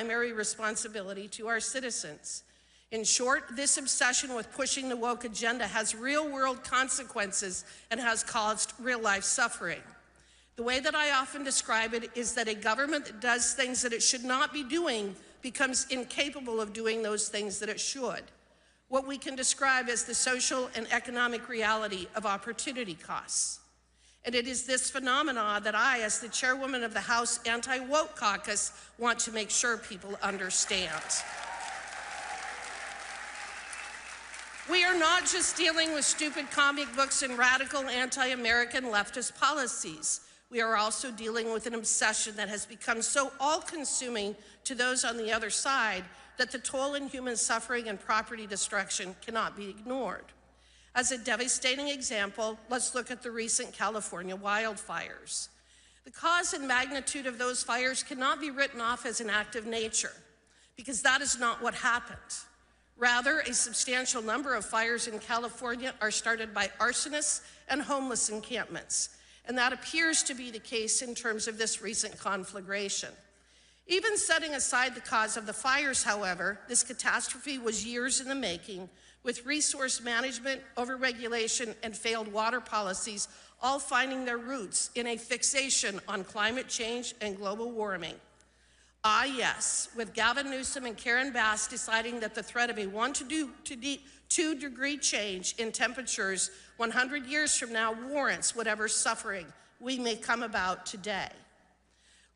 primary responsibility to our citizens. In short, this obsession with pushing the woke agenda has real-world consequences and has caused real-life suffering. The way that I often describe it is that a government that does things that it should not be doing becomes incapable of doing those things that it should. What we can describe as the social and economic reality of opportunity costs. And it is this phenomena that I, as the chairwoman of the House Anti-Woke Caucus, want to make sure people understand. We are not just dealing with stupid comic books and radical anti-American leftist policies. We are also dealing with an obsession that has become so all-consuming to those on the other side that the toll in human suffering and property destruction cannot be ignored. As a devastating example, let's look at the recent California wildfires. The cause and magnitude of those fires cannot be written off as an act of nature, because that is not what happened. Rather, a substantial number of fires in California are started by arsonists and homeless encampments, and that appears to be the case in terms of this recent conflagration. Even setting aside the cause of the fires, however, this catastrophe was years in the making, with resource management, overregulation, and failed water policies all finding their roots in a fixation on climate change and global warming. Ah, yes, with Gavin Newsom and Karen Bass deciding that the threat of a 1 to 2 degree change in temperatures 100 years from now warrants whatever suffering we may come about today.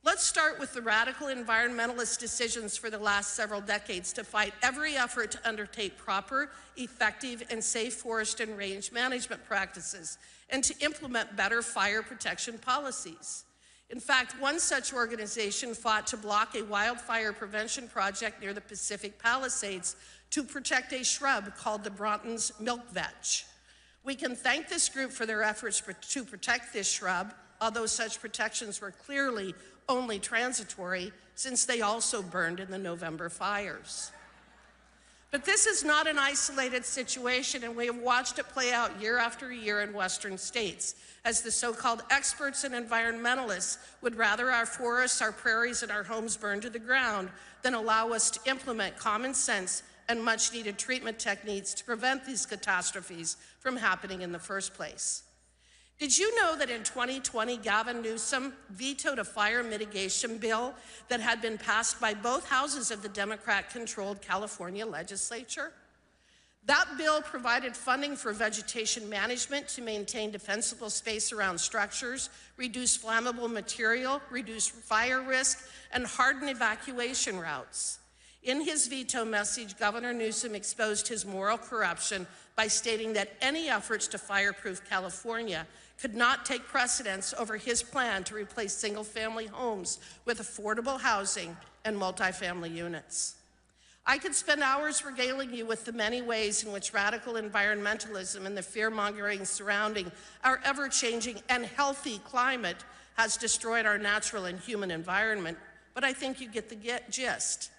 Let's start with the radical environmentalist decisions for the last several decades to fight every effort to undertake proper, effective, and safe forest and range management practices and to implement better fire protection policies. In fact, one such organization fought to block a wildfire prevention project near the Pacific Palisades to protect a shrub called the Broughton's milk vetch. We can thank this group for their efforts to protect this shrub, although such protections were clearly only transitory since they also burned in the November fires. But this is not an isolated situation, and we have watched it play out year after year in Western states, as the so-called experts and environmentalists would rather our forests, our prairies, and our homes burn to the ground than allow us to implement common sense and much-needed treatment techniques to prevent these catastrophes from happening in the first place. Did you know that in 2020, Gavin Newsom vetoed a fire mitigation bill that had been passed by both houses of the Democrat-controlled California legislature? That bill provided funding for vegetation management to maintain defensible space around structures, reduce flammable material, reduce fire risk, and harden evacuation routes. In his veto message, Governor Newsom exposed his moral corruption by stating that any efforts to fireproof California could not take precedence over his plan to replace single-family homes with affordable housing and multifamily units. I could spend hours regaling you with the many ways in which radical environmentalism and the fear-mongering surrounding our ever-changing and healthy climate has destroyed our natural and human environment, but I think you get the gist.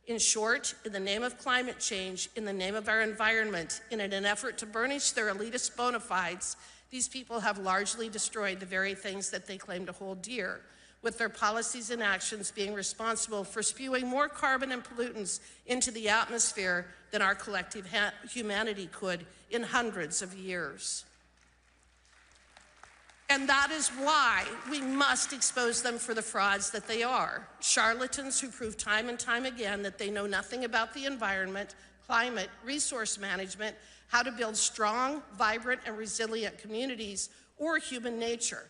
In short, in the name of climate change, in the name of our environment, in an effort to burnish their elitist bona fides, these people have largely destroyed the very things that they claim to hold dear, with their policies and actions being responsible for spewing more carbon and pollutants into the atmosphere than our collective humanity could in hundreds of years. And that is why we must expose them for the frauds that they are. Charlatans who prove time and time again that they know nothing about the environment, climate, resource management, how to build strong, vibrant, and resilient communities, or human nature.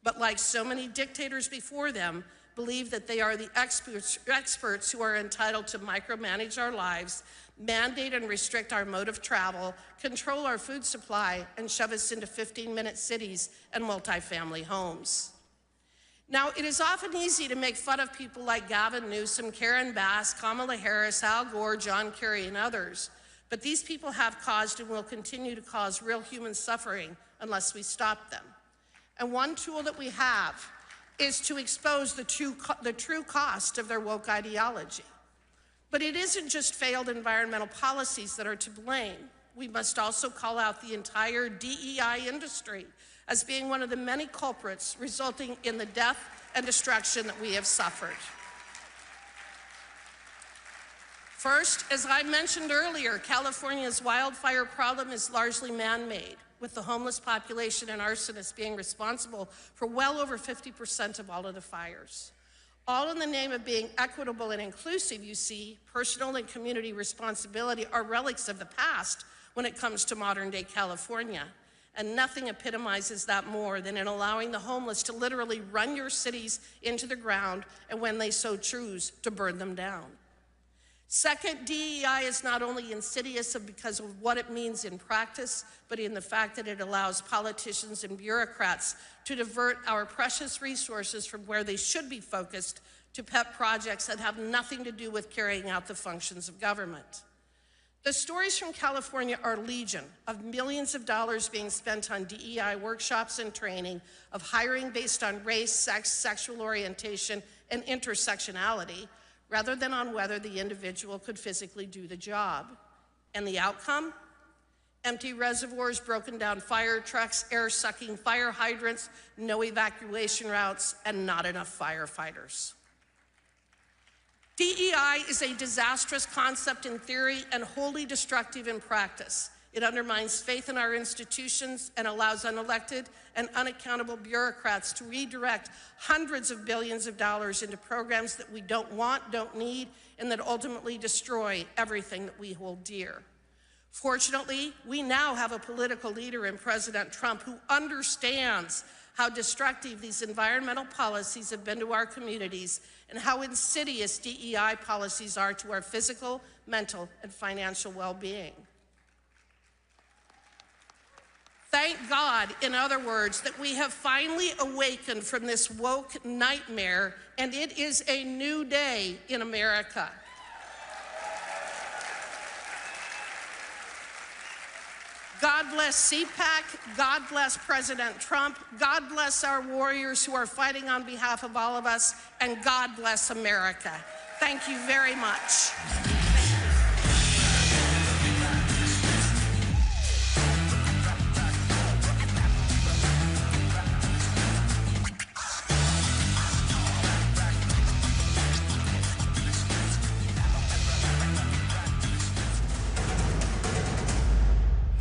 But like so many dictators before them, believe that they are the experts who are entitled to micromanage our lives, mandate and restrict our mode of travel, control our food supply, and shove us into 15-minute cities and multifamily homes. Now, it is often easy to make fun of people like Gavin Newsom, Karen Bass, Kamala Harris, Al Gore, John Kerry, and others, but these people have caused and will continue to cause real human suffering unless we stop them. And one tool that we have is to expose the true cost of their woke ideology. But it isn't just failed environmental policies that are to blame. We must also call out the entire DEI industry as being one of the many culprits resulting in the death and destruction that we have suffered. First, as I mentioned earlier, California's wildfire problem is largely man-made, with the homeless population and arsonists being responsible for well over 50% of all of the fires. All in the name of being equitable and inclusive, you see, personal and community responsibility are relics of the past when it comes to modern-day California. And nothing epitomizes that more than in allowing the homeless to literally run your cities into the ground and, when they so choose, to burn them down. Second, DEI is not only insidious because of what it means in practice, but in the fact that it allows politicians and bureaucrats to divert our precious resources from where they should be focused to pet projects that have nothing to do with carrying out the functions of government. The stories from California are legion, of millions of dollars being spent on DEI workshops and training, of hiring based on race, sex, sexual orientation, and intersectionality, rather than on whether the individual could physically do the job. And the outcome? Empty reservoirs, broken down fire trucks, air-sucking fire hydrants, no evacuation routes, and not enough firefighters. DEI is a disastrous concept in theory and wholly destructive in practice. It undermines faith in our institutions and allows unelected and unaccountable bureaucrats to redirect hundreds of billions of dollars into programs that we don't want, don't need, and that ultimately destroy everything that we hold dear. Fortunately, we now have a political leader in President Trump who understands how destructive these environmental policies have been to our communities and how insidious DEI policies are to our physical, mental, and financial well-being. Thank God, in other words, that we have finally awakened from this woke nightmare, and it is a new day in America. God bless CPAC, God bless President Trump, God bless our warriors who are fighting on behalf of all of us, and God bless America. Thank you very much.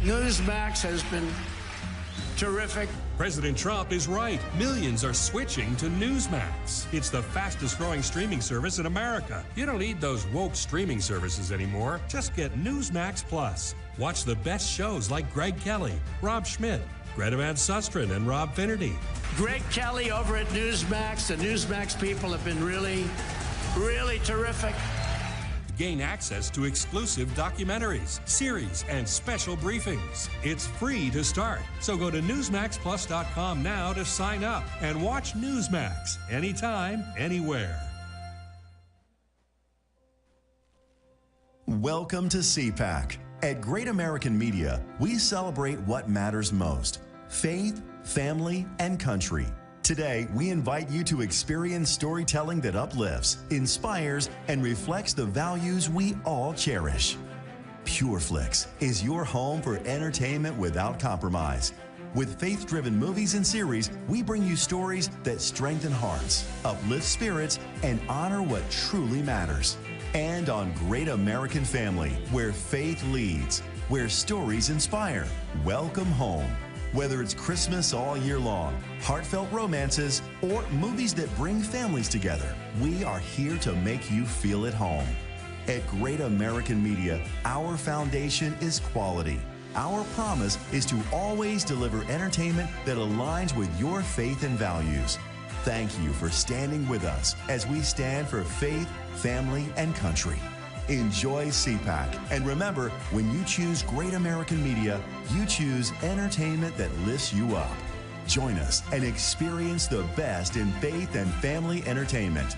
Newsmax has been terrific. President Trump is right. Millions are switching to Newsmax. It's the fastest growing streaming service in America. You don't need those woke streaming services anymore. Just get Newsmax Plus. Watch the best shows like Greg Kelly, Rob Schmidt, Greta Van Susteren, and Rob Finnerty. Greg Kelly over at Newsmax. The Newsmax people have been really terrific. Gain access to exclusive documentaries, series, and special briefings. It's free to start. So go to NewsmaxPlus.com now to sign up and watch Newsmax anytime, anywhere. Welcome to CPAC. At Great American Media, we celebrate what matters most: faith, family, and country. Today, we invite you to experience storytelling that uplifts, inspires, and reflects the values we all cherish. PureFlix is your home for entertainment without compromise. With faith-driven movies and series, we bring you stories that strengthen hearts, uplift spirits, and honor what truly matters. And on Great American Family, where faith leads, where stories inspire. Welcome home. Whether it's Christmas all year long, heartfelt romances, or movies that bring families together, we are here to make you feel at home. At Great American Media, our foundation is quality. Our promise is to always deliver entertainment that aligns with your faith and values. Thank you for standing with us as we stand for faith, family, and country. Enjoy CPAC. And remember, when you choose Great American Media, you choose entertainment that lifts you up. Join us and experience the best in faith and family entertainment.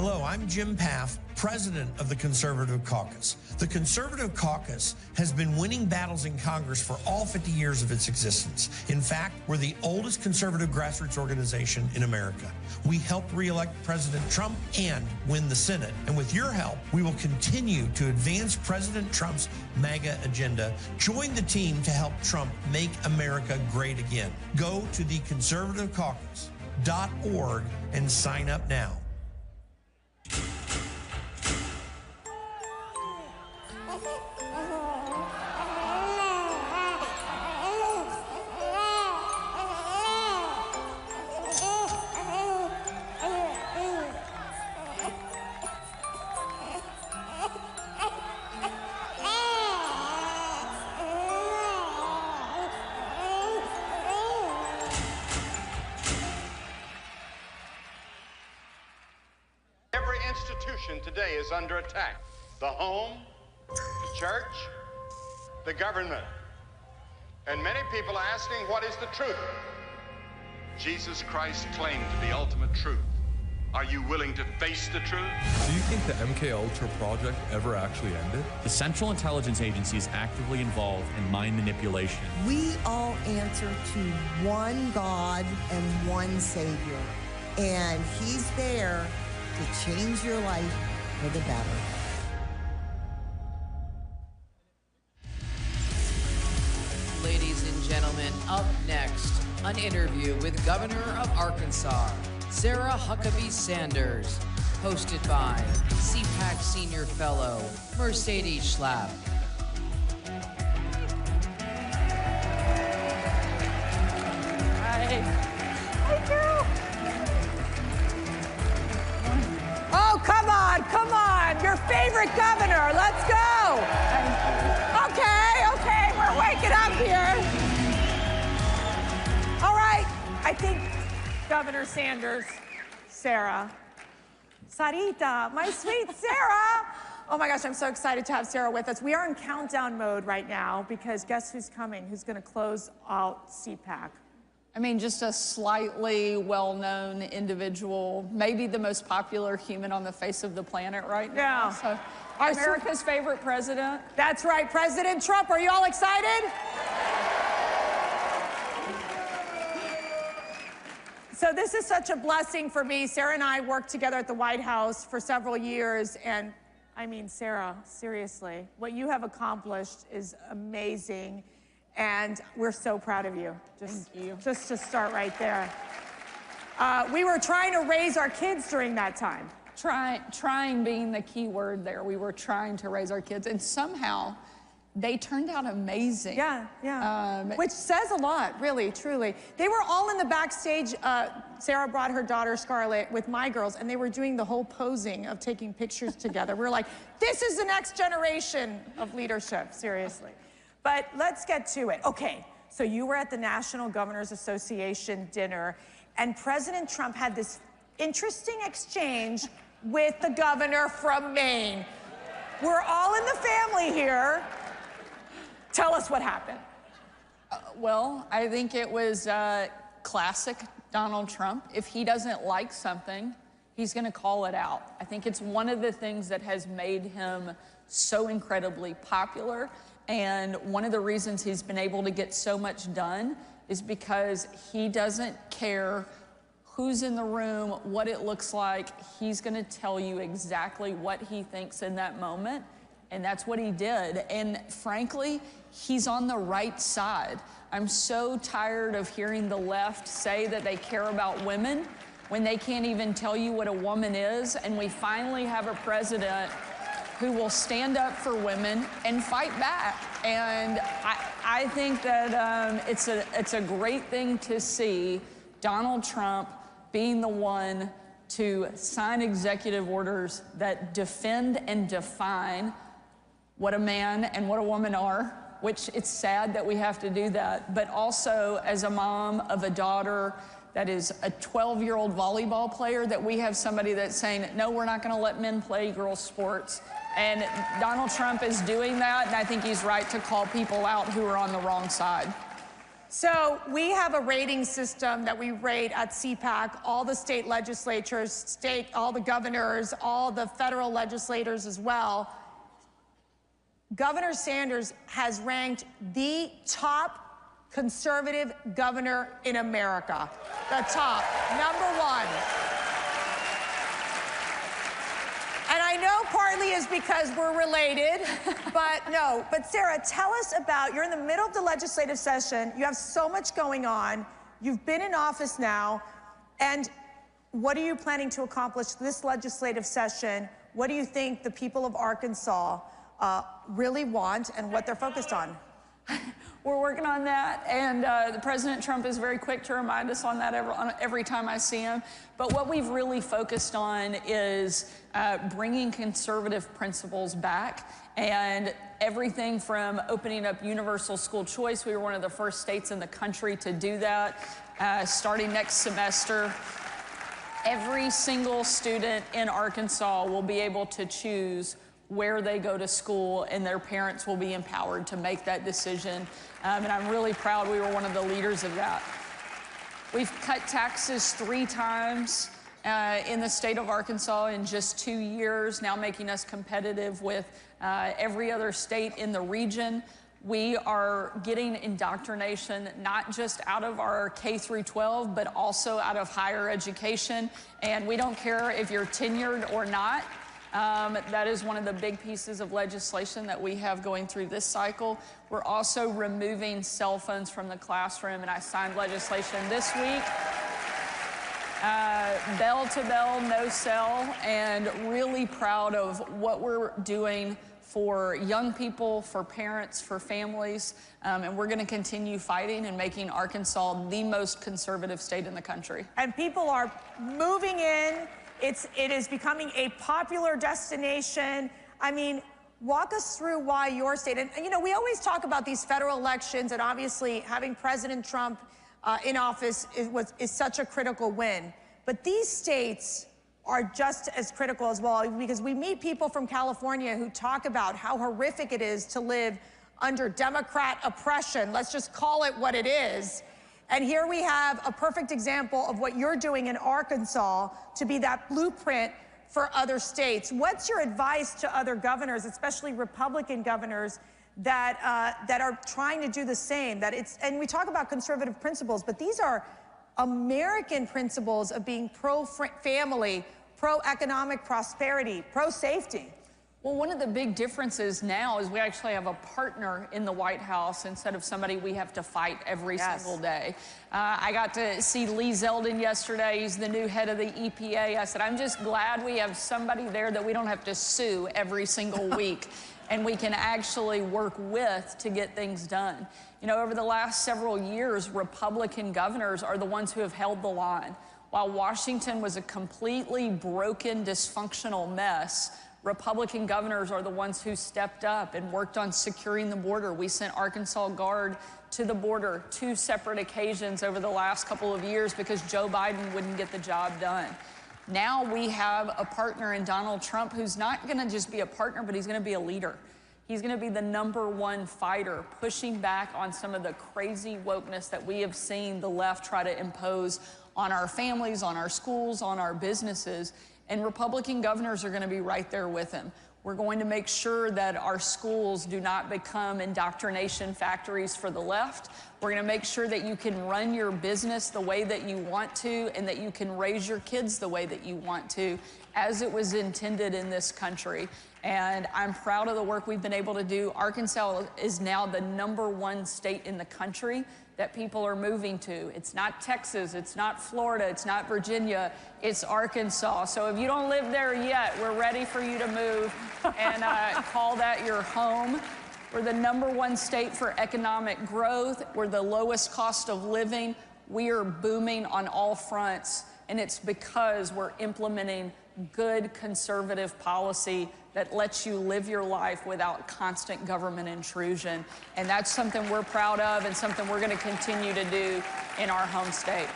Hello, I'm Jim Paff, president of the Conservative Caucus. The Conservative Caucus has been winning battles in Congress for all 50 years of its existence. In fact, we're the oldest conservative grassroots organization in America. We helped re-elect President Trump and win the Senate. And with your help, we will continue to advance President Trump's MAGA agenda. Join the team to help Trump make America great again. Go to theconservativecaucus.org and sign up now. Every institution today is under attack. The home, the church, the government. And many people are asking, what is the truth? Jesus Christ claimed the ultimate truth. Are you willing to face the truth? Do you think the MKUltra project ever actually ended? The Central Intelligence Agency is actively involved in mind manipulation. We all answer to one God and one Savior, and He's there to change your life for the better. Ladies and gentlemen, up next, an interview with Governor of Arkansas, Sarah Huckabee Sanders, hosted by CPAC Senior Fellow, Mercedes Schlapp. Hi. Hi, girl. Oh, come on, your favorite governor, let's go. Okay, we're waking up here. All right, I think Governor Sanders, Sarita, my sweet Sarah. Oh my gosh, I'm so excited to have Sarah with us. We are in countdown mode right now because guess who's coming? Who's gonna close out CPAC? I mean, just a slightly well-known individual, maybe the most popular human on the face of the planet right now. Yeah. So, America's favorite president. That's right, President Trump. Are you all excited? So this is such a blessing for me. Sarah and I worked together at the White House for several years, and I mean, Sarah, seriously, what you have accomplished is amazing. And we're so proud of you. Thank you. Just to start right there. We were trying to raise our kids during that time. Trying being the key word there. We were trying to raise our kids, and somehow they turned out amazing. Yeah. Which says a lot, really, truly. They were all in the backstage. Sarah brought her daughter, Scarlett, with my girls, and they were doing the whole posing of taking pictures together. We were like, this is the next generation of leadership, seriously. But let's get to it. Okay, so you were at the National Governors Association dinner, and President Trump had this interesting exchange with the governor from Maine. We're all in the family here. Tell us what happened. Well, I think it was classic Donald Trump. If he doesn't like something, he's gonna call it out. I think it's one of the things that has made him so incredibly popular. And one of the reasons he's been able to get so much done is because he doesn't care who's in the room, what it looks like. He's gonna tell you exactly what he thinks in that moment. And that's what he did. And frankly, he's on the right side. I'm so tired of hearing the left say that they care about women when they can't even tell you what a woman is. And we finally have a president who will stand up for women and fight back. And I think that it's a great thing to see Donald Trump being the one to sign executive orders that defend and define what a man and what a woman are, which it's sad that we have to do that, but also as a mom of a daughter that is a 12-year-old volleyball player, that we have somebody that's saying, no, we're not gonna let men play girls' sports. And Donald Trump is doing that, and I think he's right to call people out who are on the wrong side. So we have a rating system that we rate at CPAC, all the state legislatures, all the governors, all the federal legislators as well. Governor Sanders has ranked the top conservative governor in America. The top, #1. And I know partly is because we're related, but no. But Sarah, tell us about, you're in the middle of the legislative session. You have so much going on. You've been in office now. And what are you planning to accomplish this legislative session? What do you think the people of Arkansas really want and what they're focused on? We're working on that, and President Trump is very quick to remind us on that every time I see him. But what we've really focused on is bringing conservative principles back, and everything from opening up universal school choice. We were one of the first states in the country to do that. Starting next semester, every single student in Arkansas will be able to choose where they go to school, and their parents will be empowered to make that decision. And I'm really proud we were one of the leaders of that. We've cut taxes 3 times in the state of Arkansas in just 2 years, now making us competitive with every other state in the region. We are getting indoctrination not just out of our K through 12, but also out of higher education. And we don't care if you're tenured or not. That is one of the big pieces of legislation that we have going through this cycle. We're also removing cell phones from the classroom, and I signed legislation this week. Bell to bell, no cell, and really proud of what we're doing for young people, for parents, for families, and we're going to continue fighting and making Arkansas the most conservative state in the country. And people are moving in. It is becoming a popular destination. I mean, walk us through why your state, and you know, we always talk about these federal elections, and obviously having President Trump in office is such a critical win. But these states are just as critical as well, because we meet people from California who talk about how horrific it is to live under Democrat oppression. Let's just call it what it is. And here we have a perfect example of what you're doing in Arkansas to be that blueprint for other states. What's your advice to other governors, especially Republican governors, that are trying to do the same? And we talk about conservative principles, but these are American principles of being pro-family, pro-economic prosperity, pro-safety. Well, one of the big differences now is we actually have a partner in the White House instead of somebody we have to fight every single day. I got to see Lee Zeldin yesterday. He's the new head of the EPA. I said, I'm just glad we have somebody there that we don't have to sue every single week and we can actually work with to get things done. You know, over the last several years, Republican governors are the ones who have held the line. While Washington was a completely broken, dysfunctional mess, Republican governors are the ones who stepped up and worked on securing the border. We sent Arkansas Guard to the border 2 separate occasions over the last couple of years because Joe Biden wouldn't get the job done. Now we have a partner in Donald Trump who's not going to just be a partner, but he's going to be a leader. He's going to be the #1 fighter, pushing back on some of the crazy wokeness that we have seen the left try to impose on our families, on our schools, on our businesses. And Republican governors are going to be right there with him. We're going to make sure that our schools do not become indoctrination factories for the left. We're going to make sure that you can run your business the way that you want to and that you can raise your kids the way that you want to, as it was intended in this country. And I'm proud of the work we've been able to do. Arkansas is now the #1 state in the country that people are moving to. It's not Texas, it's not Florida, it's not Virginia, it's Arkansas. So if you don't live there yet, we're ready for you to move and call that your home. We're the #1 state for economic growth. We're the lowest cost of living. We are booming on all fronts, and it's because we're implementing good conservative policy that lets you live your life without constant government intrusion. And that's something we're proud of and something we're going to continue to do in our home state.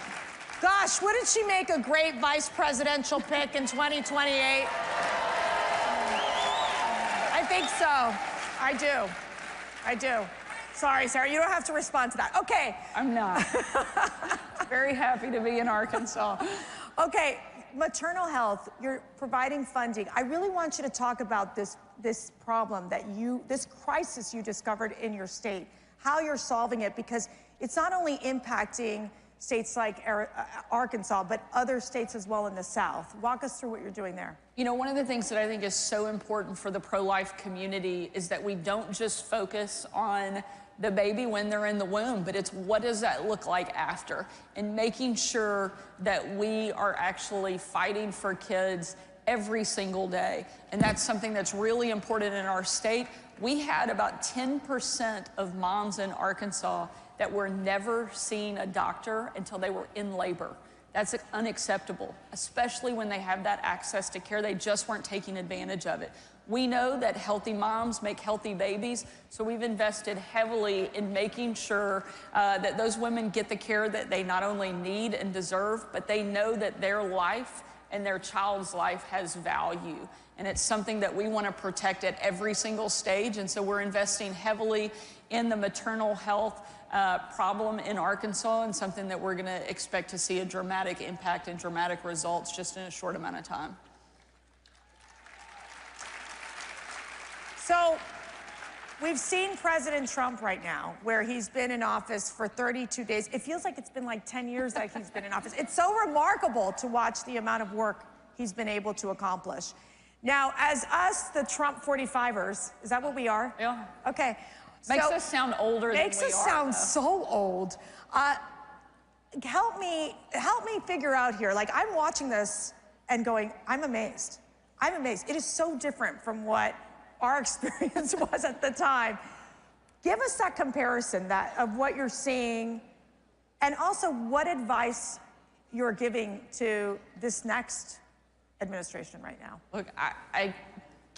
Gosh, wouldn't she make a great vice presidential pick in 2028? I think so. I do. Sorry, Sarah, you don't have to respond to that. Okay. I'm not. Very happy to be in Arkansas. Okay, maternal health, you're providing funding. I really want you to talk about this problem this crisis you discovered in your state, how you're solving it, because it's not only impacting states like Arkansas, but other states as well in the South. Walk us through what you're doing there. You know, one of the things that I think is so important for the pro-life community is that we don't just focus on the baby when they're in the womb, but it's what does that look like after, and making sure that we are actually fighting for kids every single day. And that's something that's really important in our state. We had about 10% of moms in Arkansas that were never seeing a doctor until they were in labor. That's unacceptable, especially when they have that access to care. They just weren't taking advantage of it. We know that healthy moms make healthy babies, so we've invested heavily in making sure that those women get the care that they not only need and deserve, but they know that their life and their child's life has value. And it's something that we want to protect at every single stage, and so we're investing heavily in the maternal health problem in Arkansas, and something that we're going to expect to see a dramatic impact and dramatic results just in a short amount of time. So we've seen President Trump right now, where he's been in office for 32 days. It feels like it's been like 10 years that he's been in office. It's so remarkable to watch the amount of work he's been able to accomplish. Now, as us, the Trump 45ers, is that what we are? Yeah. Okay. Makes us sound older than we are. Makes us sound so old. Help me figure out here. Like, I'm watching this and going, I'm amazed. I'm amazed. It is so different from what our experience was at the time. Give us that comparison of what you're seeing, and also what advice you're giving to this next administration right now. Look, I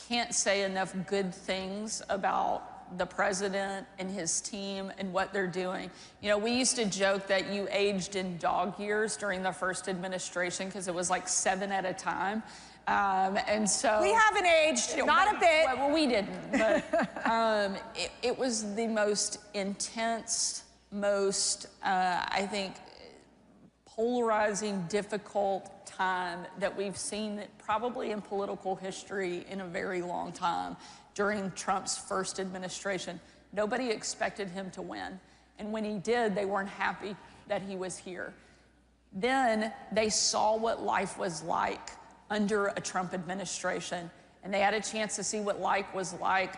can't say enough good things about the president and his team and what they're doing. You know, we used to joke that you aged in dog years during the first administration because it was like 7 at a time. And so we haven't aged, not a bit. Well, we didn't, but it was the most intense, most, I think, polarizing, difficult time that we've seen probably in political history in a very long time during Trump's first administration. Nobody expected him to win. And when he did, they weren't happy that he was here. Then they saw what life was like under a Trump administration, and they had a chance to see what life was like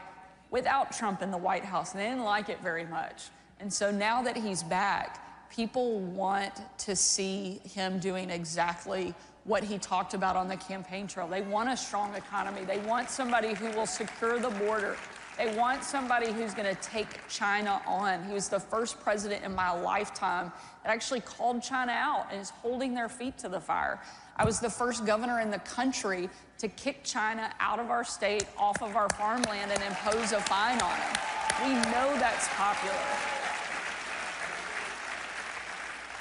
without Trump in the White House, and they didn't like it very much. And so now that he's back, people want to see him doing exactly what he talked about on the campaign trail. They want a strong economy. They want somebody who will secure the border. They want somebody who's going to take China on. He was the first president in my lifetime that actually called China out and is holding their feet to the fire. I was the first governor in the country to kick China out of our state, off of our farmland, and impose a fine on them. We know that's popular.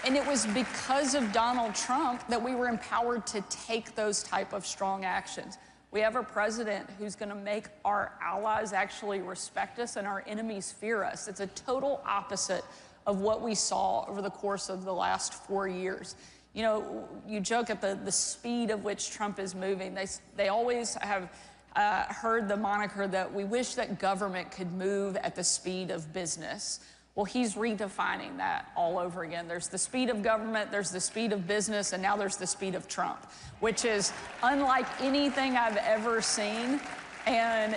And it was because of Donald Trump that we were empowered to take those type of strong actions. We have a president who's going to make our allies actually respect us and our enemies fear us. It's a total opposite of what we saw over the course of the last 4 years. You know, you joke at the speed of which Trump is moving. They always have heard the moniker that we wish that government could move at the speed of business. Well, he's redefining that all over again. There's the speed of government, there's the speed of business, and now there's the speed of Trump, which is unlike anything I've ever seen. And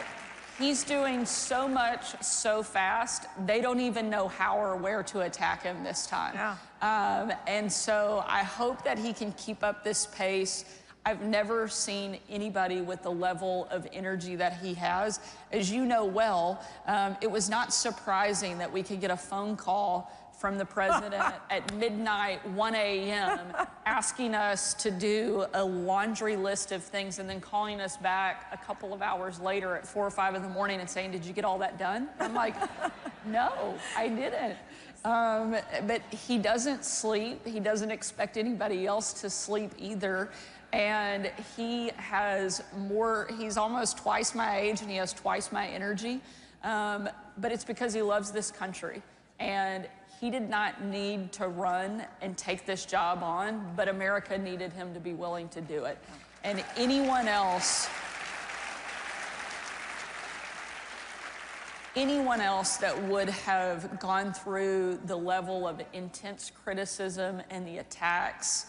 he's doing so much so fast, they don't even know how or where to attack him this time. Yeah. And so I hope that he can keep up this pace. I've never seen anybody with the level of energy that he has. As you know well, it was not surprising that we could get a phone call from the president at midnight, 1 a.m., asking us to do a laundry list of things and then calling us back a couple of hours later at 4 or 5 in the morning and saying, "Did you get all that done?" I'm like, "No, I didn't." But he doesn't sleep. He doesn't expect anybody else to sleep either. And he has he's almost twice my age and he has twice my energy. but it's because he loves this country. And he did not need to run and take this job on, but America needed him to be willing to do it. And anyone else that would have gone through the level of intense criticism and the attacks,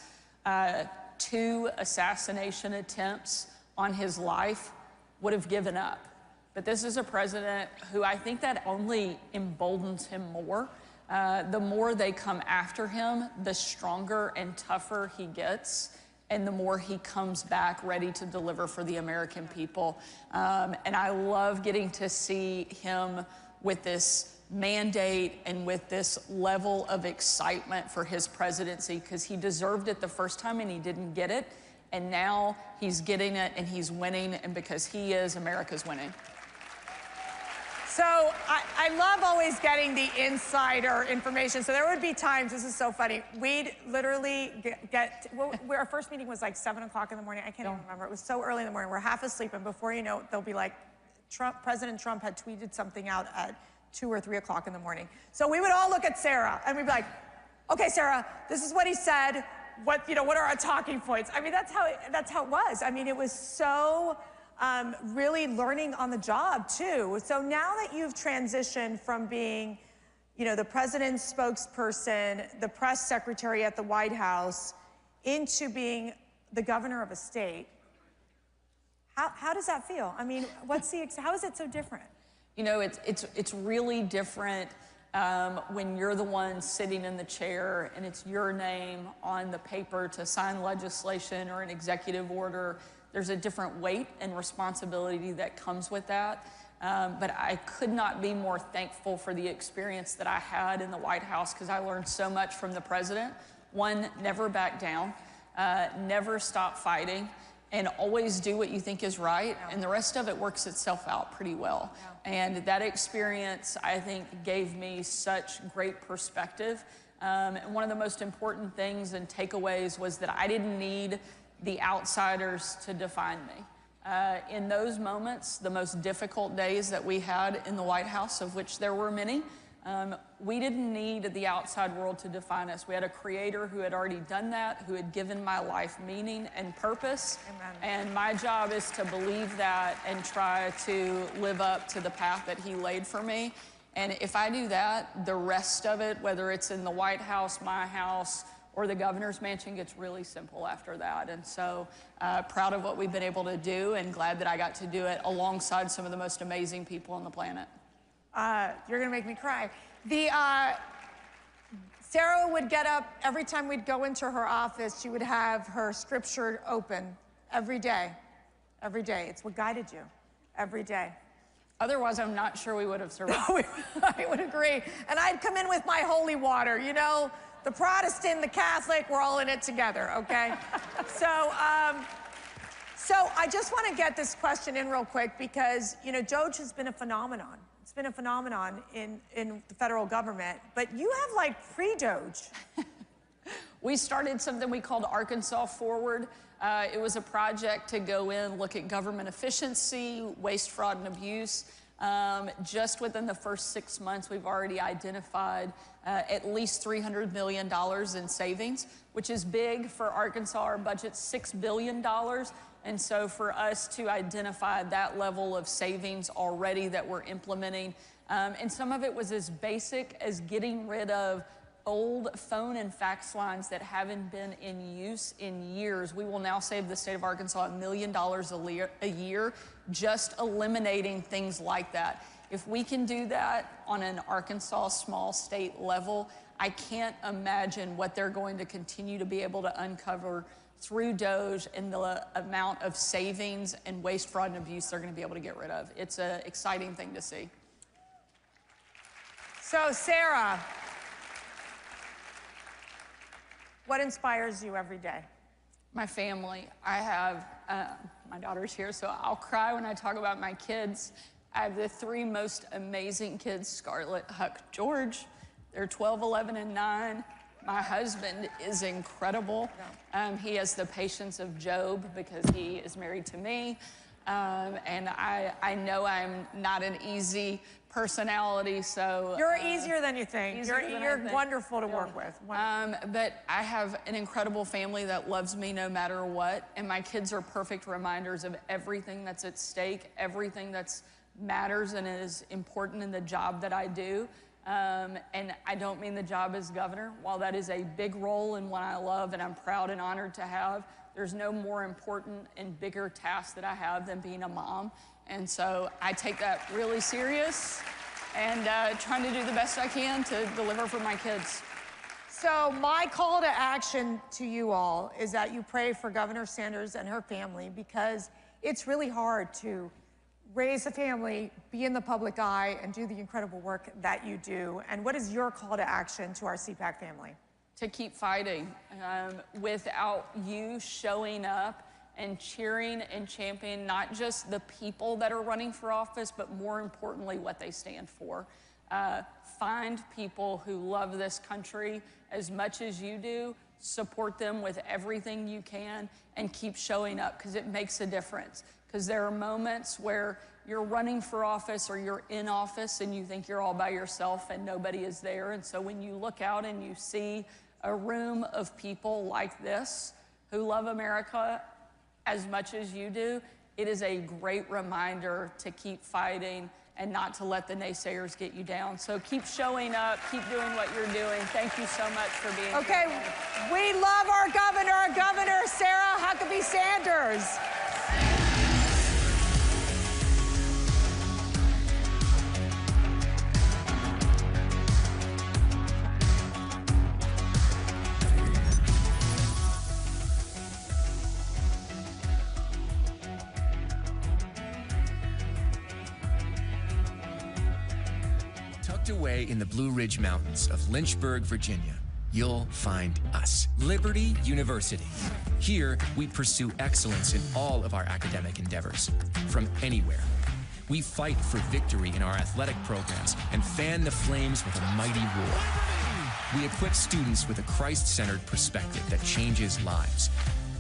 2 assassination attempts on his life, would have given up. But this is a president who I think that only emboldens him more. The more they come after him, the stronger and tougher he gets, and the more he comes back ready to deliver for the American people. And I love getting to see him with this mandate and with this level of excitement for his presidency, because he deserved it the first time and he didn't get it. And now he's getting it and he's winning, and because he is, America's winning. So I love always getting the insider information. So there would be times, this is so funny, we'd literally our first meeting was like 7 o'clock in the morning. I can't even remember. It was so early in the morning. We're half asleep, and before you know it, they'll be like, President Trump had tweeted something out at 2 or 3 o'clock in the morning. So we would all look at Sarah, and we'd be like, okay, Sarah, this is what he said. What are our talking points? I mean, that's how it was. I mean, it was so... really learning on the job, too. So now that you've transitioned from being, the president's spokesperson, the press secretary at the White House, into being the governor of a state, how does that feel? I mean, how is it so different? It's really different when you're the one sitting in the chair and it's your name on the paper to sign legislation or an executive order. There's a different weight and responsibility that comes with that. But I could not be more thankful for the experience that I had in the White House, because I learned so much from the president. One, never back down, never stop fighting, and always do what you think is right. Yeah. And the rest of it works itself out pretty well. Yeah. And that experience, I think, gave me such great perspective. And one of the most important things and takeaways was that I didn't need the outsiders to define me. In those moments, the most difficult days that we had in the White House, of which there were many, we didn't need the outside world to define us. We had a creator who had already done that, who had given my life meaning and purpose. Amen. And my job is to believe that and try to live up to the path that he laid for me. And if I do that, the rest of it, whether it's in the White House, my house, or the governor's mansion, gets really simple after that. And so proud of what we've been able to do, and glad that I got to do it alongside some of the most amazing people on the planet. You're gonna make me cry. Sarah would get up every time we'd go into her office. She would have her scripture open every day. Every day. It's what guided you. Every day. Otherwise, I'm not sure we would have survived. I would agree. And I'd come in with my holy water, the Protestant, the Catholic, we're all in it together, okay? So I just want to get this question in real quick, because, Doge has been a phenomenon. It's been a phenomenon in the federal government, but you have like pre-Doge. We started something we called Arkansas Forward. It was a project to go in, look at government efficiency, waste, fraud, and abuse. Just within the first 6 months, we've already identified at least $300 million in savings, which is big for Arkansas. Our budget's $6 billion. And so for us to identify that level of savings already that we're implementing, and some of it was as basic as getting rid of old phone and fax lines that haven't been in use in years. We will now save the state of Arkansas $1 million a year, just eliminating things like that. If we can do that on an Arkansas small state level, I can't imagine what they're going to continue to be able to uncover through Doge and the amount of savings and waste, fraud, and abuse they're going to be able to get rid of. It's an exciting thing to see. So, Sarah, what inspires you every day? My family. I have, my daughter's here, so I'll cry when I talk about my kids. I have the 3 most amazing kids, Scarlett, Huck, George. They're 12, 11, and 9. My husband is incredible. He has the patience of Job because he is married to me. And I know I'm not an easy personality, so... You're easier than you think. You're wonderful to work with. But I have an incredible family that loves me no matter what, and my kids are perfect reminders of everything that's at stake, everything that's matters and is important in the job that I do. And I don't mean the job as governor. While that is a big role and one I love and I'm proud and honored to have, there's no more important and bigger task that I have than being a mom. And so I take that really serious and trying to do the best I can to deliver for my kids. So my call to action to you all is that you pray for Governor Sanders and her family, because it's really hard to raise a family, be in the public eye, and do the incredible work that you do. And what is your call to action to our CPAC family? To keep fighting. Without you showing up and cheering and championing not just the people that are running for office, but more importantly, what they stand for. Find people who love this country as much as you do, support them with everything you can, and keep showing up, because it makes a difference. Because there are moments where you're running for office or you're in office and you think you're all by yourself and nobody is there. And so when you look out and you see a room of people like this who love America as much as you do, it is a great reminder to keep fighting and not to let the naysayers get you down. So keep showing up, keep doing what you're doing. Thank you so much for being here. Okay, we love our Governor Sarah Huckabee Sanders. Away in the Blue Ridge Mountains of Lynchburg, Virginia, you'll find us, Liberty University. Here, we pursue excellence in all of our academic endeavors, from anywhere. We fight for victory in our athletic programs and fan the flames with a mighty roar. We equip students with a Christ-centered perspective that changes lives.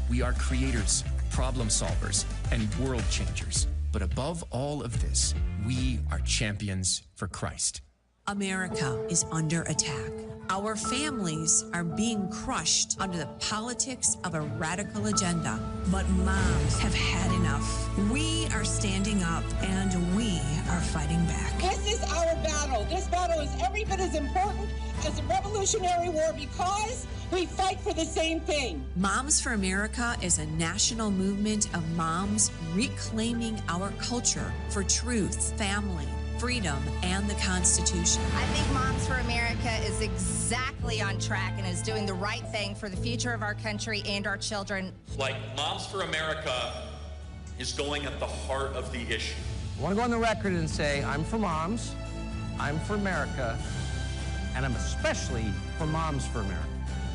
We are creators, problem solvers, and world changers. But above all of this, we are champions for Christ. America is under attack. Our families are being crushed under the politics of a radical agenda. But moms have had enough. We are standing up and we are fighting back. This is our battle. This battle is every bit as important as the Revolutionary War, because we fight for the same thing. Moms for America is a national movement of moms reclaiming our culture for truth, family, freedom, and the Constitution. I think Moms for America is exactly on track and is doing the right thing for the future of our country and our children. Like, Moms for America is going at the heart of the issue. I want to go on the record and say I'm for moms, I'm for America, and I'm especially for Moms for America.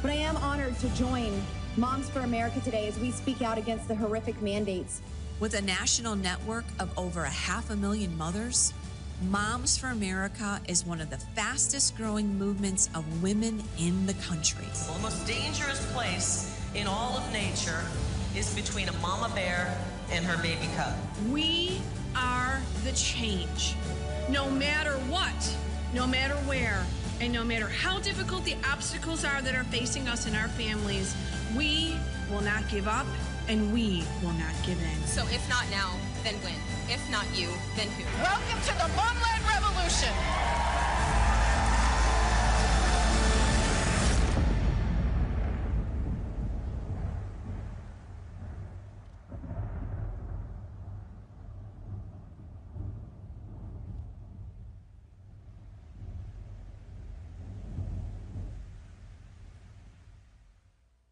But I am honored to join Moms for America today as we speak out against the horrific mandates. With a national network of over 500,000 mothers, Moms for America is one of the fastest growing movements of women in the country. The most dangerous place in all of nature is between a mama bear and her baby cub. We are the change. No matter what, no matter where, and no matter how difficult the obstacles are that are facing us and our families, we will not give up and we will not give in. So if not now, then when? If not you, then who? Welcome to the Momland Revolution.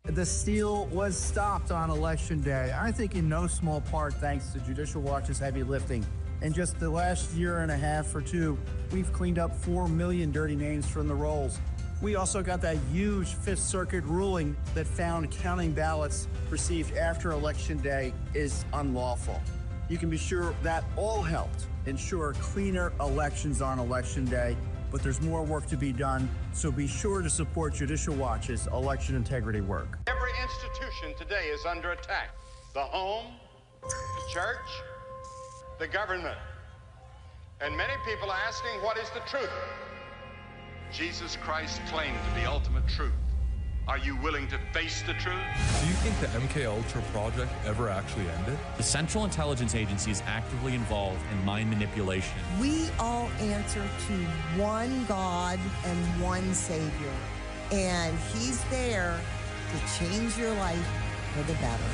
The steal was stopped on Election Day, I think in no small part thanks to Judicial Watch's heavy lifting. In just the last year and a half or two, we've cleaned up 4 million dirty names from the rolls. We also got that huge Fifth Circuit ruling that found counting ballots received after Election Day is unlawful. You can be sure that all helped ensure cleaner elections on Election Day, but there's more work to be done, so be sure to support Judicial Watch's election integrity work. Every institution today is under attack. The home, the church, the government, And many people are asking, what is the truth? Jesus Christ claimed the ultimate truth. Are you willing to face the truth? Do you think the MKUltra project ever actually ended? The Central Intelligence Agency is actively involved in mind manipulation. We all answer to one God and one Savior, and He's there to change your life for the better.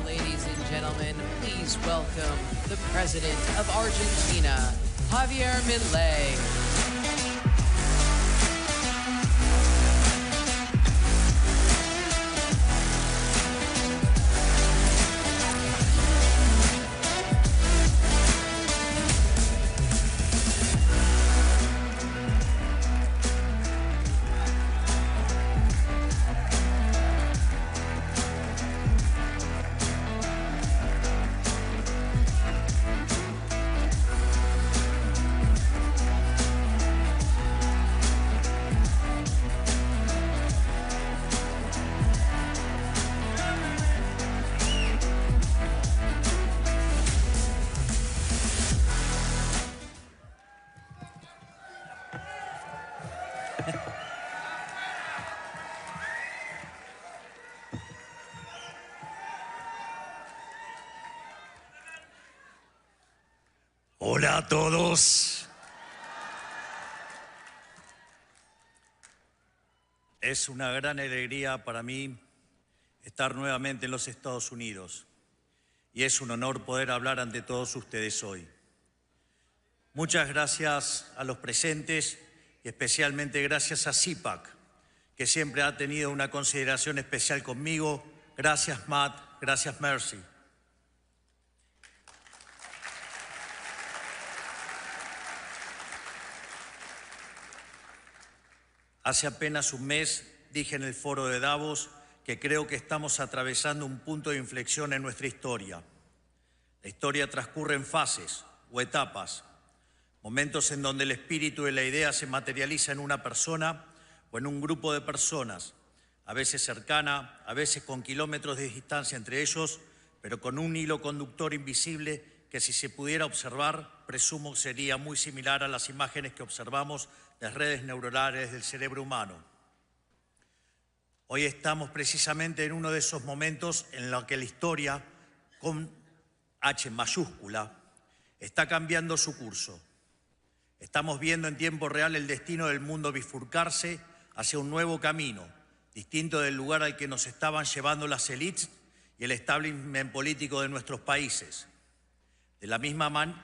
Ladies and gentlemen, please welcome the President of Argentina, Javier Milei. Hola a todos. Es una gran alegría para mí estar nuevamente en los Estados Unidos y es un honor poder hablar ante todos ustedes hoy. Muchas gracias a los presentes y especialmente gracias a CPAC, que siempre ha tenido una consideración especial conmigo. Gracias, Matt. Gracias, Mercy. Hace apenas un mes dije en el foro de Davos que creo que estamos atravesando un punto de inflexión en nuestra historia. La historia transcurre en fases o etapas, momentos en donde el espíritu de la idea se materializa en una persona o en un grupo de personas, a veces cercana, a veces con kilómetros de distancia entre ellos, pero con un hilo conductor invisible que si se pudiera observar, presumo sería muy similar a las imágenes que observamos de redes neuronales del cerebro humano. Hoy estamos precisamente en uno de esos momentos en los que la historia, con H mayúscula, está cambiando su curso. Estamos viendo en tiempo real el destino del mundo bifurcarse hacia un nuevo camino, distinto del lugar al que nos estaban llevando las élites y el establishment político de nuestros países. De la misma manera,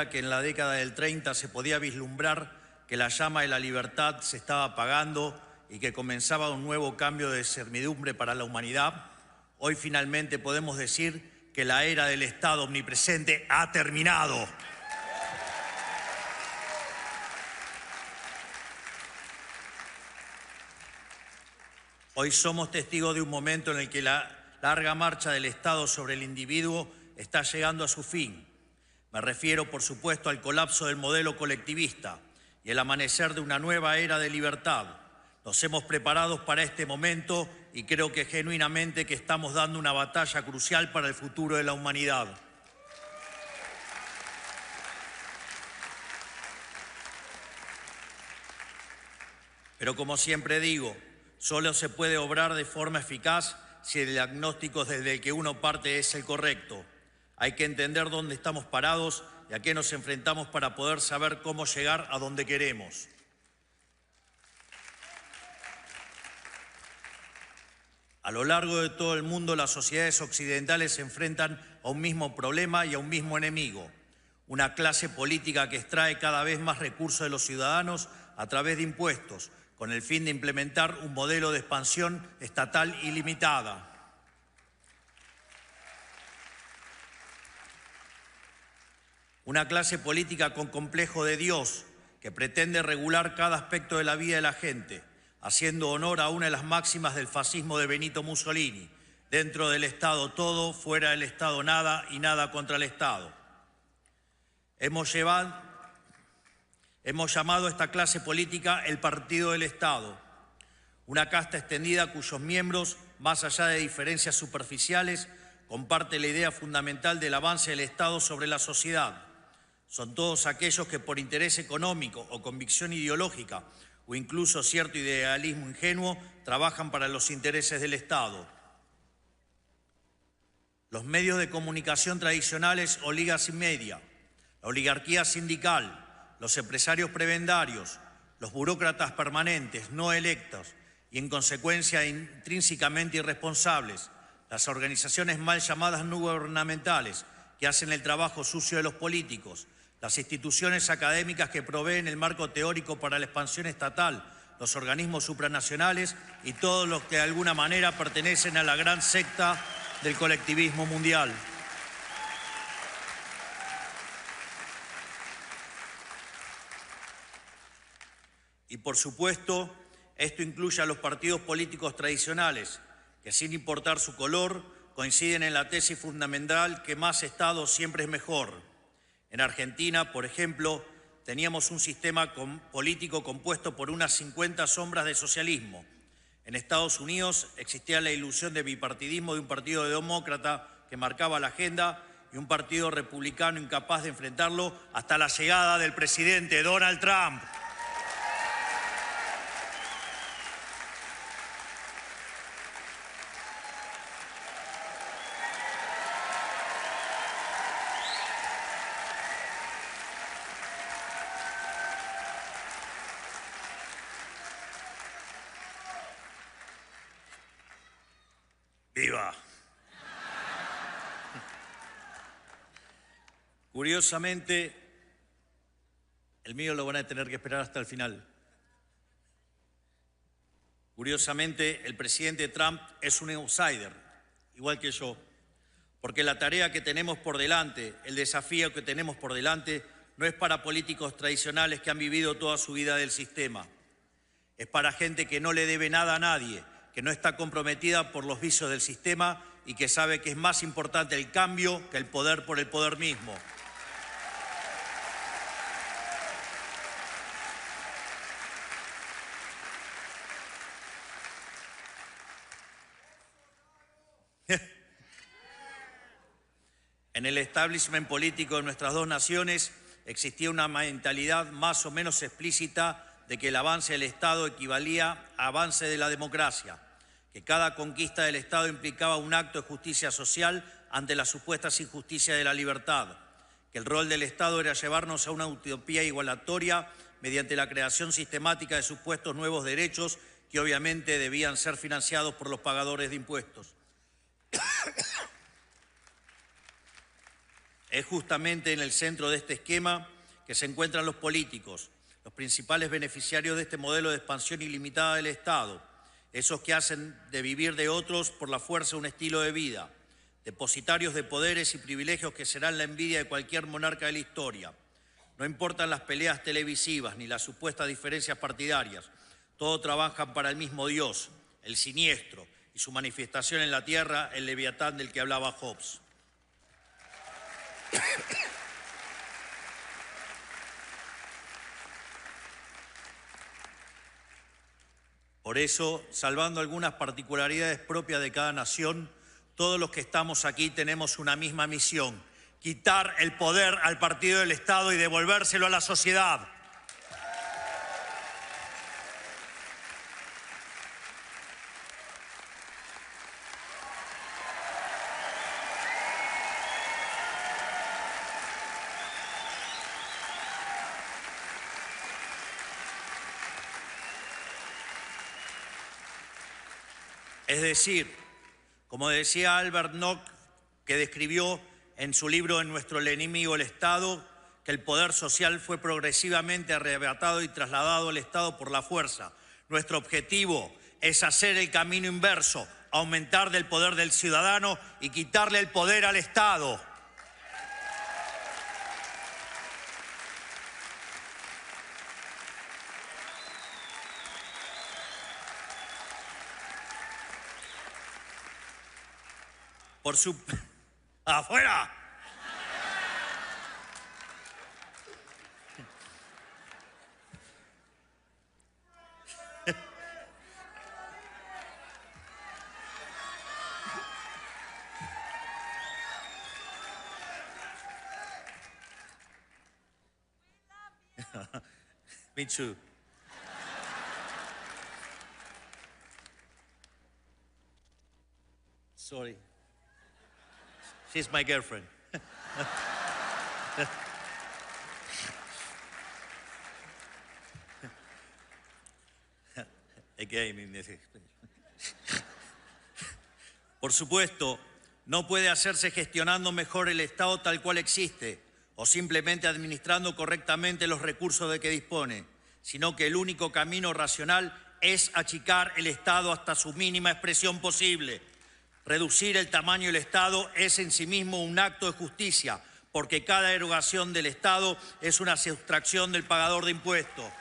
que en la década del 30 se podía vislumbrar que la llama de la libertad se estaba apagando y que comenzaba un nuevo cambio de servidumbre para la humanidad, hoy finalmente podemos decir que la era del Estado omnipresente ha terminado. Hoy somos testigos de un momento en el que la larga marcha del Estado sobre el individuo está llegando a su fin. Me refiero, por supuesto, al colapso del modelo colectivista y el amanecer de una nueva era de libertad. Nos hemos preparado para este momento y creo que genuinamente que estamos dando una batalla crucial para el futuro de la humanidad. Pero como siempre digo, solo se puede obrar de forma eficaz si el diagnóstico desde el que uno parte es el correcto. Hay que entender dónde estamos parados y a qué nos enfrentamos para poder saber cómo llegar a donde queremos. A lo largo de todo el mundo, las sociedades occidentales se enfrentan a un mismo problema y a un mismo enemigo. Una clase política que extrae cada vez más recursos de los ciudadanos a través de impuestos, con el fin de implementar un modelo de expansión estatal ilimitada. Una clase política con complejo de Dios que pretende regular cada aspecto de la vida de la gente, haciendo honor a una de las máximas del fascismo de Benito Mussolini: dentro del Estado todo, fuera del Estado nada y nada contra el Estado. Hemos Hemos llamado a esta clase política el partido del Estado, una casta extendida cuyos miembros, más allá de diferencias superficiales, comparte la idea fundamental del avance del Estado sobre la sociedad. Son todos aquellos que por interés económico o convicción ideológica o incluso cierto idealismo ingenuo trabajan para los intereses del Estado. Los medios de comunicación tradicionales o ligas y media, la oligarquía sindical, los empresarios prebendarios, los burócratas permanentes no electos y en consecuencia intrínsecamente irresponsables, las organizaciones mal llamadas no gubernamentales que hacen el trabajo sucio de los políticos, las instituciones académicas que proveen el marco teórico para la expansión estatal, los organismos supranacionales y todos los que de alguna manera pertenecen a la gran secta del colectivismo mundial. Y por supuesto, esto incluye a los partidos políticos tradicionales, que sin importar su color, coinciden en la tesis fundamental que más Estado siempre es mejor. En Argentina, por ejemplo, teníamos un sistema político compuesto por unas 50 sombras de socialismo. En Estados Unidos existía la ilusión de bipartidismo de un partido demócrata que marcaba la agenda y un partido republicano incapaz de enfrentarlo hasta la llegada del presidente Donald Trump. ¡Viva! Curiosamente, el mío lo van a tener que esperar hasta el final. Curiosamente, el presidente Trump es un outsider, igual que yo, porque la tarea que tenemos por delante, el desafío que tenemos por delante, no es para políticos tradicionales que han vivido toda su vida del sistema. Es para gente que no le debe nada a nadie, que no está comprometida por los vicios del sistema y que sabe que es más importante el cambio que el poder por el poder mismo. En el establishment político de nuestras dos naciones existía una mentalidad más o menos explícita de que el avance del Estado equivalía a avance de la democracia, que cada conquista del Estado implicaba un acto de justicia social ante las supuestas injusticias de la libertad, que el rol del Estado era llevarnos a una utopía igualatoria mediante la creación sistemática de supuestos nuevos derechos que obviamente debían ser financiados por los pagadores de impuestos. Es justamente en el centro de este esquema que se encuentran los políticos, los principales beneficiarios de este modelo de expansión ilimitada del Estado, esos que hacen de vivir de otros por la fuerza un estilo de vida, depositarios de poderes y privilegios que serán la envidia de cualquier monarca de la historia. No importan las peleas televisivas ni las supuestas diferencias partidarias, todos trabajan para el mismo Dios, el siniestro, y su manifestación en la tierra, el leviatán del que hablaba Hobbes. Por eso, salvando algunas particularidades propias de cada nación, todos los que estamos aquí tenemos una misma misión: quitar el poder al partido del Estado y devolvérselo a la sociedad. Es decir, como decía Albert Nock, que describió en su libro En nuestro enemigo el Estado, que el poder social fue progresivamente arrebatado y trasladado al Estado por la fuerza. Nuestro objetivo es hacer el camino inverso, aumentar del poder del ciudadano y quitarle el poder al Estado. Me too. Sorry. She's my girlfriend. Por supuesto, no puede hacerse gestionando mejor el Estado tal cual existe o simplemente administrando correctamente los recursos de que dispone, sino que el único camino racional es achicar el Estado hasta su mínima expresión posible. Reducir el tamaño del Estado es en sí mismo un acto de justicia, porque cada erogación del Estado es una sustracción del pagador de impuestos.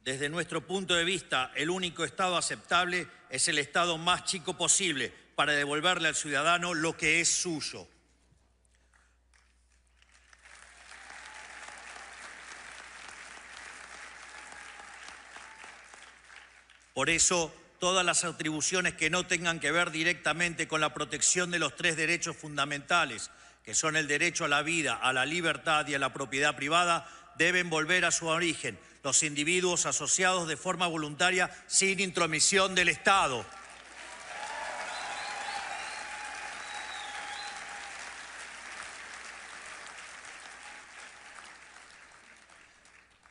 Desde nuestro punto de vista, el único Estado aceptable es el Estado más chico posible para devolverle al ciudadano lo que es suyo. Por eso, todas las atribuciones que no tengan que ver directamente con la protección de los 3 derechos fundamentales, que son el derecho a la vida, a la libertad y a la propiedad privada, deben volver a su origen, los individuos asociados de forma voluntaria sin intromisión del Estado.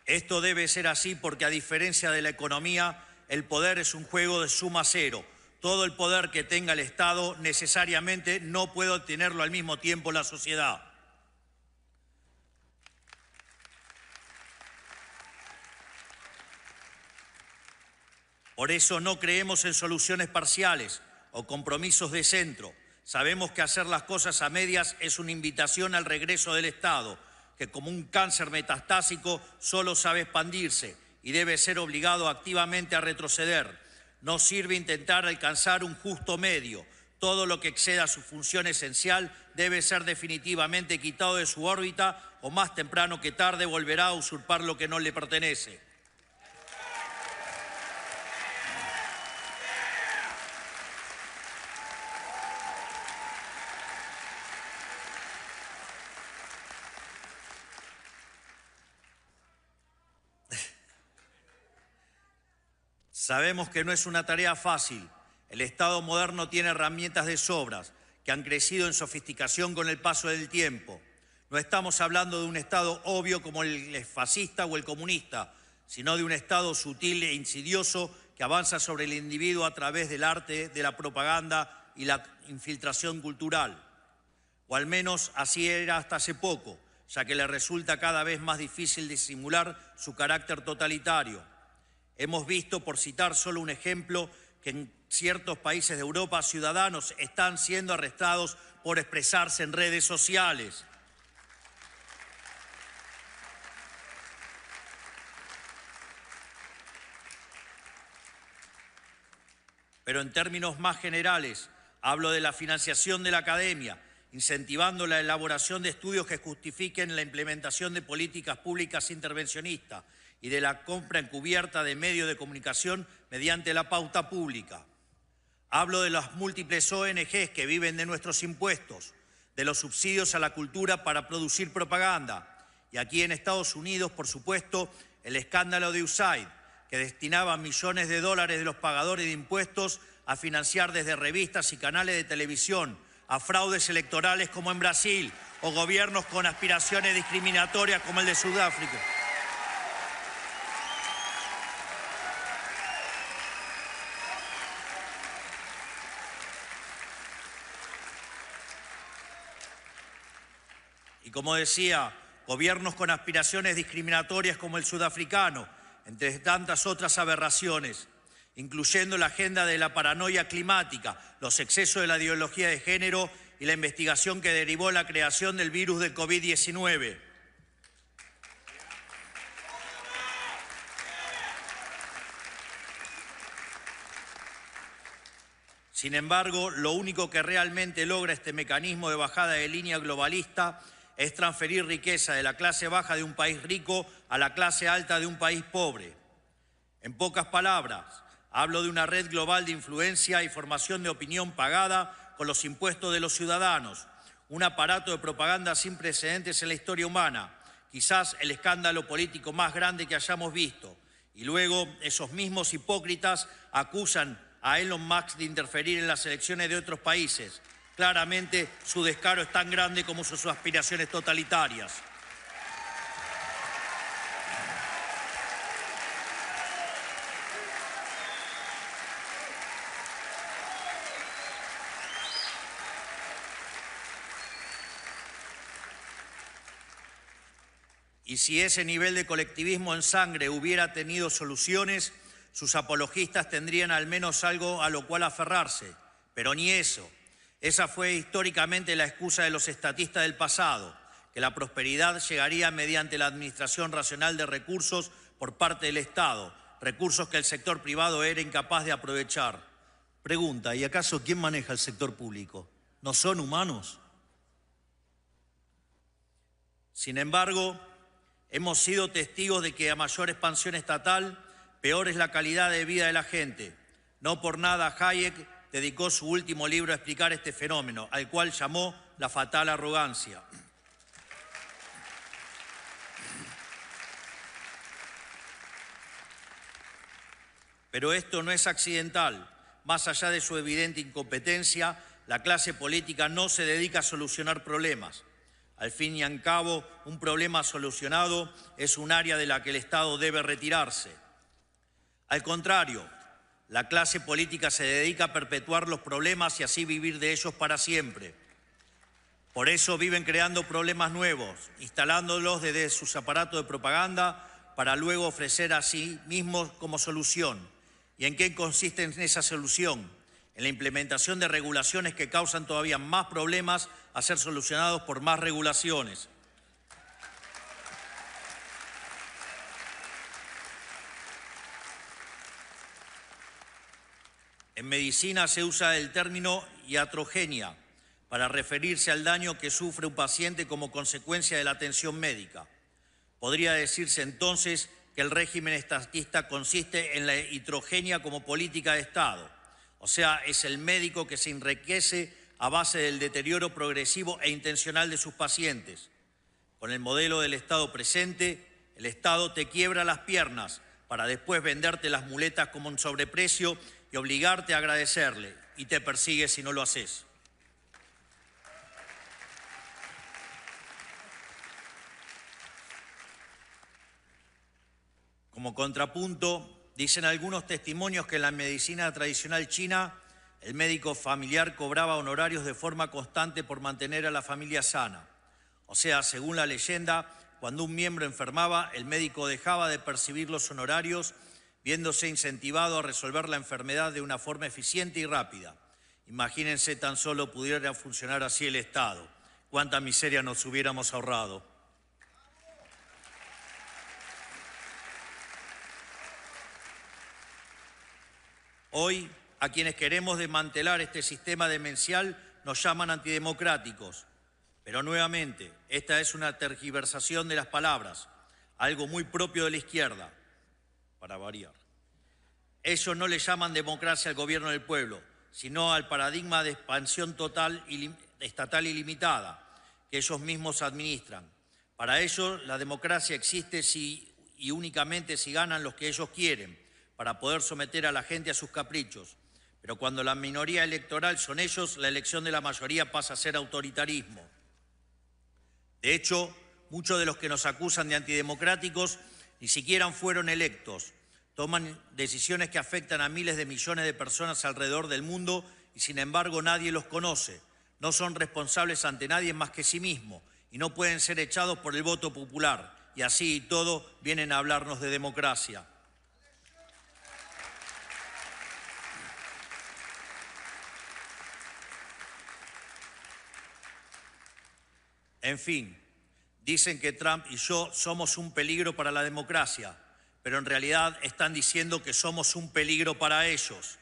Esto debe ser así porque, a diferencia de la economía, el poder es un juego de suma cero. Todo el poder que tenga el Estado necesariamente no puede obtenerlo al mismo tiempo la sociedad. Por eso no creemos en soluciones parciales o compromisos de centro. Sabemos que hacer las cosas a medias es una invitación al regreso del Estado, que como un cáncer metastásico solo sabe expandirse y debe ser obligado activamente a retroceder. No sirve intentar alcanzar un justo medio. Todo lo que exceda su función esencial debe ser definitivamente quitado de su órbita o más temprano que tarde volverá a usurpar lo que no le pertenece. Sabemos que no es una tarea fácil. El Estado moderno tiene herramientas de sobras que han crecido en sofisticación con el paso del tiempo. No estamos hablando de un Estado obvio como el fascista o el comunista, sino de un Estado sutil e insidioso que avanza sobre el individuo a través del arte, de la propaganda y la infiltración cultural. O al menos así era hasta hace poco, ya que le resulta cada vez más difícil disimular su carácter totalitario. Hemos visto, por citar solo un ejemplo, que en ciertos países de Europa ciudadanos están siendo arrestados por expresarse en redes sociales. Pero en términos más generales, hablo de la financiación de la academia, incentivando la elaboración de estudios que justifiquen la implementación de políticas públicas intervencionistas y de la compra encubierta de medios de comunicación mediante la pauta pública. Hablo de las múltiples ONGs que viven de nuestros impuestos, de los subsidios a la cultura para producir propaganda. Y aquí en Estados Unidos, por supuesto, el escándalo de USAID, que destinaba millones de dólares de los pagadores de impuestos a financiar desde revistas y canales de televisión, a fraudes electorales como en Brasil, o gobiernos con aspiraciones discriminatorias como el de Sudáfrica. Y como decía, gobiernos con aspiraciones discriminatorias como el sudafricano, entre tantas otras aberraciones, incluyendo la agenda de la paranoia climática, los excesos de la ideología de género y la investigación que derivó la creación del virus del COVID-19. Sin embargo, lo único que realmente logra este mecanismo de bajada de línea globalista es transferir riqueza de la clase baja de un país rico a la clase alta de un país pobre. En pocas palabras, Hablo de una red global de influencia y formación de opinión pagada con los impuestos de los ciudadanos, un aparato de propaganda sin precedentes en la historia humana, quizás el escándalo político más grande que hayamos visto. Y luego esos mismos hipócritas acusan a Elon Musk de interferir en las elecciones de otros países. Claramente su descaro es tan grande como sus aspiraciones totalitarias. Y si ese nivel de colectivismo en sangre hubiera tenido soluciones, sus apologistas tendrían al menos algo a lo cual aferrarse. Pero ni eso. Esa fue históricamente la excusa de los estatistas del pasado, que la prosperidad llegaría mediante la administración racional de recursos por parte del Estado, recursos que el sector privado era incapaz de aprovechar. Pregunta, ¿y acaso quién maneja el sector público? ¿No son humanos? Sin embargo, hemos sido testigos de que a mayor expansión estatal, peor es la calidad de vida de la gente. No por nada Hayek dedicó su último libro a explicar este fenómeno, al cual llamó la fatal arrogancia. Pero esto no es accidental. Más allá de su evidente incompetencia, la clase política no se dedica a solucionar problemas. Al fin y al cabo, un problema solucionado es un área de la que el Estado debe retirarse. Al contrario, la clase política se dedica a perpetuar los problemas y así vivir de ellos para siempre. Por eso viven creando problemas nuevos, instalándolos desde sus aparatos de propaganda para luego ofrecer a sí mismos como solución. ¿Y en qué consiste esa solución? En la implementación de regulaciones que causan todavía más problemas a ser solucionados por más regulaciones. En medicina se usa el término iatrogenia para referirse al daño que sufre un paciente como consecuencia de la atención médica. Podría decirse entonces que el régimen estatista consiste en la iatrogenia como política de Estado. O sea, es el médico que se enriquece a base del deterioro progresivo e intencional de sus pacientes. Con el modelo del Estado presente, el Estado te quiebra las piernas para después venderte las muletas como un sobreprecio y obligarte a agradecerle, y te persigue si no lo haces. Como contrapunto, dicen algunos testimonios que en la medicina tradicional china, el médico familiar cobraba honorarios de forma constante por mantener a la familia sana. O sea, según la leyenda, cuando un miembro enfermaba, el médico dejaba de percibir los honorarios, viéndose incentivado a resolver la enfermedad de una forma eficiente y rápida. Imagínense tan solo pudiera funcionar así el Estado. Cuánta miseria nos hubiéramos ahorrado. Hoy, a quienes queremos desmantelar este sistema demencial nos llaman antidemocráticos. Pero nuevamente, esta es una tergiversación de las palabras, algo muy propio de la izquierda, para variar. Ellos no le llaman democracia al gobierno del pueblo, sino al paradigma de expansión total estatal ilimitada que ellos mismos administran. Para ellos, la democracia existe si y únicamente si ganan los que ellos quieren, para poder someter a la gente a sus caprichos. Pero cuando la minoría electoral son ellos, la elección de la mayoría pasa a ser autoritarismo. De hecho, muchos de los que nos acusan de antidemocráticos ni siquiera fueron electos. Toman decisiones que afectan a miles de millones de personas alrededor del mundo y sin embargo nadie los conoce. No son responsables ante nadie más que sí mismos y no pueden ser echados por el voto popular. Y así y todo vienen a hablarnos de democracia. En fin, dicen que Trump y yo somos un peligro para la democracia, pero en realidad están diciendo que somos un peligro para ellos.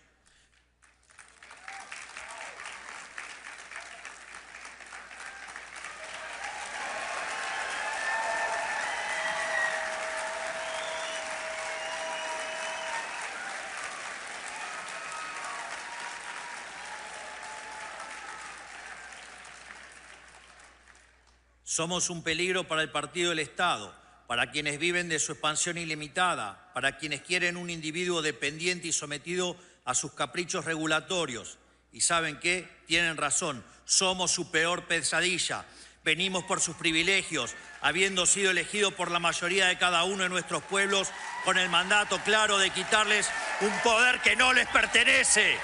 Somos un peligro para el partido del Estado, para quienes viven de su expansión ilimitada, para quienes quieren un individuo dependiente y sometido a sus caprichos regulatorios. Y ¿saben qué? Tienen razón, somos su peor pesadilla. Venimos por sus privilegios, habiendo sido elegidos por la mayoría de cada uno de nuestros pueblos, con el mandato claro de quitarles un poder que no les pertenece.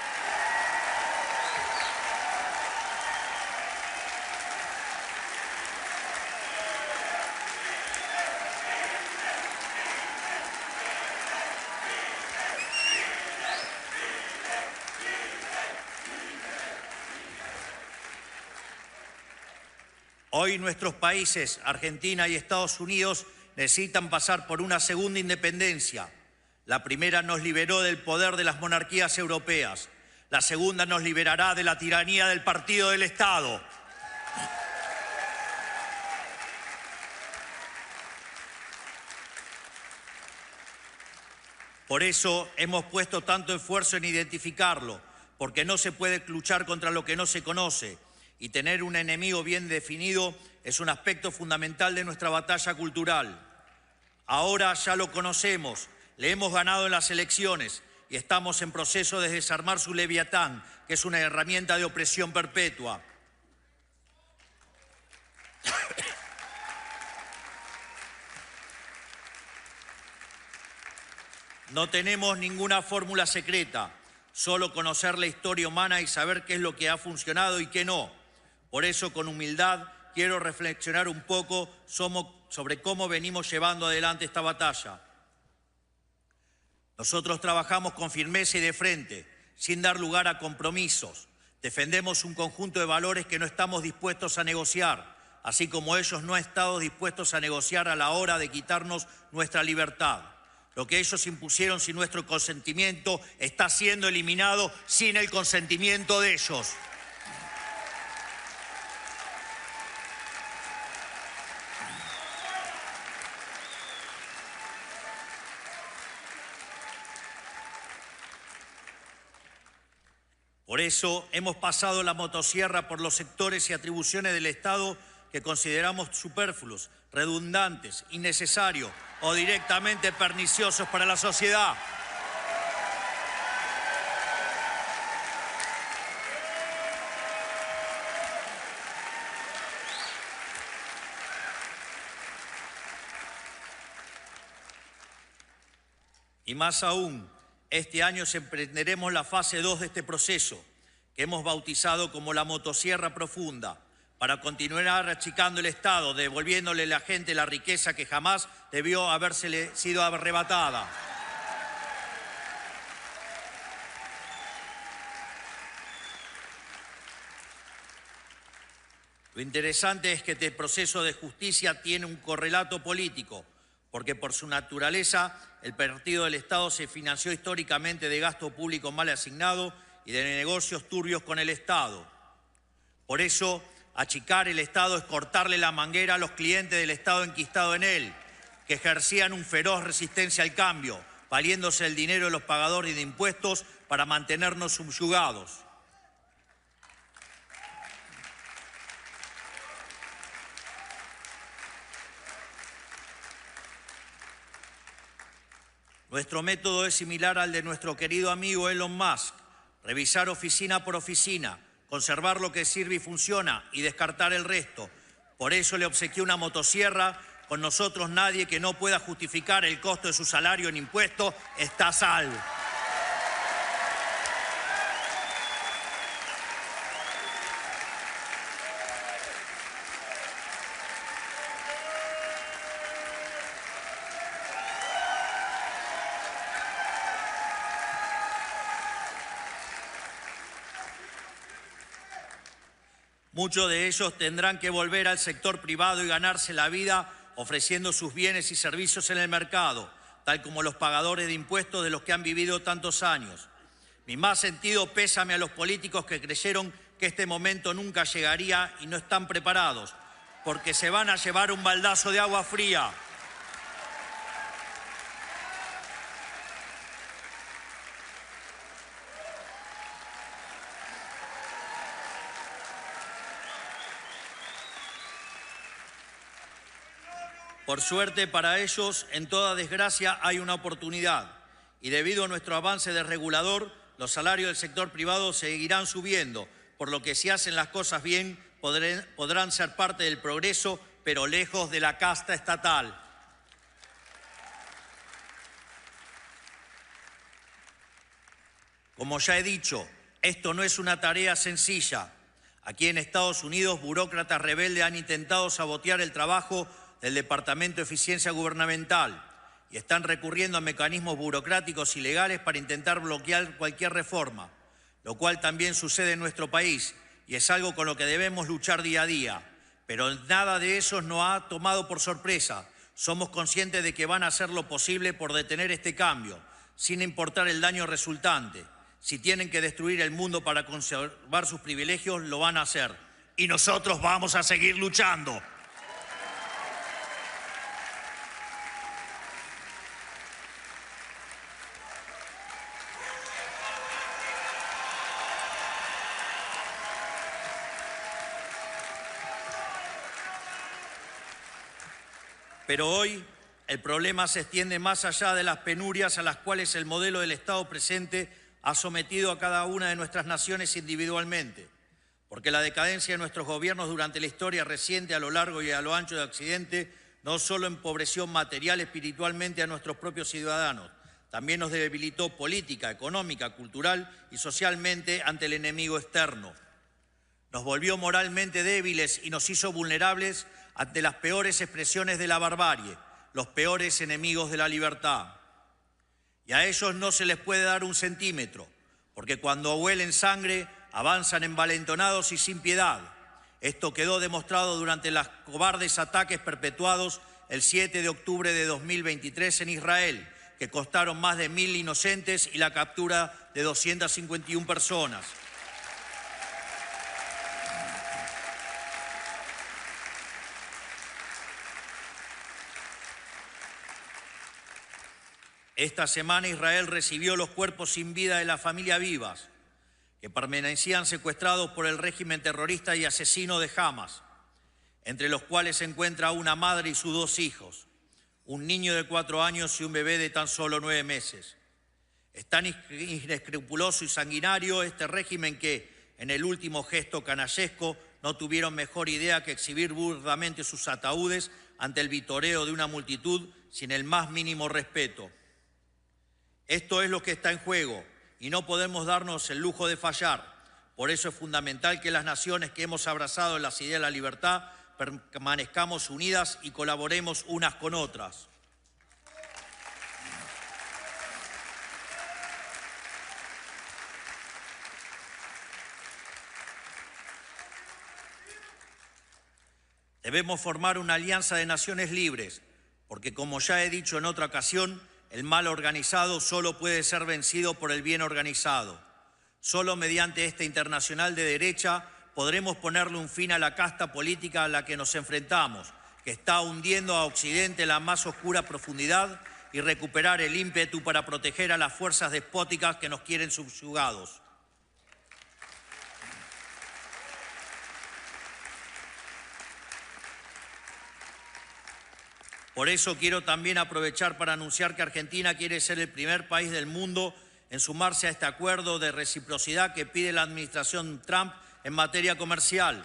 Hoy nuestros países, Argentina y Estados Unidos, necesitan pasar por una segunda independencia. La primera nos liberó del poder de las monarquías europeas. La segunda nos liberará de la tiranía del partido del Estado. Por eso hemos puesto tanto esfuerzo en identificarlo, porque no se puede luchar contra lo que no se conoce. Y tener un enemigo bien definido es un aspecto fundamental de nuestra batalla cultural. Ahora ya lo conocemos, le hemos ganado en las elecciones y estamos en proceso de desarmar su leviatán, que es una herramienta de opresión perpetua. No tenemos ninguna fórmula secreta, solo conocer la historia humana y saber qué es lo que ha funcionado y qué no. Por eso, con humildad, quiero reflexionar un poco sobre cómo venimos llevando adelante esta batalla. Nosotros trabajamos con firmeza y de frente, sin dar lugar a compromisos. Defendemos un conjunto de valores que no estamos dispuestos a negociar, así como ellos no han estado dispuestos a negociar a la hora de quitarnos nuestra libertad. Lo que ellos impusieron sin nuestro consentimiento está siendo eliminado sin el consentimiento de ellos. Por eso hemos pasado la motosierra por los sectores y atribuciones del Estado que consideramos superfluos, redundantes, innecesarios o directamente perniciosos para la sociedad. Y más aún, este año emprenderemos la fase 2 de este proceso, que hemos bautizado como la motosierra profunda, para continuar achicando el Estado, devolviéndole a la gente la riqueza que jamás debió habérsele sido arrebatada. Lo interesante es que este proceso de justicia tiene un correlato político, porque por su naturaleza el partido del Estado se financió históricamente de gasto público mal asignado y de negocios turbios con el Estado. Por eso, achicar el Estado es cortarle la manguera a los clientes del Estado enquistado en él, que ejercían un feroz resistencia al cambio, valiéndose el dinero de los pagadores de impuestos para mantenernos subyugados. Nuestro método es similar al de nuestro querido amigo Elon Musk: revisar oficina por oficina, conservar lo que sirve y funciona y descartar el resto. Por eso le obsequié una motosierra. Con nosotros nadie que no pueda justificar el costo de su salario en impuestos está a salvo. Muchos de ellos tendrán que volver al sector privado y ganarse la vida ofreciendo sus bienes y servicios en el mercado, tal como los pagadores de impuestos de los que han vivido tantos años. Mi más sentido pésame a los políticos que creyeron que este momento nunca llegaría y no están preparados, porque se van a llevar un baldazo de agua fría. Por suerte para ellos, en toda desgracia hay una oportunidad. Y debido a nuestro avance desregulador, los salarios del sector privado seguirán subiendo, por lo que si hacen las cosas bien, podrán ser parte del progreso, pero lejos de la casta estatal. Como ya he dicho, esto no es una tarea sencilla. Aquí en Estados Unidos, burócratas rebeldes han intentado sabotear el trabajo del Departamento de Eficiencia Gubernamental y están recurriendo a mecanismos burocráticos y legales para intentar bloquear cualquier reforma, lo cual también sucede en nuestro país y es algo con lo que debemos luchar día a día. Pero nada de eso nos ha tomado por sorpresa. Somos conscientes de que van a hacer lo posible por detener este cambio, sin importar el daño resultante. Si tienen que destruir el mundo para conservar sus privilegios, lo van a hacer. Y nosotros vamos a seguir luchando. Pero hoy el problema se extiende más allá de las penurias a las cuales el modelo del Estado presente ha sometido a cada una de nuestras naciones individualmente, porque la decadencia de nuestros gobiernos durante la historia reciente a lo largo y a lo ancho de Occidente no solo empobreció material y espiritualmente a nuestros propios ciudadanos, también nos debilitó política, económica, cultural y socialmente ante el enemigo externo. Nos volvió moralmente débiles y nos hizo vulnerables ante las peores expresiones de la barbarie, los peores enemigos de la libertad. Y a ellos no se les puede dar un centímetro, porque cuando huelen sangre avanzan envalentonados y sin piedad. Esto quedó demostrado durante los cobardes ataques perpetuados el 7 de octubre de 2023 en Israel, que costaron más de 1.000 inocentes y la captura de 251 personas. Esta semana Israel recibió los cuerpos sin vida de la familia Vivas, que permanecían secuestrados por el régimen terrorista y asesino de Hamas, entre los cuales se encuentra una madre y sus 2 hijos, un niño de 4 años y un bebé de tan solo 9 meses. Es tan inescrupuloso y sanguinario este régimen que, en el último gesto canallesco, no tuvieron mejor idea que exhibir burdamente sus ataúdes ante el vitoreo de una multitud sin el más mínimo respeto. Esto es lo que está en juego y no podemos darnos el lujo de fallar. Por eso es fundamental que las naciones que hemos abrazado las ideas de la libertad permanezcamos unidas y colaboremos unas con otras. Debemos formar una alianza de naciones libres, porque como ya he dicho en otra ocasión, el mal organizado solo puede ser vencido por el bien organizado. Solo mediante esta internacional de derecha podremos ponerle un fin a la casta política a la que nos enfrentamos, que está hundiendo a Occidente en la más oscura profundidad, y recuperar el ímpetu para proteger a las fuerzas despóticas que nos quieren subyugados. Por eso quiero también aprovechar para anunciar que Argentina quiere ser el primer país del mundo en sumarse a este acuerdo de reciprocidad que pide la administración Trump en materia comercial.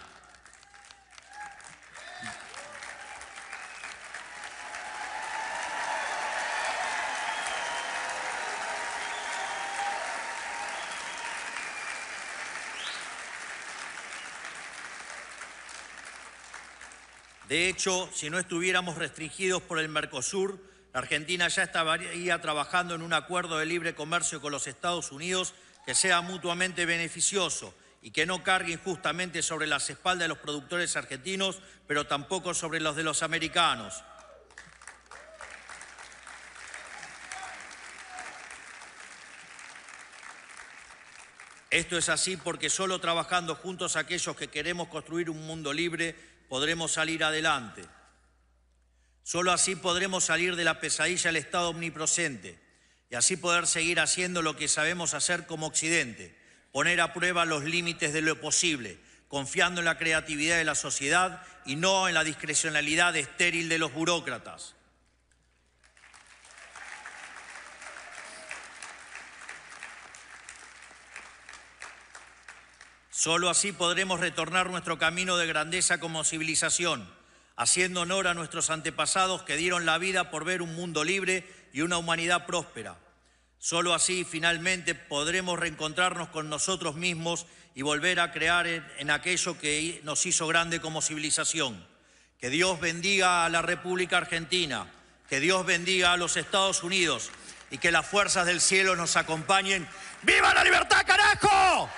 De hecho, si no estuviéramos restringidos por el Mercosur, la Argentina ya estaría trabajando en un acuerdo de libre comercio con los Estados Unidos que sea mutuamente beneficioso y que no cargue injustamente sobre las espaldas de los productores argentinos, pero tampoco sobre los de los americanos. Esto es así porque solo trabajando juntos aquellos que queremos construir un mundo libre podremos salir adelante. Solo así podremos salir de la pesadilla del Estado omnipresente y así poder seguir haciendo lo que sabemos hacer como Occidente, poner a prueba los límites de lo posible, confiando en la creatividad de la sociedad y no en la discrecionalidad estéril de los burócratas. Solo así podremos retornar nuestro camino de grandeza como civilización, haciendo honor a nuestros antepasados que dieron la vida por ver un mundo libre y una humanidad próspera. Solo así, finalmente, podremos reencontrarnos con nosotros mismos y volver a crear en aquello que nos hizo grande como civilización. Que Dios bendiga a la República Argentina, que Dios bendiga a los Estados Unidos y que las fuerzas del cielo nos acompañen. ¡Viva la libertad, carajo!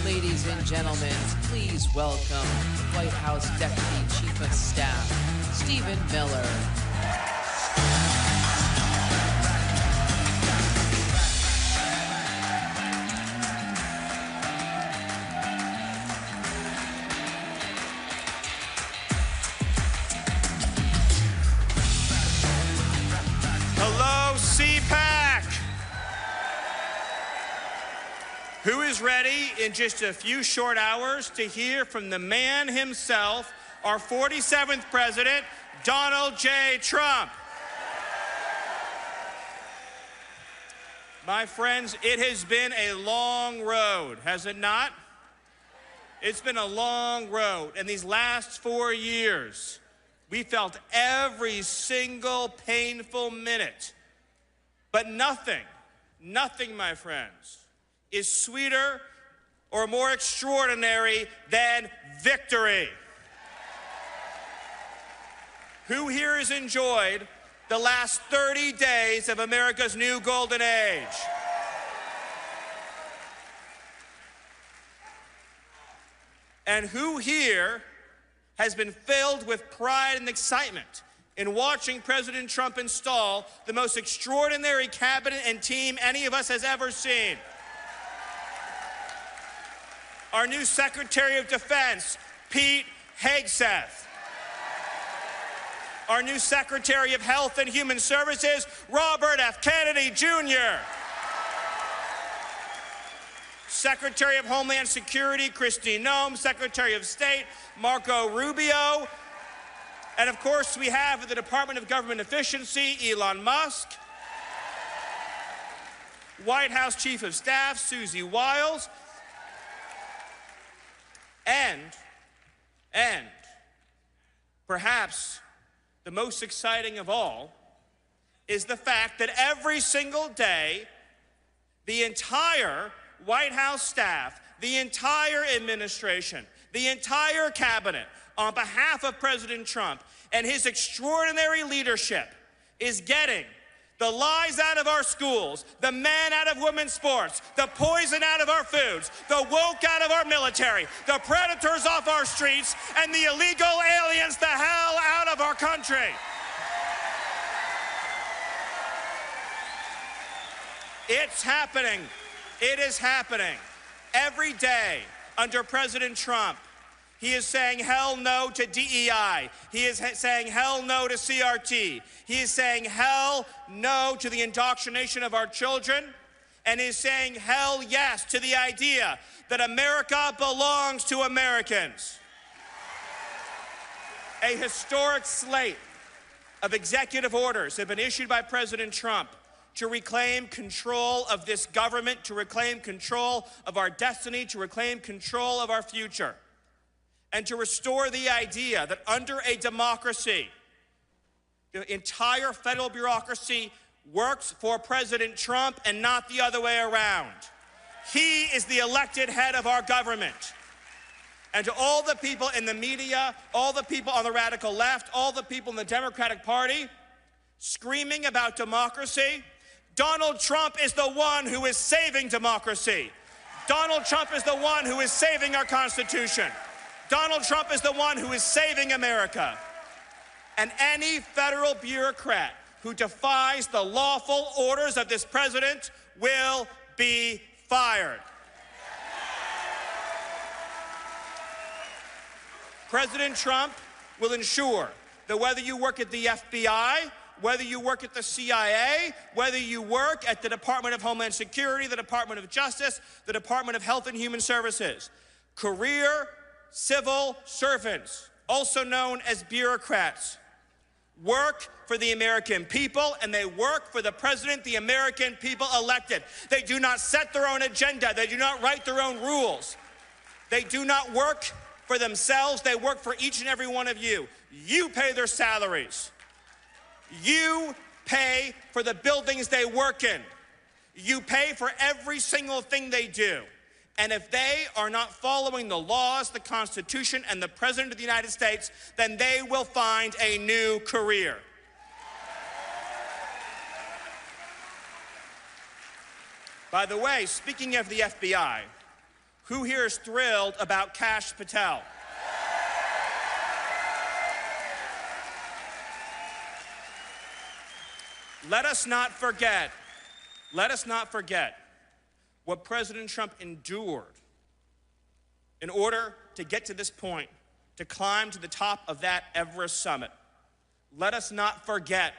Ladies and gentlemen, please welcome White House Deputy Chief of Staff, Stephen Miller. Hello, CPAC. Who is ready in just a few short hours to hear from the man himself, our 47th president, Donald J. Trump? My friends, it has been a long road, has it not? It's been a long road. And these last 4 years, we felt every single painful minute. But nothing, my friends, is sweeter or more extraordinary than victory. Who here has enjoyed the last 30 days of America's new golden age? And who here has been filled with pride and excitement in watching President Trump install the most extraordinary cabinet and team any of us has ever seen? Our new Secretary of Defense, Pete Hegseth. Our new Secretary of Health and Human Services, Robert F. Kennedy Jr. Secretary of Homeland Security, Kristi Noem. Secretary of State, Marco Rubio. And of course, we have at the Department of Government Efficiency, Elon Musk. White House Chief of Staff, Susie Wiles. And perhaps the most exciting of all is the fact that every single day, the entire White House staff, the entire administration, the entire cabinet, on behalf of President Trump and his extraordinary leadership, is getting the lies out of our schools, the men out of women's sports, the poison out of our foods, the woke out of our military, the predators off our streets, and the illegal aliens the hell out of our country. It's happening. It is happening. Every day under President Trump, he is saying hell no to DEI. He is saying hell no to CRT. He is saying hell no to the indoctrination of our children. And is saying hell yes to the idea that America belongs to Americans. A historic slate of executive orders have been issued by President Trump to reclaim control of this government, to reclaim control of our destiny, to reclaim control of our future, and to restore the idea that under a democracy, the entire federal bureaucracy works for President Trump and not the other way around. He is the elected head of our government. And to all the people in the media, all the people on the radical left, all the people in the Democratic Party screaming about democracy, Donald Trump is the one who is saving democracy. Donald Trump is the one who is saving our Constitution. Donald Trump is the one who is saving America. And any federal bureaucrat who defies the lawful orders of this president will be fired. President Trump will ensure that whether you work at the FBI, whether you work at the CIA, whether you work at the Department of Homeland Security, the Department of Justice, the Department of Health and Human Services, career civil servants, also known as bureaucrats, work for the American people, and they work for the president the American people elected. They do not set their own agenda. They do not write their own rules. They do not work for themselves. They work for each and every one of you. You pay their salaries. You pay for the buildings they work in. You pay for every single thing they do. And if they are not following the laws, the Constitution, and the President of the United States, then they will find a new career. By the way, speaking of the FBI, who here is thrilled about Kash Patel? Let us not forget what President Trump endured in order to get to this point, to climb to the top of that Everest summit. Let us not forget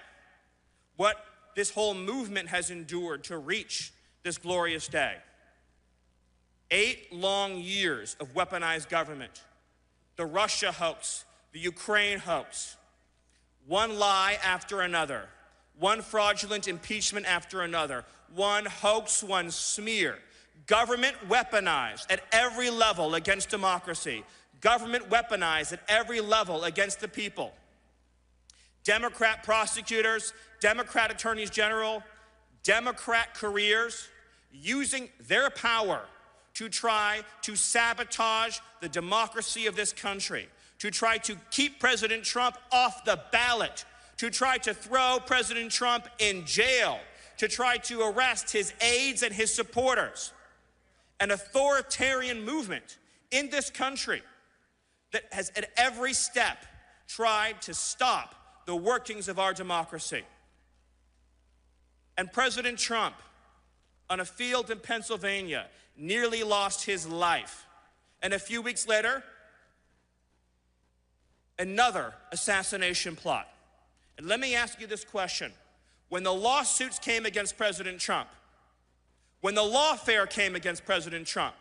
what this whole movement has endured to reach this glorious day. 8 long years of weaponized government, the Russia hoax, the Ukraine hoax, one lie after another, one fraudulent impeachment after another, one hoax, one smear. Government weaponized at every level against democracy. Government weaponized at every level against the people. Democrat prosecutors, Democrat attorneys general, Democrat careers using their power to try to sabotage the democracy of this country, to try to keep President Trump off the ballot, to try to throw President Trump in jail, to try to arrest his aides and his supporters. An authoritarian movement in this country that has at every step tried to stop the workings of our democracy. And President Trump, on a field in Pennsylvania, nearly lost his life. And a few weeks later, another assassination plot. And let me ask you this question. When the lawsuits came against President Trump, when the lawfare came against President Trump,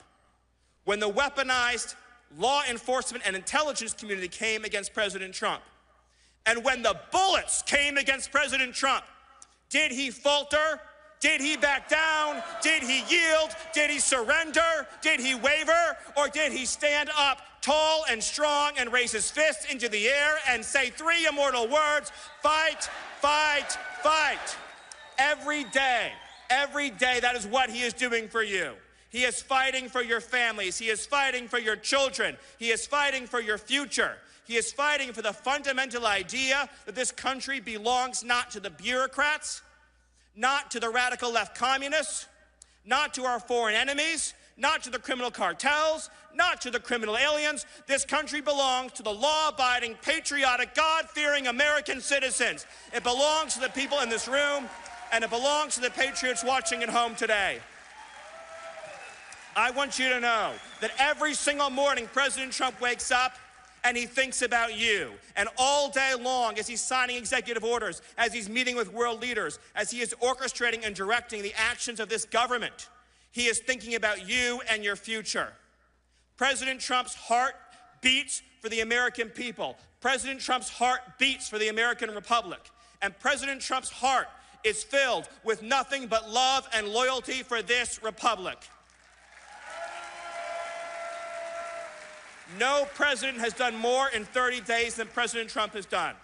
when the weaponized law enforcement and intelligence community came against President Trump, and when the bullets came against President Trump, did he falter? Did he back down? Did he yield? Did he surrender? Did he waver? Or did he stand up tall and strong and raise his fist into the air and say 3 immortal words, fight, fight, fight? Every day, that is what he is doing for you. He is fighting for your families. He is fighting for your children. He is fighting for your future. He is fighting for the fundamental idea that this country belongs not to the bureaucrats, not to the radical left communists, not to our foreign enemies, not to the criminal cartels, not to the criminal aliens. This country belongs to the law-abiding, patriotic, God-fearing American citizens. It belongs to the people in this room, and it belongs to the patriots watching at home today. I want you to know that every single morning President Trump wakes up and he thinks about you. And all day long, as he's signing executive orders, as he's meeting with world leaders, as he is orchestrating and directing the actions of this government, he is thinking about you and your future. President Trump's heart beats for the American people. President Trump's heart beats for the American Republic. And President Trump's heart is filled with nothing but love and loyalty for this republic. No president has done more in 30 days than President Trump has done.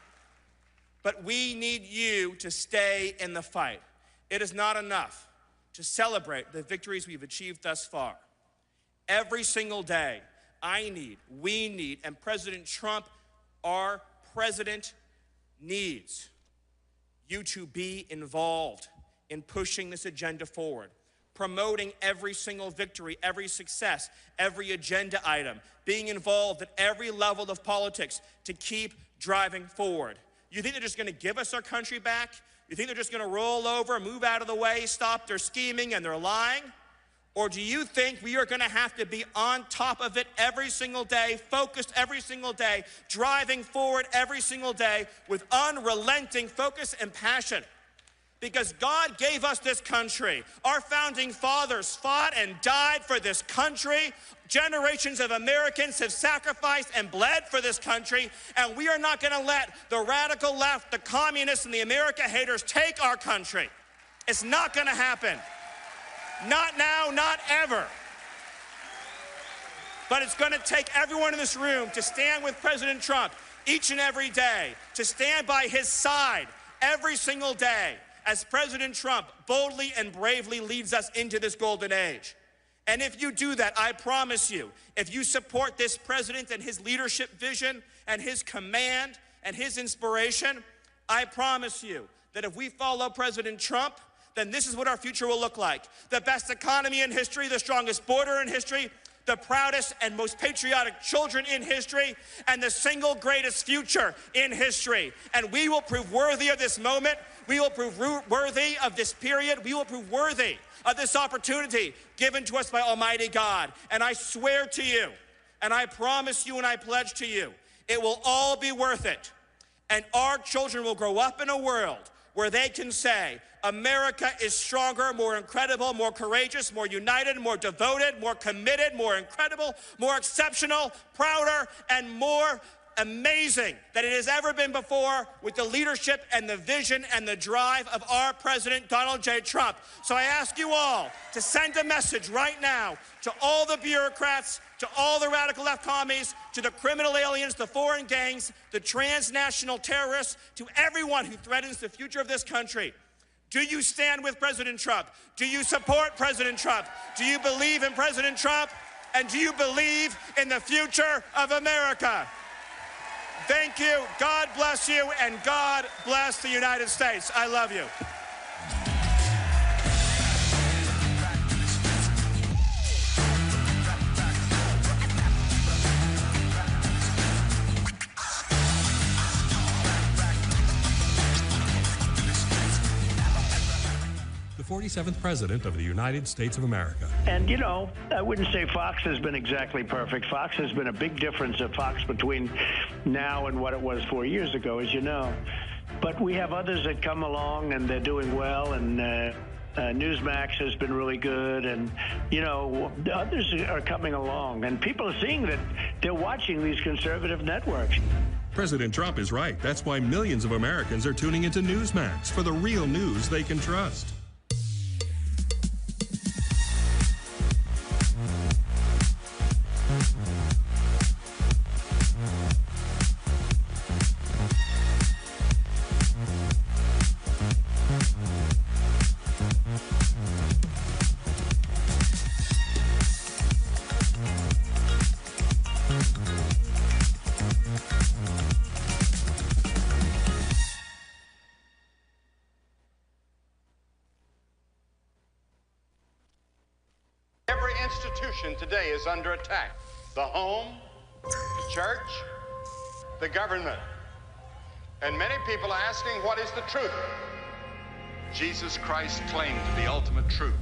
But we need you to stay in the fight. It is not enough to celebrate the victories we've achieved thus far. Every single day, we need, and President Trump, our president, needs you to be involved in pushing this agenda forward, promoting every single victory, every success, every agenda item, being involved at every level of politics to keep driving forward. You think they're just gonna give us our country back? You think they're just gonna roll over, move out of the way, stop their scheming and their lying? Or do you think we are gonna have to be on top of it every single day, focused every single day, driving forward every single day with unrelenting focus and passion? Because God gave us this country. Our founding fathers fought and died for this country. Generations of Americans have sacrificed and bled for this country, and we are not gonna let the radical left, the communists, and the America haters take our country. It's not gonna happen. Not now, not ever. But it's gonna take everyone in this room to stand with President Trump each and every day, to stand by his side every single day, as President Trump boldly and bravely leads us into this golden age. And if you do that, I promise you, if you support this president and his leadership vision and his command and his inspiration, I promise you that if we follow President Trump, then this is what our future will look like. The best economy in history, the strongest border in history, the proudest and most patriotic children in history, and the single greatest future in history. And we will prove worthy of this moment. We will prove worthy of this period. We will prove worthy of this opportunity given to us by Almighty God. And I swear to you, and I promise you, and I pledge to you, it will all be worth it. And our children will grow up in a world where they can say, America is stronger, more incredible, more courageous, more united, more devoted, more committed, more incredible, more exceptional, prouder, and more amazing than it has ever been before, with the leadership and the vision and the drive of our President Donald J. Trump. So I ask you all to send a message right now to all the bureaucrats, to all the radical left commies, to the criminal aliens, the foreign gangs, the transnational terrorists, to everyone who threatens the future of this country. Do you stand with President Trump? Do you support President Trump? Do you believe in President Trump? And do you believe in the future of America? Thank you, God bless you, and God bless the United States. I love you. The 47th President of the United States of America. And, you know, I wouldn't say Fox has been exactly perfect. Fox has been a big difference of Fox between now and what it was 4 years ago, as you know. But we have others that come along, and they're doing well, and Newsmax has been really good, and, you know, others are coming along, and people are seeing that they're watching these conservative networks. President Trump is right. That's why millions of Americans are tuning into Newsmax for the real news they can trust. Every institution today is under attack. The home, the church, the government. And many people are asking, what is the truth? Jesus Christ claimed the ultimate truth.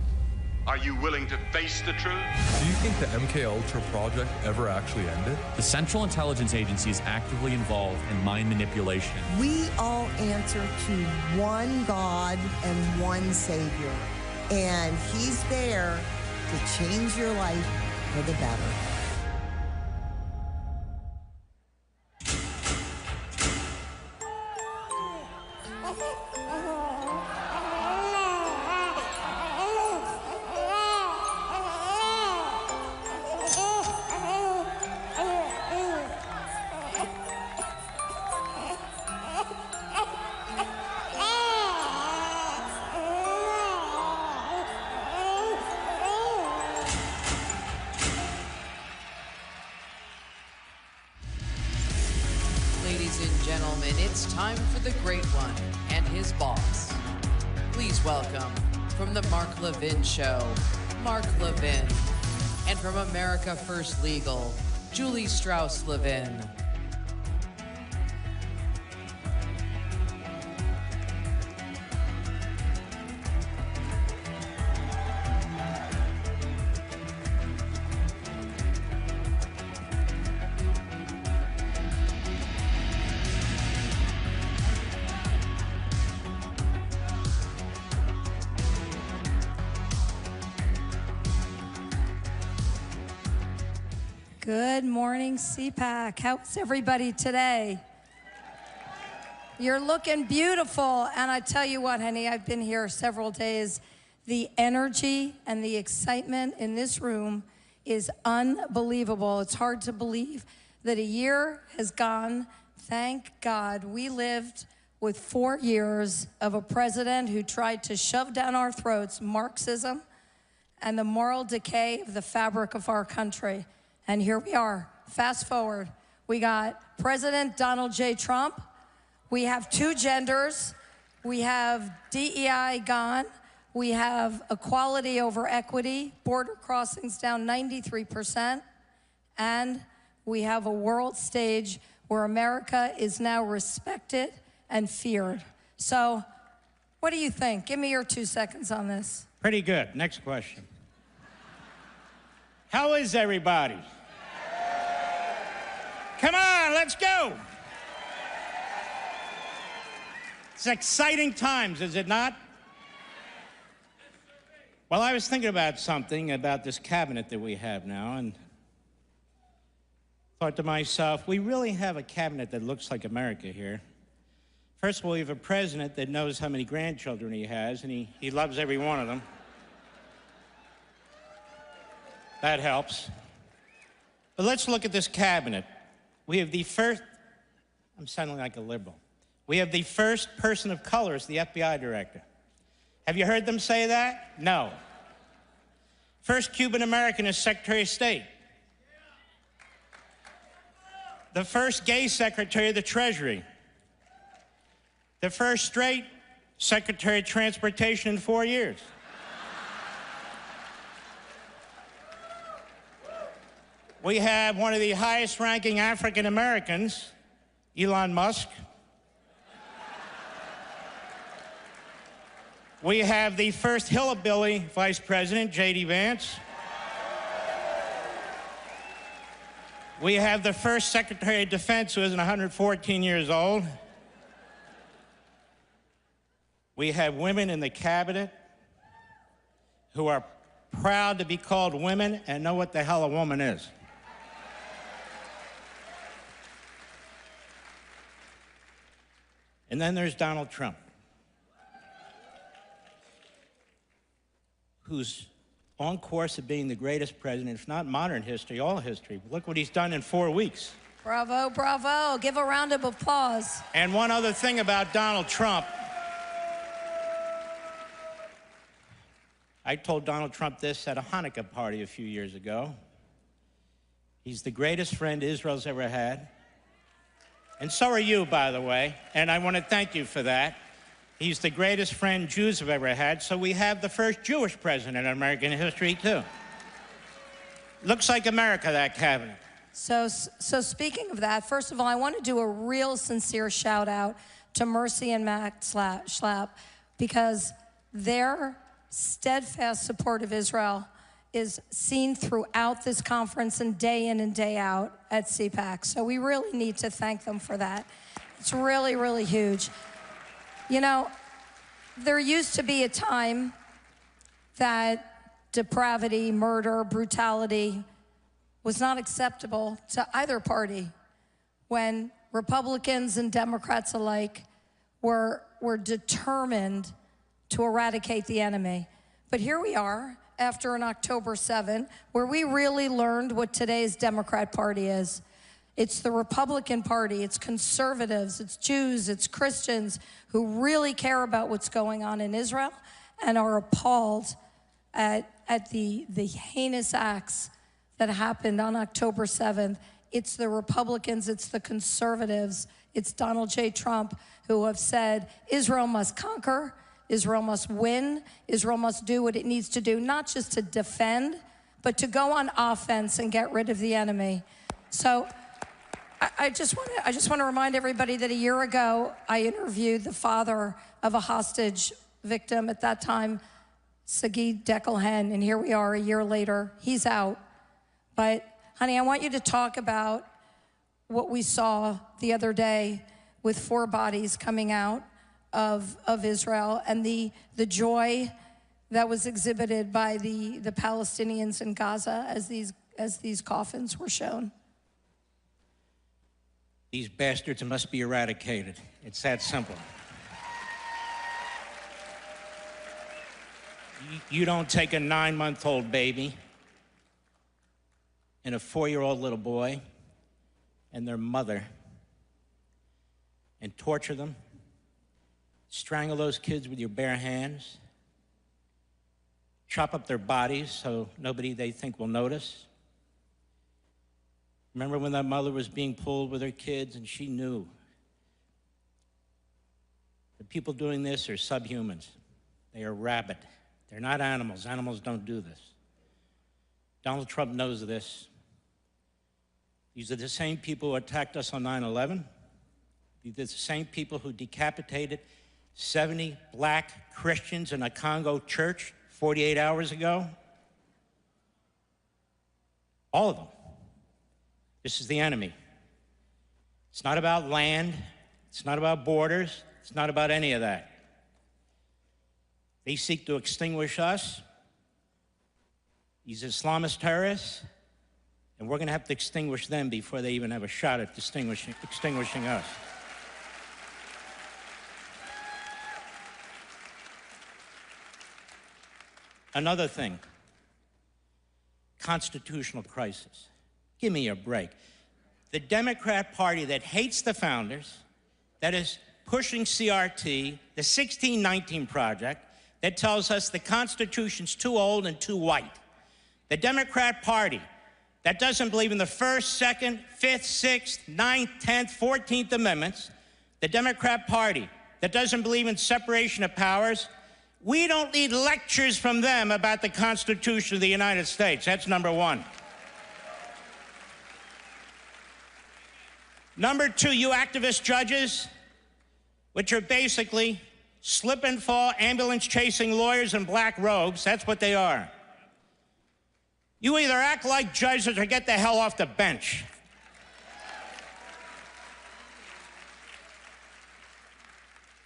Are you willing to face the truth? Do you think the MKUltra project ever actually ended? The Central Intelligence Agency is actively involved in mind manipulation. We all answer to one God and one Savior. And He's there to change your life for the better. Ladies and gentlemen, it's time for the great one and his boss. Please welcome, from the Mark Levin Show, Mark Levin. And from America First Legal, Julie Strauss-Levin. Good morning, CPAC. How's everybody today? You're looking beautiful. And I tell you what, honey, I've been here several days. The energy and the excitement in this room is unbelievable. It's hard to believe that a year has gone. Thank God we lived with 4 years of a president who tried to shove down our throats Marxism and the moral decay of the fabric of our country. And here we are. Fast forward. We got President Donald J. Trump. We have 2 genders. We have DEI gone. We have equality over equity, border crossings down 93%. And we have a world stage where America is now respected and feared. So what do you think? Give me your 2 seconds on this. Pretty good. Next question. How is everybody? Come on, let's go. It's exciting times, is it not? Well, I was thinking about something about this cabinet that we have now, and thought to myself, we really have a cabinet that looks like America here. First of all, we have a president that knows how many grandchildren he has, and he loves every one of them. That helps. But let's look at this cabinet. We have the first, I'm sounding like a liberal. We have the first person of color as the FBI director. Have you heard them say that? No. First Cuban American as Secretary of State. The first gay Secretary of the Treasury. The first straight Secretary of Transportation in 4 years. We have one of the highest-ranking African Americans, Elon Musk. We have the first hillbilly vice president, J.D. Vance. We have the first Secretary of Defense who isn't 114 years old. We have women in the cabinet who are proud to be called women and know what the hell a woman is. And then there's Donald Trump, who's on course of being the greatest president, if not modern history, all history. Look what he's done in 4 weeks. Bravo, bravo. Give a round of applause. And one other thing about Donald Trump. I told Donald Trump this at a Hanukkah party a few years ago. He's the greatest friend Israel's ever had. And so are you, by the way, and I want to thank you for that. He's the greatest friend Jews have ever had, so we have the first Jewish president in American history, too. Looks like America, that cabinet. So speaking of that, first of all, I want to do a real sincere shout out to Mercy and Matt Schlapp, because their steadfast support of Israel is seen throughout this conference and day in and day out at CPAC. So we really need to thank them for that. It's really, really huge. You know, there used to be a time that depravity, murder, brutality was not acceptable to either party, when Republicans and Democrats alike were determined to eradicate the enemy. But here we are, after an October 7, where we really learned what today's Democrat Party is. It's the Republican Party, it's conservatives, it's Jews, it's Christians who really care about what's going on in Israel and are appalled at the heinous acts that happened on October 7th. It's the Republicans, it's the conservatives, It's Donald J. Trump who have said Israel must conquer, Israel must win, Israel must do what it needs to do, not just to defend, but to go on offense and get rid of the enemy. So I just want to remind everybody that a year ago, I interviewed the father of a hostage victim at that time, Sagid Dekelhen, and here we are a year later. He's out. But, honey, I want you to talk about what we saw the other day with 4 bodies coming out of Israel and the joy that was exhibited by the Palestinians in Gaza as these coffins were shown. These bastards must be eradicated. It's that simple. You don't take a 9-month-old baby and a 4-year-old little boy and their mother and torture them, strangle those kids with your bare hands, chop up their bodies so nobody they think will notice. Remember when that mother was being pulled with her kids and she knew the people doing this are subhumans. They are rabid. They're not animals. Animals don't do this. Donald Trump knows this. These are the same people who attacked us on 9/11. These are the same people who decapitated 70 black Christians in a Congo church 48 hours ago. All of them. This is the enemy. It's not about land. It's not about borders. It's not about any of that. They seek to extinguish us, these Islamist terrorists, and we're going to have to extinguish them before they even have a shot at extinguishing us. Another thing, constitutional crisis. Give me a break. The Democrat Party that hates the founders, that is pushing CRT, the 1619 Project, that tells us the Constitution's too old and too white. The Democrat Party that doesn't believe in the First, Second, Fifth, Sixth, Ninth, 10th, 14th Amendments. The Democrat Party that doesn't believe in separation of powers. We don't need lectures from them about the Constitution of the United States. That's number one. Number two, you activist judges, which are basically slip and fall, ambulance-chasing lawyers in black robes. That's what they are. You either act like judges or get the hell off the bench.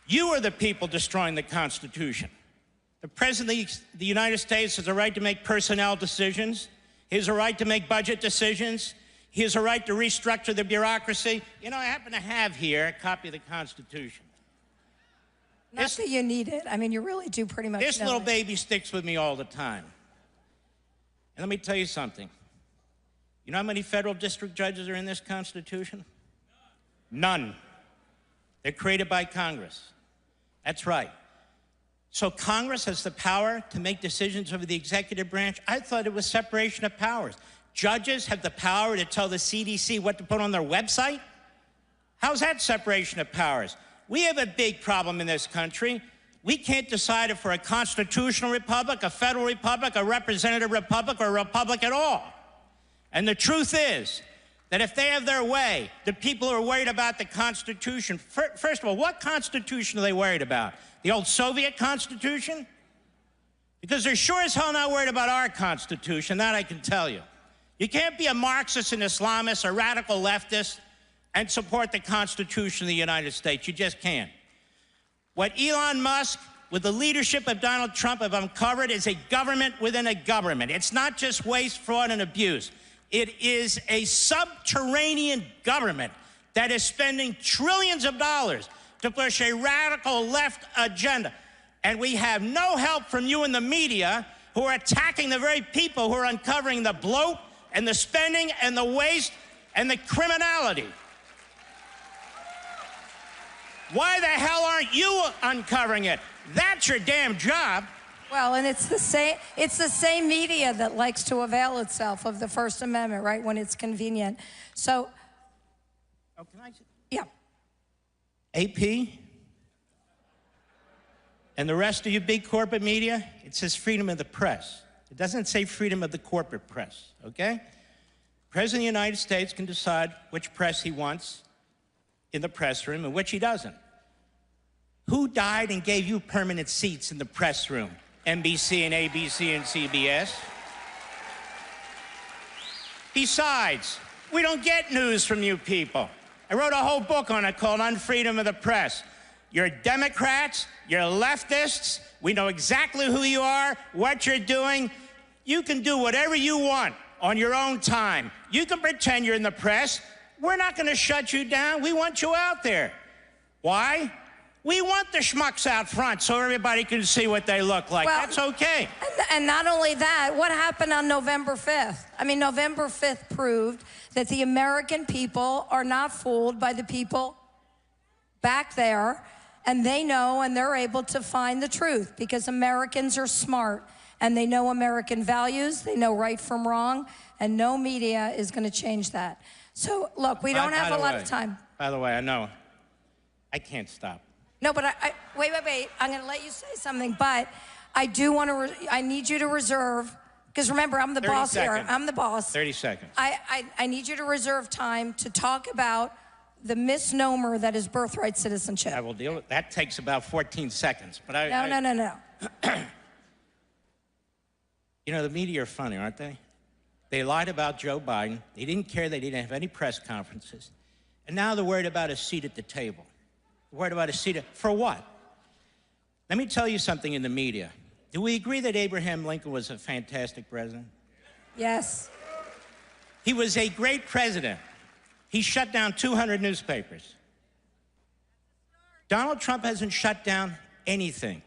You are the people destroying the Constitution. The President of the United States has a right to make personnel decisions. He has a right to make budget decisions. He has a right to restructure the bureaucracy. You know, I happen to have here a copy of the Constitution. Not that you need it. I mean, you really do pretty much This know little it. baby sticks with me all the time. And let me tell you something. You know how many federal district judges are in this Constitution? None. They're created by Congress. That's right. So Congress has the power to make decisions over the executive branch. I thought it was separation of powers. Judges have the power to tell the CDC what to put on their website? How's that separation of powers? We have a big problem in this country. We can't decide if we're a constitutional republic, a federal republic, a representative republic, or a republic at all. And the truth is that if they have their way, the people who are worried about the Constitution, first of all, what Constitution are they worried about? The old Soviet Constitution? Because they're sure as hell not worried about our Constitution, that I can tell you. You can't be a Marxist, an Islamist, a radical leftist, and support the Constitution of the United States. You just can't. What Elon Musk, with the leadership of Donald Trump, have uncovered is a government within a government. It's not just waste, fraud, and abuse. It is a subterranean government that is spending trillions of dollars to push a radical left agenda. And we have no help from you in the media who are attacking the very people who are uncovering the bloat and the spending and the waste and the criminality. Why the hell aren't you uncovering it? That's your damn job. Well, and it's the same media that likes to avail itself of the First Amendment, right, when it's convenient. So, oh, can I? Yeah. AP, and the rest of you big corporate media, it says freedom of the press. It doesn't say freedom of the corporate press, okay? The President of the United States can decide which press he wants in the press room and which he doesn't. Who died and gave you permanent seats in the press room? NBC and ABC and CBS? Besides, we don't get news from you people. I wrote a whole book on it called Unfreedom of the Press. You're Democrats, you're leftists, we know exactly who you are, what you're doing. You can do whatever you want on your own time. You can pretend you're in the press. We're not going to shut you down. We want you out there. Why? We want the schmucks out front so everybody can see what they look like. Well, that's okay. And not only that, what happened on November 5th? I mean, November 5th proved that the American people are not fooled by the people back there, and they know and they're able to find the truth because Americans are smart and they know American values, they know right from wrong, and no media is going to change that. So, look, we don't have a lot of time. By the way, I know I can't stop. No, but wait. I'm going to let you say something, but I do want to, I need you to reserve, because remember, I'm the boss here. I'm the boss. 30 seconds. I need you to reserve time to talk about the misnomer that is birthright citizenship. I will deal with that. Takes about 14 seconds. But No. You know, the media are funny, aren't they? They lied about Joe Biden. They didn't care. They didn't have any press conferences. And now they're worried about a seat at the table. They're worried about a seat for what? Let me tell you something in the media. Do we agree that Abraham Lincoln was a fantastic president? Yes. He was a great president. He shut down 200 newspapers. Donald Trump hasn't shut down anything.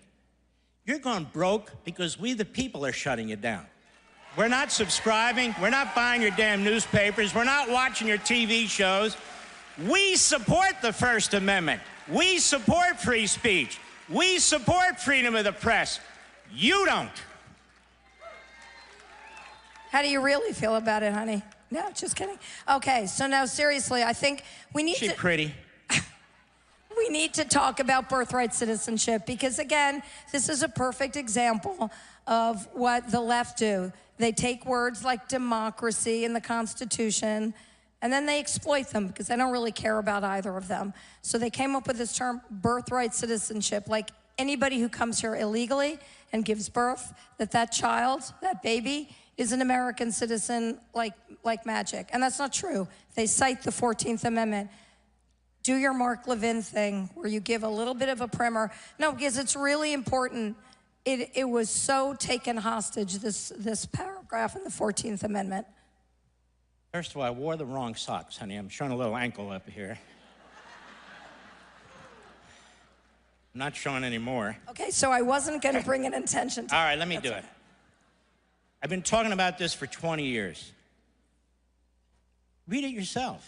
You're going broke because we, the people, are shutting you down. We're not subscribing. We're not buying your damn newspapers. We're not watching your TV shows. We support the First Amendment. We support free speech. We support freedom of the press. You don't. How do you really feel about it, honey? No, just kidding. Okay, so now seriously, I think we need She's pretty. We need to talk about birthright citizenship because, again, this is a perfect example of what the left do. They take words like democracy and the Constitution, and then they exploit them because they don't really care about either of them. So they came up with this term, birthright citizenship, like anybody who comes here illegally and gives birth, that child, that baby, is an American citizen like magic. And that's not true. They cite the 14th Amendment. Do your Mark Levin thing where you give a little bit of a primer. No, because it's really important. It was so taken hostage, this paragraph in the 14th Amendment. First of all, I wore the wrong socks, honey. I'm showing a little ankle up here. I'm not showing any more. Okay, so I wasn't going to bring an intention to All right, let me do it. I've been talking about this for 20 years. Read it yourself.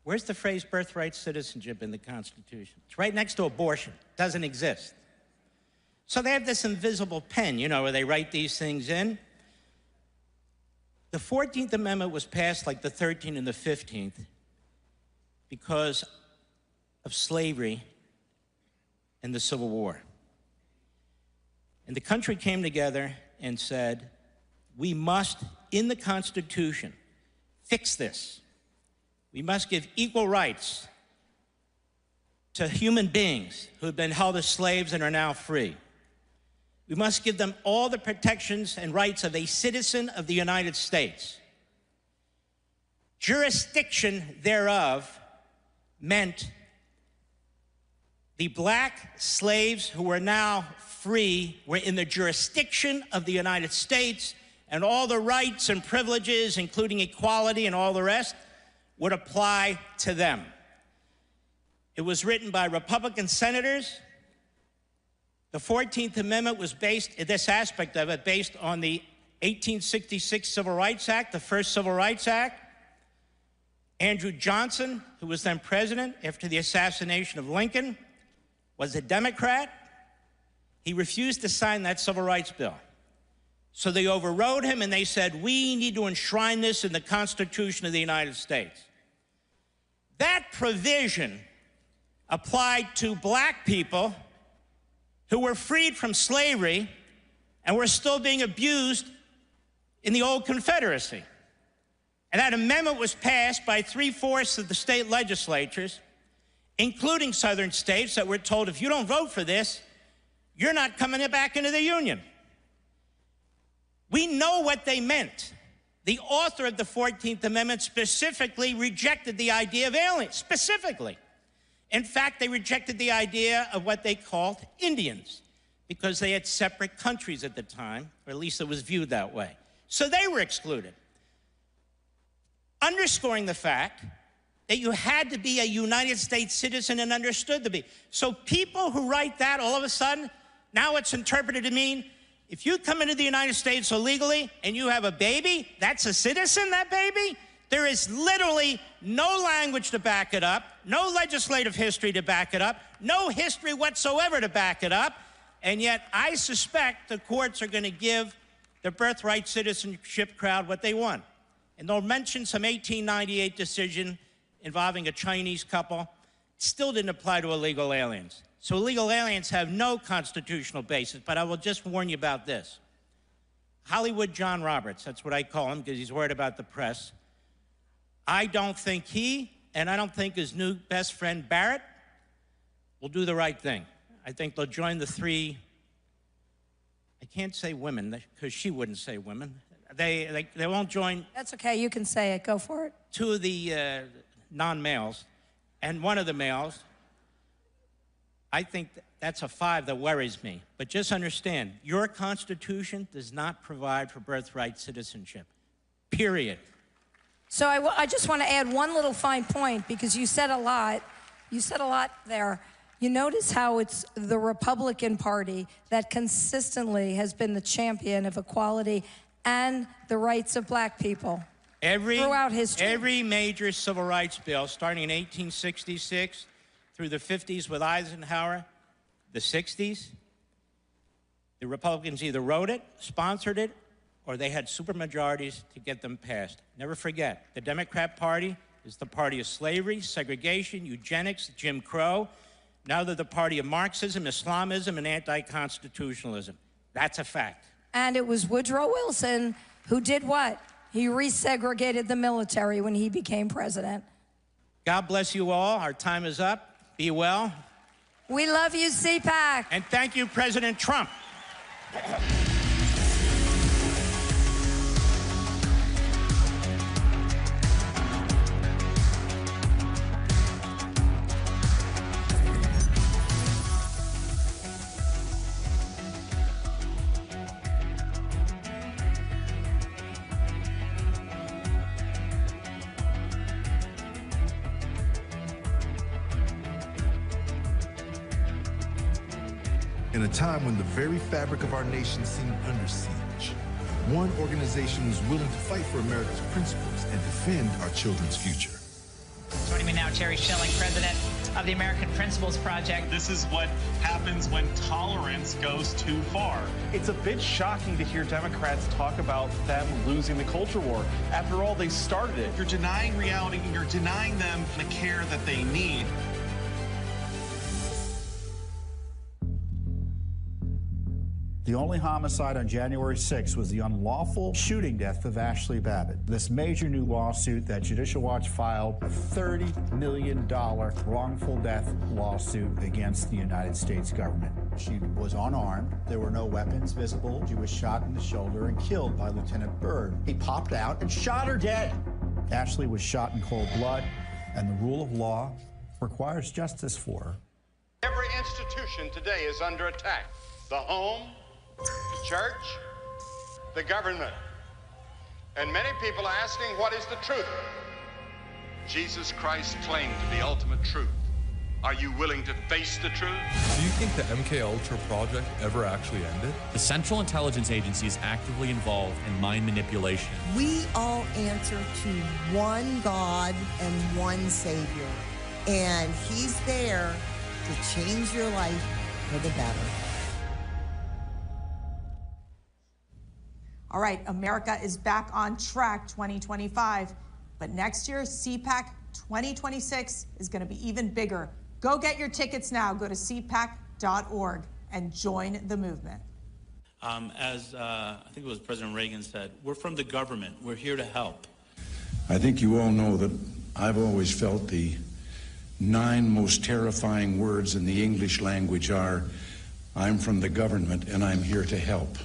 Where's the phrase birthright citizenship in the Constitution? It's right next to abortion. Doesn't exist. So they have this invisible pen, you know, where they write these things in. The 14th Amendment was passed like the 13th and the 15th because of slavery and the Civil War. And the country came together and said, we must, in the Constitution, fix this. We must give equal rights to human beings who have been held as slaves and are now free. We must give them all the protections and rights of a citizen of the United States. Jurisdiction thereof meant the black slaves who were now free were in the jurisdiction of the United States, and all the rights and privileges, including equality and all the rest, would apply to them. It was written by Republican senators. The 14th Amendment was based, this aspect of it, based on the 1866 Civil Rights Act, the first Civil Rights Act. Andrew Johnson, who was then president after the assassination of Lincoln, was a Democrat. He refused to sign that civil rights bill. So they overrode him and they said, we need to enshrine this in the Constitution of the United States. That provision applied to black people who were freed from slavery and were still being abused in the old Confederacy. And that amendment was passed by 3/4 of the state legislatures, including southern states that were told, if you don't vote for this, you're not coming back into the Union. We know what they meant. The author of the 14th Amendment specifically rejected the idea of aliens, specifically. In fact, they rejected the idea of what they called Indians, because they had separate countries at the time, or at least it was viewed that way. So they were excluded, underscoring the fact that you had to be a United States citizen and understood to be. So people who write that, all of a sudden, now it's interpreted to mean, if you come into the United States illegally and you have a baby, that's a citizen, that baby? There is literally no language to back it up, no legislative history to back it up, no history whatsoever to back it up, and yet I suspect the courts are going to give the birthright citizenship crowd what they want. And they'll mention some 1898 decision involving a Chinese couple. It still didn't apply to illegal aliens. So illegal aliens have no constitutional basis, but I will just warn you about this. Hollywood John Roberts, that's what I call him because he's worried about the press. I don't think he, and I don't think his new best friend Barrett, will do the right thing. I think they'll join the three, I can't say women, because she wouldn't say women. They won't join. That's okay, you can say it, go for it. Two of the non-males, and one of the males. I think that's a 5 that worries me. But just understand, your Constitution does not provide for birthright citizenship, period. So I just want to add one little fine point, because you said a lot. You said a lot there. You notice how it's the Republican Party that consistently has been the champion of equality and the rights of black people throughout history. Every major civil rights bill, starting in 1866, through the 50s with Eisenhower, the 60s, the Republicans either wrote it, sponsored it, or they had supermajorities to get them passed. Never forget, the Democrat Party is the party of slavery, segregation, eugenics, Jim Crow. Now they're the party of Marxism, Islamism, and anti-constitutionalism. That's a fact. And it was Woodrow Wilson who did what? He resegregated the military when he became president. God bless you all. Our time is up. Be well. We love you, CPAC. And thank you, President Trump. In a time when the very fabric of our nation seemed under siege, one organization was willing to fight for America's principles and defend our children's future. Joining me now, Terry Schilling, president of the American Principles Project. This is what happens when tolerance goes too far. It's a bit shocking to hear Democrats talk about them losing the culture war. After all, they started it. You're denying reality, and you're denying them the care that they need. The only homicide on January 6th was the unlawful shooting death of Ashley Babbitt. This major new lawsuit that Judicial Watch filed, a $30 million wrongful death lawsuit against the United States government. She was unarmed. There were no weapons visible. She was shot in the shoulder and killed by Lieutenant Byrd. He popped out and shot her dead. Ashley was shot in cold blood, and the rule of law requires justice for her. Every institution today is under attack. The home, the church, the government. And many people are asking, what is the truth? Jesus Christ claimed the ultimate truth. Are you willing to face the truth? Do you think the MKUltra project ever actually ended? The Central Intelligence Agency is actively involved in mind manipulation. We all answer to one God and one Savior, and He's there to change your life for the better. All right, America is back on track 2025, but next year, CPAC 2026 is going to be even bigger. Go get your tickets now. Go to CPAC.org and join the movement. As I think it was President Reagan said, we're from the government. We're here to help. I think you all know that I've always felt the 9 most terrifying words in the English language are, I'm from the government and I'm here to help.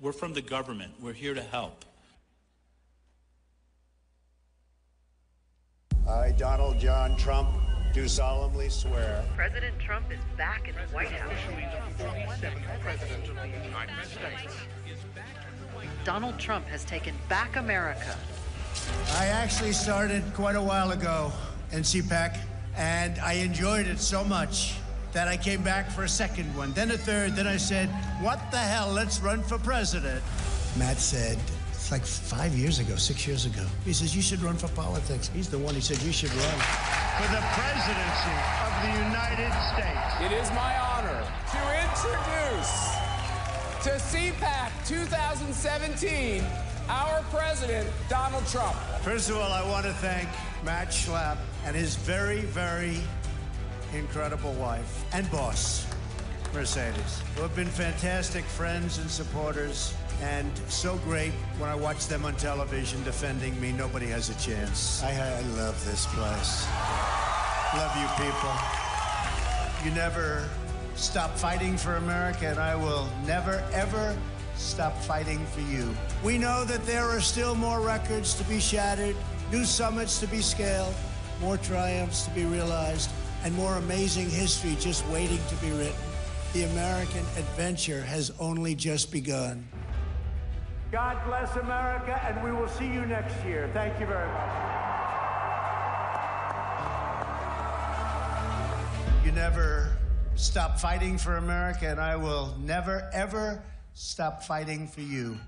We're from the government. We're here to help. I, Donald John Trump, do solemnly swear. President Trump is back in the White House. President of the United States. Donald Trump has taken back America. I actually started quite a while ago in CPAC, and I enjoyed it so much that I came back for a second one, then a third, then I said, what the hell, let's run for president. Matt said, it's like 5 years ago, 6 years ago. He says, you should run for politics. He's the one, he said, you should run. For the presidency of the United States. It is my honor to introduce to CPAC 2017 our president, Donald Trump. First of all, I want to thank Matt Schlapp and his very, very incredible wife and boss, Mercedes, who have been fantastic friends and supporters, and so great when I watch them on television defending me. Nobody has a chance. I love this place. Love you people. You never stop fighting for America, and I will never, ever stop fighting for you. We know that there are still more records to be shattered, new summits to be scaled, more triumphs to be realized, and more amazing history just waiting to be written. The American adventure has only just begun. God bless America, and we will see you next year. Thank you very much. You never stop fighting for America, and I will never, ever stop fighting for you.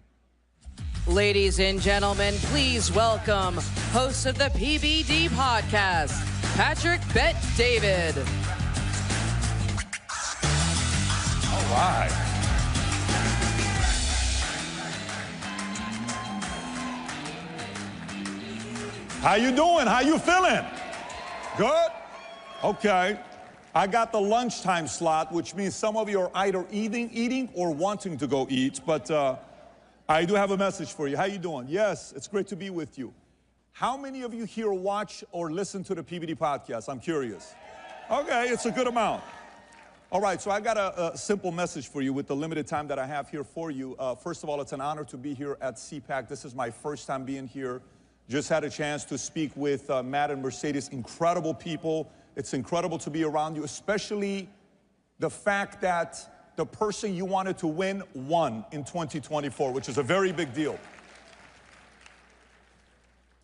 Ladies and gentlemen, please welcome host of the PBD podcast, Patrick Bet David. All right. How you doing? How you feeling? Good? Okay. I got the lunchtime slot, which means some of you are either eating or wanting to go eat, but I do have a message for you. How you doing? Yes, it's great to be with you. How many of you here watch or listen to the PBD podcast? I'm curious. Okay, it's a good amount. All right, so I got a simple message for you with the limited time that I have here for you. First of all, it's an honor to be here at CPAC. This is my first time being here. Just had a chance to speak with Matt and Mercedes, incredible people. It's incredible to be around you, especially the fact that the person you wanted to win won in 2024, which is a very big deal.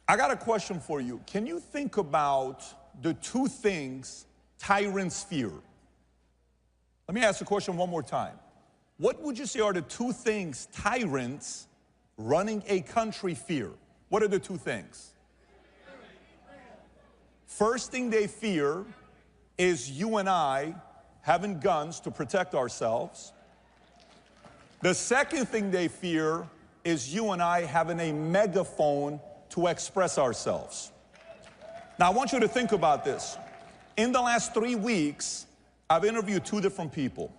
I got a question for you. Can you think about the 2 things tyrants fear? Let me ask the question one more time. What would you say are the 2 things tyrants running a country fear? What are the 2 things? First thing they fear is you and I having guns to protect ourselves. The second thing they fear is you and I having a megaphone to express ourselves. Now, I want you to think about this. In the last 3 weeks, I've interviewed 2 different people.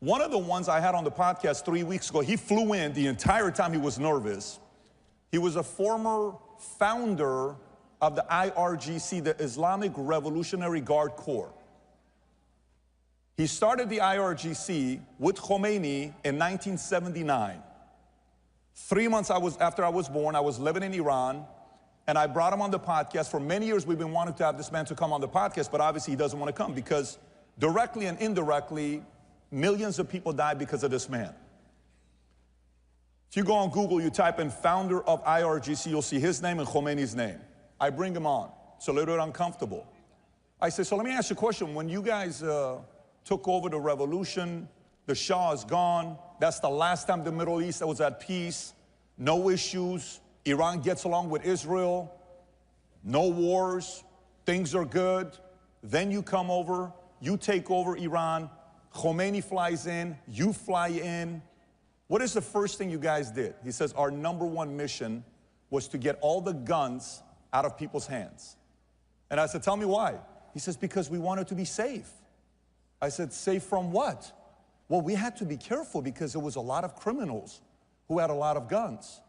One of the ones I had on the podcast 3 weeks ago, he flew in the entire time he was nervous. He was a former founder of the IRGC, the Islamic Revolutionary Guard Corps. He started the IRGC with Khomeini in 1979. 3 months after I was born, I was living in Iran, and I brought him on the podcast. For many years, we've been wanting to have this man to come on the podcast, but obviously he doesn't want to come because directly and indirectly, millions of people died because of this man. If you go on Google, you type in founder of IRGC, you'll see his name and Khomeini's name. I bring him on. It's a little bit uncomfortable. I say, so let me ask you a question. When you guys took over the revolution, the Shah is gone. That's the last time the Middle East was at peace. No issues. Iran gets along with Israel. No wars. Things are good. Then you come over. You take over Iran. Khomeini flies in. You fly in. What is the first thing you guys did? He says, our #1 mission was to get all the guns out of people's hands. And I said, tell me why. He says, because we wanted to be safe. I said, safe from what? Well, we had to be careful because there was a lot of criminals who had a lot of guns.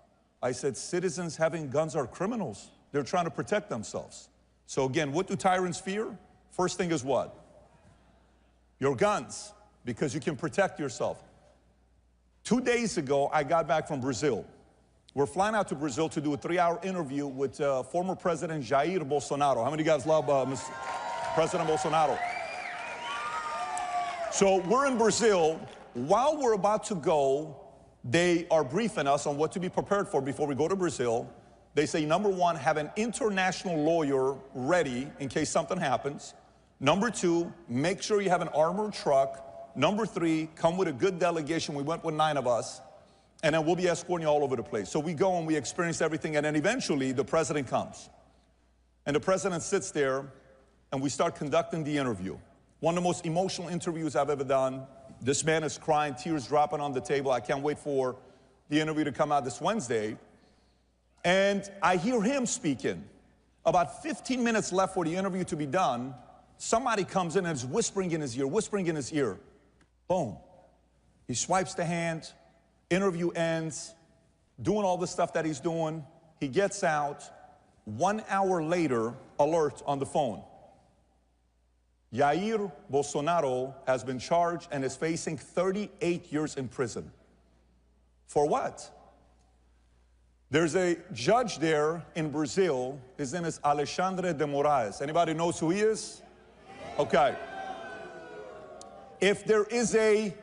I said, citizens having guns are criminals. They're trying to protect themselves. So again, what do tyrants fear? First thing is what? Your guns, because you can protect yourself. 2 days ago, I got back from Brazil. We're flying out to Brazil to do a 3-hour interview with former President Jair Bolsonaro. How many of you guys love President Bolsonaro? So we're in Brazil. While we're about to go, they are briefing us on what to be prepared for before we go to Brazil. They say, number one, have an international lawyer ready in case something happens. Number two, make sure you have an armored truck. Number three, come with a good delegation. We went with 9 of us. And then we'll be escorting you all over the place. So we go and we experience everything, and then eventually the president comes. And the president sits there, and we start conducting the interview. One of the most emotional interviews I've ever done. This man is crying, tears dropping on the table. I can't wait for the interview to come out this Wednesday. And I hear him speaking. About 15 minutes left for the interview to be done, somebody comes in and is whispering in his ear, whispering in his ear. Boom. He swipes the hand. Interview ends, doing all the stuff that he's doing. He gets out. 1 hour later, alert on the phone. Jair Bolsonaro has been charged and is facing 38 years in prison. For what? There's a judge there in Brazil. His name is Alexandre de Moraes. Anybody knows who he is? Okay. If there is a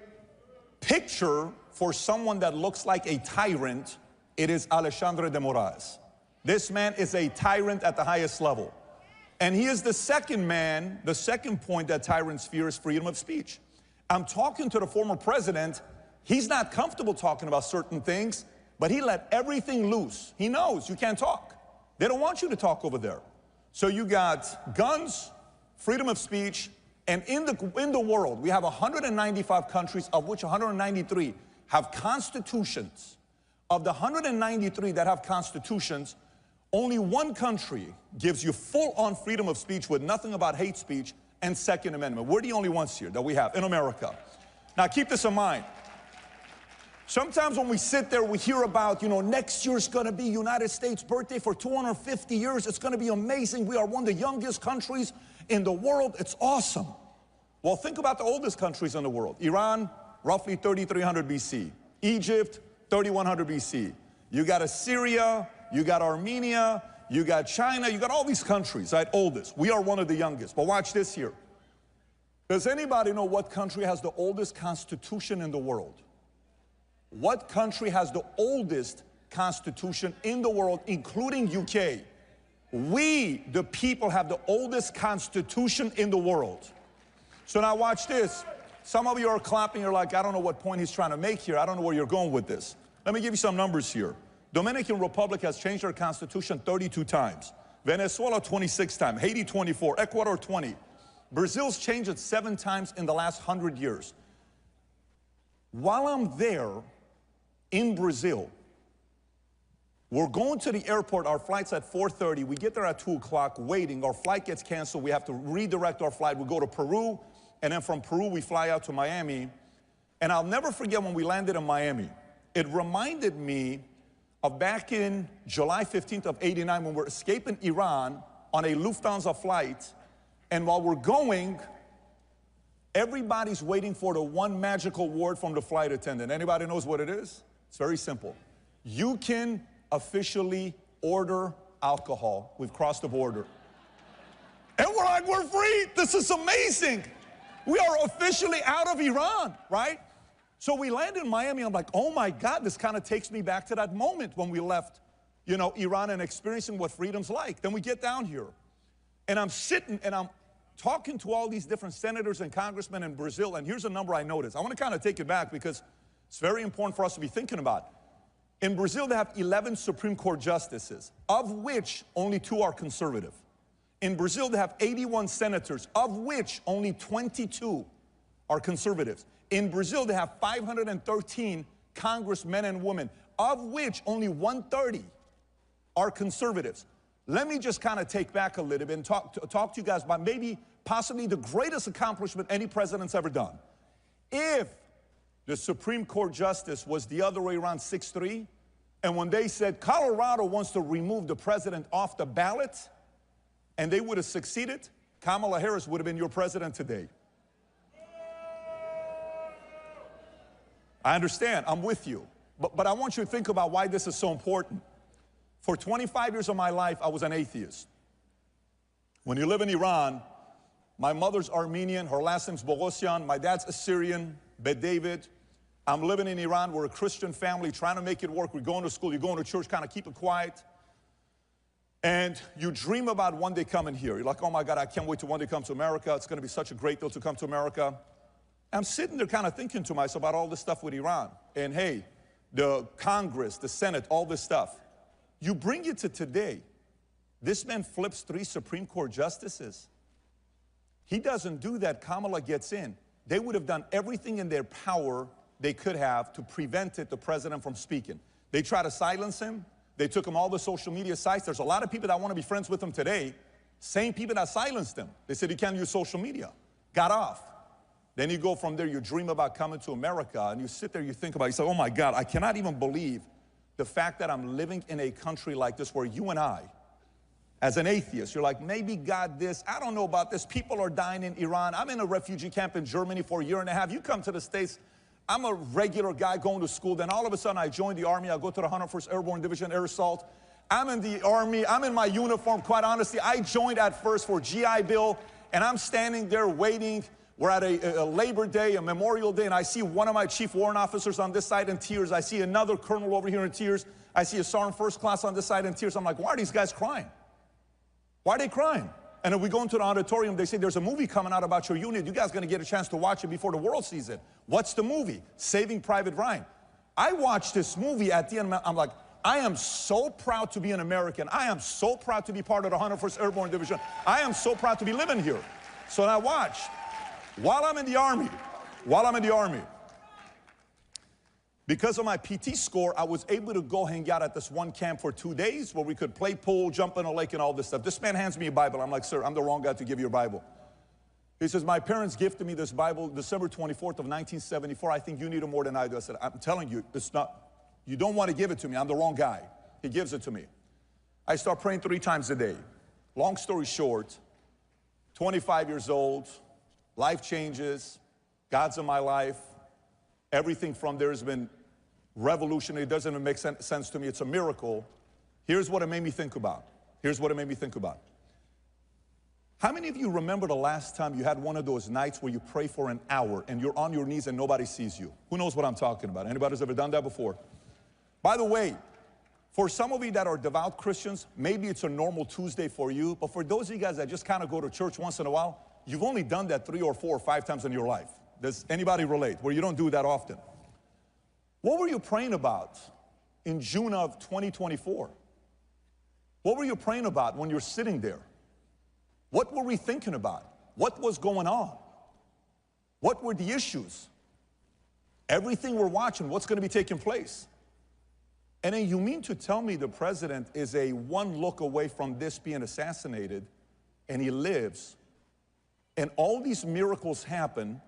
picture for someone that looks like a tyrant, it is Alexandre de Moraes. This man is a tyrant at the highest level. And he is the second man, the second point that tyrants fear is freedom of speech. I'm talking to the former president. He's not comfortable talking about certain things, but he let everything loose. He knows you can't talk. They don't want you to talk over there. So you got guns, freedom of speech, and in the world, we have 195 countries, of which 193 have constitutions. Of the 193 that have constitutions, only one country gives you full-on freedom of speech with nothing about hate speech and Second Amendment. We're the only ones here that we have in America. Now keep this in mind. Sometimes when we sit there, we hear about, next year's gonna be United States birthday for 250 years. It's gonna be amazing. We are one of the youngest countries in the world. It's awesome. Well, think about the oldest countries in the world. Iran, roughly 3300 BC. Egypt, 3100 BC. You got Assyria, you got Armenia, you got China, you got all these countries, right? Oldest. We are one of the youngest. But watch this here. Does anybody know what country has the oldest constitution in the world? What country has the oldest constitution in the world, including UK? We, the people, have the oldest constitution in the world. So now watch this. Some of you are clapping, you're like, I don't know what point he's trying to make here. I don't know where you're going with this. Let me give you some numbers here. Dominican Republic has changed their constitution 32 times. Venezuela 26 times. Haiti 24. Ecuador 20. Brazil's changed it 7 times in the last 100 years. While I'm there in Brazil, we're going to the airport. Our flight's at 4:30. We get there at 2 o'clock waiting. Our flight gets canceled. We have to redirect our flight. We go to Peru. And then from Peru, we fly out to Miami. And I'll never forget when we landed in Miami. It reminded me of back in July 15th of '89 when we're escaping Iran on a Lufthansa flight. And while we're going, everybody's waiting for the one magical word from the flight attendant. Anybody knows what it is? It's very simple. You can officially order alcohol. We've crossed the border. And we're like, we're free. This is amazing. We are officially out of Iran, right? So we land in Miami. I'm like, oh my God, this kind of takes me back to that moment when we left, Iran and experiencing what freedom's like. Then we get down here. And I'm sitting and I'm talking to all these different senators and congressmen in Brazil. And here's a number I noticed. I want to kind of take it back because it's very important for us to be thinking about. In Brazil, they have 11 Supreme Court justices, of which only 2 are conservative. In Brazil, they have 81 senators, of which only 22 are conservatives. In Brazil, they have 513 congressmen and women, of which only 130 are conservatives. Let me just kind of take back a little bit and talk to you guys about maybe possibly the greatest accomplishment any president's ever done. If the Supreme Court justice was the other way around, 6-3, and when they said Colorado wants to remove the president off the ballot, and they would have succeeded, Kamala Harris would have been your president today. I understand, I'm with you. But I want you to think about why this is so important. For 25 years of my life, I was an atheist. When you live in Iran, my mother's Armenian, her last name's Bogosian, my dad's Assyrian, Bet David. I'm living in Iran, we're a Christian family trying to make it work. We're going to school, you're going to church, kind of keep it quiet. And you dream about one day coming here. You're like, oh my God, I can't wait to one day come to America. It's gonna be such a great deal to come to America. I'm sitting there kind of thinking to myself about all this stuff with Iran. And hey, the Congress, the Senate, all this stuff. You bring it to today. This man flips 3 Supreme Court justices. He doesn't do that, Kamala gets in. They would have done everything in their power they could have to prevent the president from speaking. They try to silence him. They took him all the social media sites. There's a lot of people that want to be friends with him today. Same people that silenced him. They said he can't use social media. Got off. Then you go from there, you dream about coming to America, and you sit there, you think about it, you say, oh my God, I cannot even believe the fact that I'm living in a country like this where you and I, as an atheist, you're like, maybe God this, I don't know about this, people are dying in Iran, I'm in a refugee camp in Germany for a year and a half, you come to the States, I'm a regular guy going to school, then all of a sudden I join the Army, I go to the 101st Airborne Division Air Assault, I'm in the Army, I'm in my uniform, quite honestly, I joined at first for GI Bill, and I'm standing there waiting. We're at a Labor Day, a Memorial Day, and I see one of my chief warrant officers on this side in tears. I see another colonel over here in tears. I see a sergeant first class on this side in tears. I'm like, why are these guys crying? Why are they crying? And then we go into the auditorium, they say, there's a movie coming out about your unit. You guys are gonna get a chance to watch it before the world sees it. What's the movie? Saving Private Ryan. I watched this movie at the end, I'm like, I am so proud to be an American. I am so proud to be part of the 101st Airborne Division. I am so proud to be living here. So I watched. While I'm in the Army, because of my PT score, I was able to go hang out at this one camp for 2 days where we could play pool, jump in a lake, and all this stuff. This man hands me a Bible. I'm like, sir, I'm the wrong guy to give you a Bible. He says, my parents gifted me this Bible December 24th of 1974. I think you need it more than I do. I said, I'm telling you, it's not, you don't want to give it to me. I'm the wrong guy. He gives it to me. I start praying 3 times a day. Long story short, 25 years old, life changes, God's in my life. Everything from there has been revolutionary. It doesn't even make sense to me. It's a miracle. Here's what it made me think about. How many of you remember the last time you had one of those nights where you pray for an hour and you're on your knees and nobody sees you? Who knows what I'm talking about? Anybody who's ever done that before? By the way, for some of you that are devout Christians, maybe it's a normal Tuesday for you, but for those of you guys that just kind of go to church once in a while, you've only done that 3 or 4 or 5 times in your life. Does anybody relate where you don't do that often? What were you praying about in June of 2024? What were you praying about when you're sitting there? What were we thinking about? What was going on? What were the issues? Everything we're watching, what's going to be taking place? And then you mean to tell me the president is a one look away from this being assassinated, and he lives, and all these miracles happen.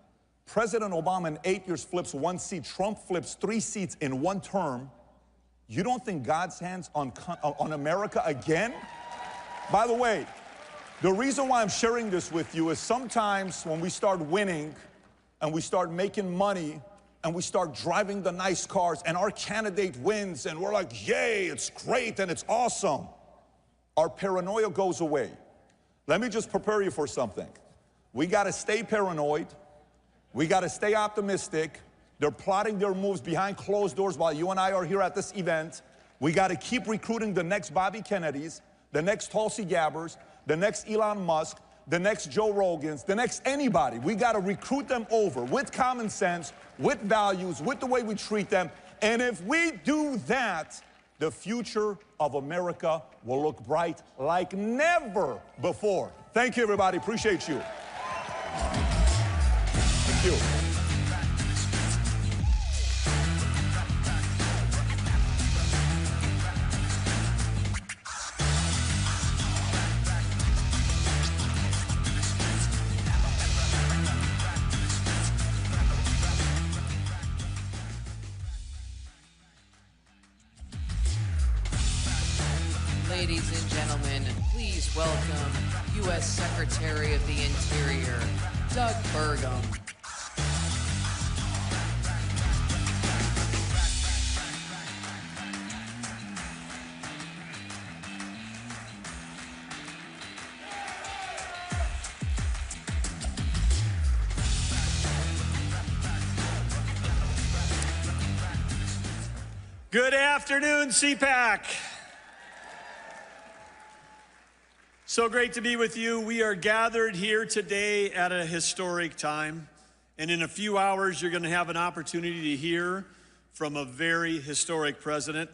President Obama in 8 years flips 1 seat. Trump flips 3 seats in 1 term. You don't think God's hands on America again? By the way, the reason why I'm sharing this with you is sometimes when we start winning and we start making money and we start driving the nice cars and our candidate wins and we're like, yay, it's great and it's awesome, our paranoia goes away. Let me just prepare you for something. We got to stay paranoid. We got to stay optimistic. They're plotting their moves behind closed doors while you and I are here at this event. We got to keep recruiting the next Bobby Kennedys, the next Tulsi Gabbers, the next Elon Musk, the next Joe Rogans, the next anybody. We got to recruit them over with common sense, with values, with the way we treat them. And if we do that, the future of America will look bright like never before. Thank you, everybody. Appreciate you. Thank you. Ladies and gentlemen, please welcome U.S. Secretary of the Interior, Doug Burgum. Good afternoon, CPAC. So great to be with you. We are gathered here today at a historic time, and in a few hours, you're going to have an opportunity to hear from a very historic president.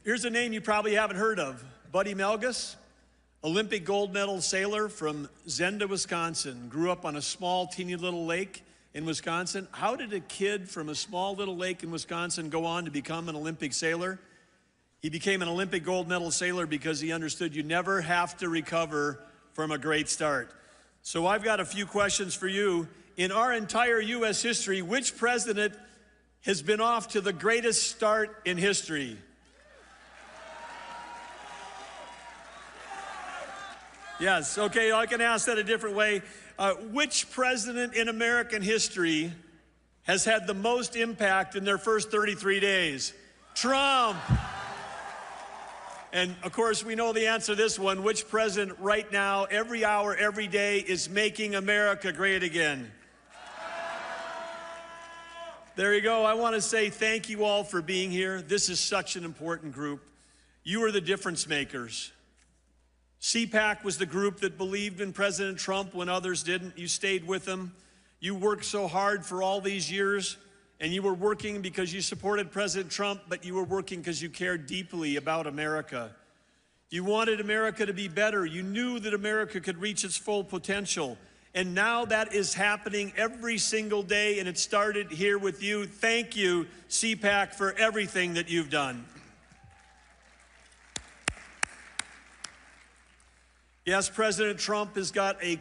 Here's a name you probably haven't heard of, Buddy Melgus, Olympic gold medal sailor from Zenda, Wisconsin, grew up on a small, teeny little lake in Wisconsin. How did a kid from a small little lake in Wisconsin go on to become an Olympic sailor? He became an Olympic gold medal sailor because he understood you never have to recover from a great start. So I've got a few questions for you. In our entire U.S. history, which president has been off to the greatest start in history? Yes, okay, I can ask that a different way. Which president in American history has had the most impact in their first 33 days? Trump. And of course, we know the answer to this one. Which president right now, every hour, every day, is making America great again? There you go. I want to say thank you all for being here. This is such an important group. You are the difference makers. CPAC was the group that believed in President Trump when others didn't. You stayed with him. You worked so hard for all these years, and you were working because you supported President Trump, but you were working because you cared deeply about America. You wanted America to be better. You knew that America could reach its full potential. And now that is happening every single day, and it started here with you. Thank you, CPAC, for everything that you've done. Yes, President Trump has got a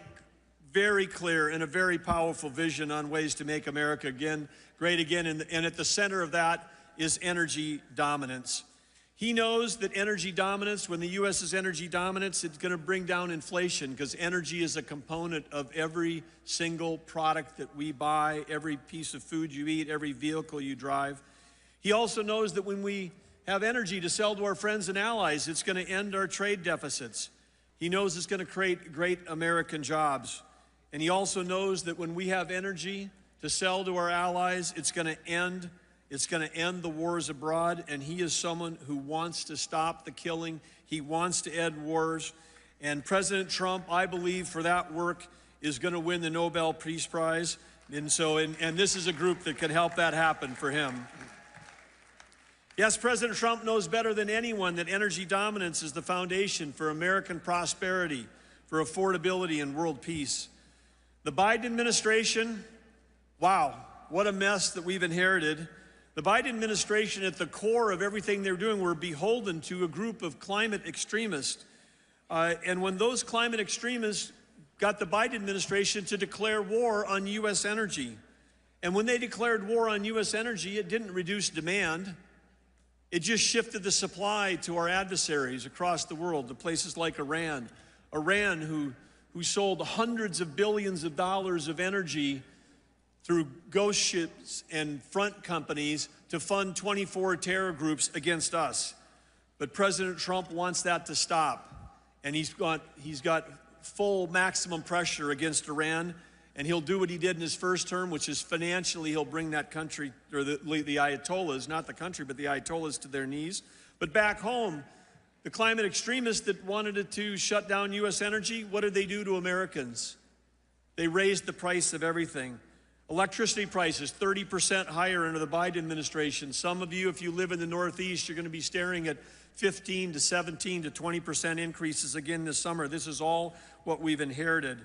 very clear and a very powerful vision on ways to make America great again, and at the center of that is energy dominance. He knows that energy dominance, when the U.S. is energy dominance, it's going to bring down inflation because energy is a component of every single product that we buy, every piece of food you eat, every vehicle you drive. He also knows that when we have energy to sell to our friends and allies, it's going to end our trade deficits. He knows it's going to create great American jobs. And he also knows that when we have energy to sell to our allies, it's going to end the wars abroad. And he is someone who wants to stop the killing. He wants to end wars. And President Trump, I believe, for that work, is going to win the Nobel Peace Prize. And this is a group that can help that happen for him. Yes, President Trump knows better than anyone that energy dominance is the foundation for American prosperity, for affordability, and world peace. The Biden administration, wow, what a mess that we've inherited. The Biden administration, at the core of everything they're doing, we're beholden to a group of climate extremists. And when those climate extremists got the Biden administration to declare war on U.S. energy, and when they declared war on U.S. energy, it didn't reduce demand. It just shifted the supply to our adversaries across the world, to places like Iran. Iran, who sold hundreds of billions of dollars of energy through ghost ships and front companies to fund 24 terror groups against us. But President Trump wants that to stop. And he's got full maximum pressure against Iran. And he'll do what he did in his first term, which is financially he'll bring that country, or the Ayatollahs, not the country, but the Ayatollahs to their knees. But back home, the climate extremists that wanted it to shut down U.S. energy, what did they do to Americans? They raised the price of everything. Electricity prices 30% higher under the Biden administration. Some of you, if you live in the Northeast, you're going to be staring at 15 to 17 to 20% increases again this summer. This is all what we've inherited.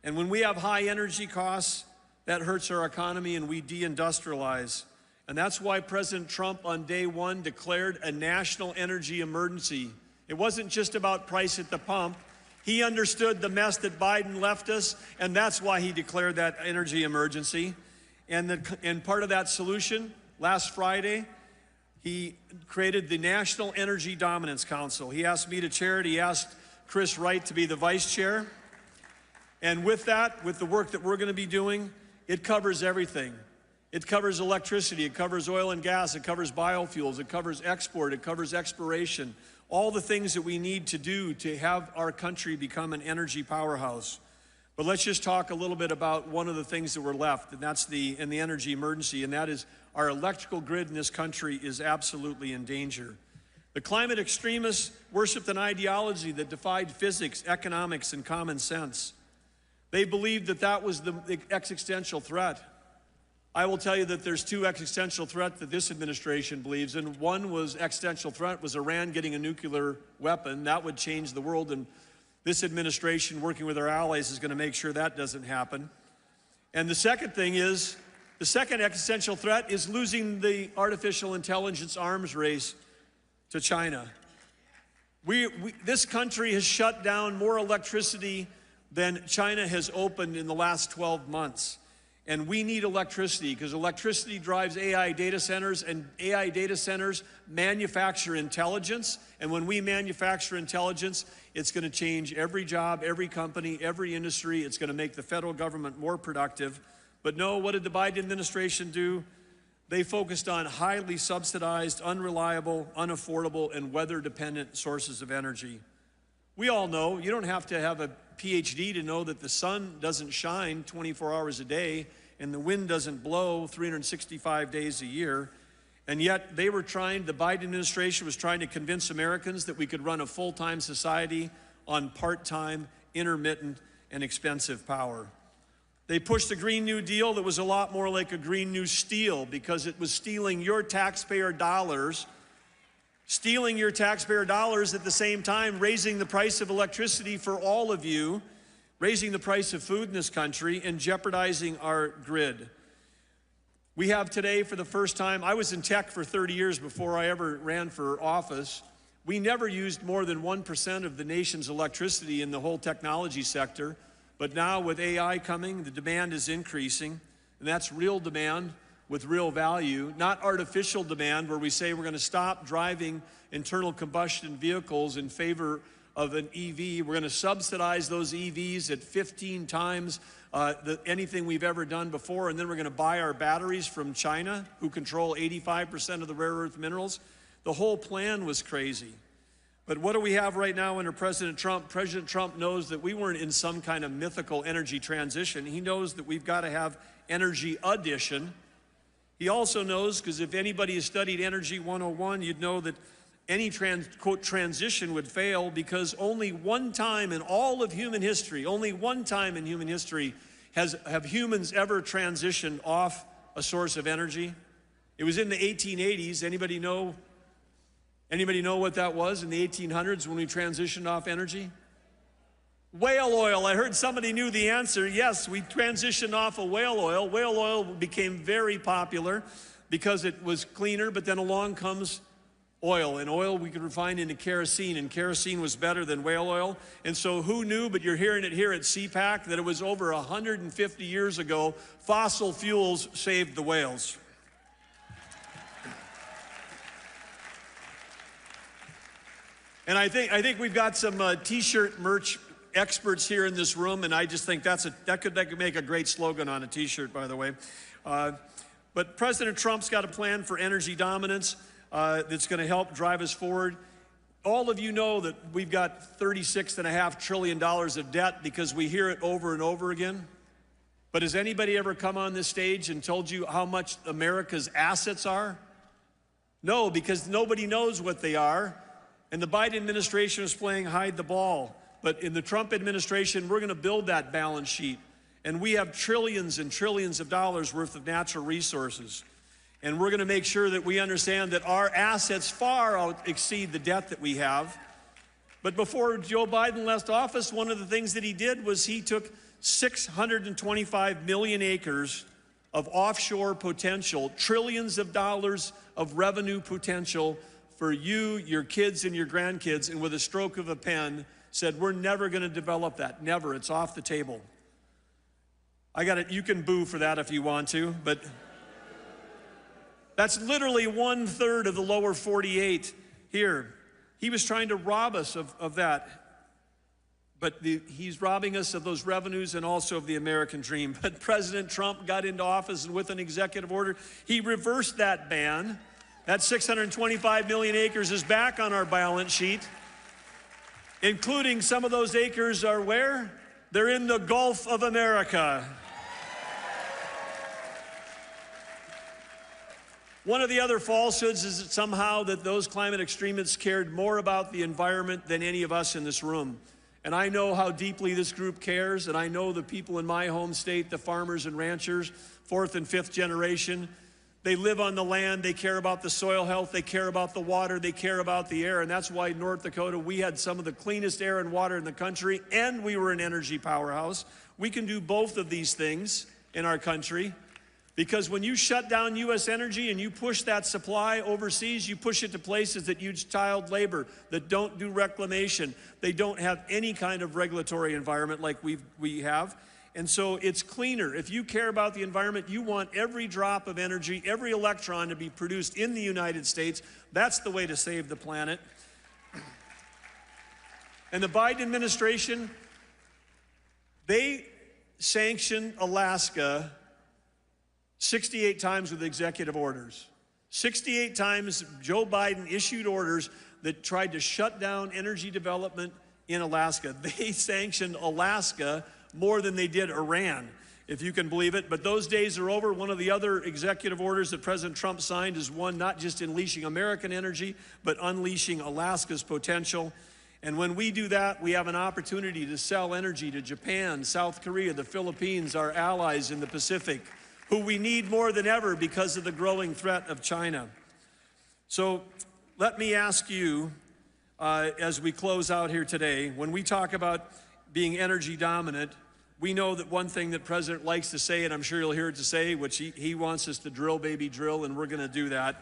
And when we have high energy costs, that hurts our economy and we deindustrialize. And that's why President Trump on day one declared a national energy emergency. It wasn't just about price at the pump. He understood the mess that Biden left us, and that's why he declared that energy emergency. And part of that solution, last Friday, He created the National Energy Dominance Council. He asked me to chair it. He asked Chris Wright to be the vice chair. And with that, with the work that we're going to be doing, it covers everything. It covers electricity, it covers oil and gas, it covers biofuels, it covers export, it covers exploration, all the things that we need to do to have our country become an energy powerhouse. But let's just talk a little bit about one of the things that were left, and that's the energy emergency, and that is our electrical grid in this country is absolutely in danger. The climate extremists worshiped an ideology that defied physics, economics, and common sense. They believed that that was the existential threat. I will tell you that there's two existential threats that this administration believes in. One was existential threat was Iran getting a nuclear weapon. That would change the world, and this administration, working with our allies, is going to make sure that doesn't happen. And the second thing is, the second existential threat is losing the artificial intelligence arms race to China. This country has shut down more electricity than China has opened in the last 12 months. And we need electricity because electricity drives AI data centers, and AI data centers manufacture intelligence. And when we manufacture intelligence, it's going to change every job, every company, every industry. It's going to make the federal government more productive. But no, what did the Biden administration do? They focused on highly subsidized, unreliable, unaffordable, and weather-dependent sources of energy. We all know, you don't have to have a PhD to know that the sun doesn't shine 24 hours a day and the wind doesn't blow 365 days a year. And yet the Biden administration was trying to convince Americans that we could run a full-time society on part-time, intermittent, and expensive power. They pushed a Green New Deal that was a lot more like a Green New Steel because it was stealing your taxpayer dollars at the same time, raising the price of electricity for all of you, raising the price of food in this country, and jeopardizing our grid. We have today, for the first time, I was in tech for 30 years before I ever ran for office. We never used more than 1% of the nation's electricity in the whole technology sector. But now with AI coming, the demand is increasing, and that's real demand with real value, not artificial demand where we say we're going to stop driving internal combustion vehicles in favor of an EV. We're going to subsidize those EVs at 15 times anything we've ever done before, and then we're going to buy our batteries from China, who control 85% of the rare earth minerals. The whole plan was crazy. But what do we have right now under President Trump? President Trump knows that we weren't in some kind of mythical energy transition. He knows that we've got to have energy addition. He also knows, because if anybody has studied Energy 101, you'd know that any quote, transition would fail because only one time in all of human history, only one time in human history have humans ever transitioned off a source of energy. It was in the 1880s. Anybody know what that was in the 1800s when we transitioned off energy? Whale oil. I heard somebody knew the answer. Yes, we transitioned off of whale oil. Whale oil became very popular because it was cleaner, but then along comes oil, and oil we could refine into kerosene, and kerosene was better than whale oil. And so who knew, but you're hearing it here at CPAC, that it was over 150 years ago, fossil fuels saved the whales. And I think we've got some t-shirt merch experts here in this room, and I just think that could make a great slogan on a t-shirt, by the way. But President Trump's got a plan for energy dominance that's going to help drive us forward. All of you know that we've got $36.5 trillion of debt because we hear it over and over again. But has anybody ever come on this stage and told you how much America's assets are? No, because nobody knows what they are. And the Biden administration is playing hide the ball. But in the Trump administration, we're going to build that balance sheet. And we have trillions and trillions of dollars worth of natural resources. And we're going to make sure that we understand that our assets far exceed the debt that we have. But before Joe Biden left office, one of the things that he did was he took 625 million acres of offshore potential, trillions of dollars of revenue potential for you, your kids, and your grandkids, and with a stroke of a pen said, we're never going to develop that. Never. It's off the table. I got it. You can boo for that if you want to, but That's literally 1/3 of the lower 48 here. He was trying to rob us of that. But he's robbing us of those revenues and also of the American dream. But President Trump got into office, and with an executive order, he reversed that ban. That 625 million acres is back on our balance sheet, including some of those acres are where? They're in the Gulf of America. One of the other falsehoods is that somehow that those climate extremists cared more about the environment than any of us in this room. And I know how deeply this group cares, and I know the people in my home state, the farmers and ranchers, 4th and 5th generation, they live on the land, they care about the soil health, they care about the water, they care about the air, and that's why in North Dakota we had some of the cleanest air and water in the country, and we were an energy powerhouse. We can do both of these things in our country, because when you shut down U.S. energy and you push that supply overseas, you push it to places that use child labor, that don't do reclamation. They don't have any kind of regulatory environment like we have. And so it's cleaner. If you care about the environment, you want every drop of energy, every electron to be produced in the United States. That's the way to save the planet. And the Biden administration, they sanctioned Alaska 68 times with executive orders. 68 times Joe Biden issued orders that tried to shut down energy development in Alaska. They sanctioned Alaska more than they did Iran, if you can believe it. But those days are over. One of the other executive orders that President Trump signed is one not just unleashing American energy, but unleashing Alaska's potential. And when we do that, we have an opportunity to sell energy to Japan, South Korea, the Philippines, our allies in the Pacific, who we need more than ever because of the growing threat of China. So let me ask you, as we close out here today, when we talk about being energy dominant, we know that one thing that President likes to say, and I'm sure you'll hear it to say, which he wants us to drill, baby, drill, and we're gonna do that.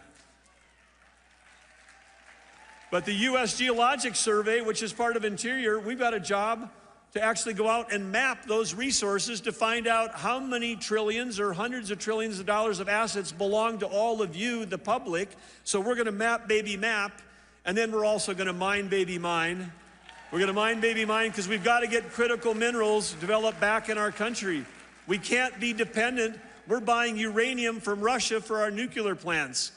But the U.S. Geologic Survey, which is part of Interior, we've got a job to actually go out and map those resources to find out how many trillions or hundreds of trillions of dollars of assets belong to all of you, the public. So we're gonna map, baby, map, and then we're also gonna mine, baby, mine. We're gonna mine, baby, mine, because we've got to get critical minerals developed back in our country. We can't be dependent. We're buying uranium from Russia for our nuclear plants.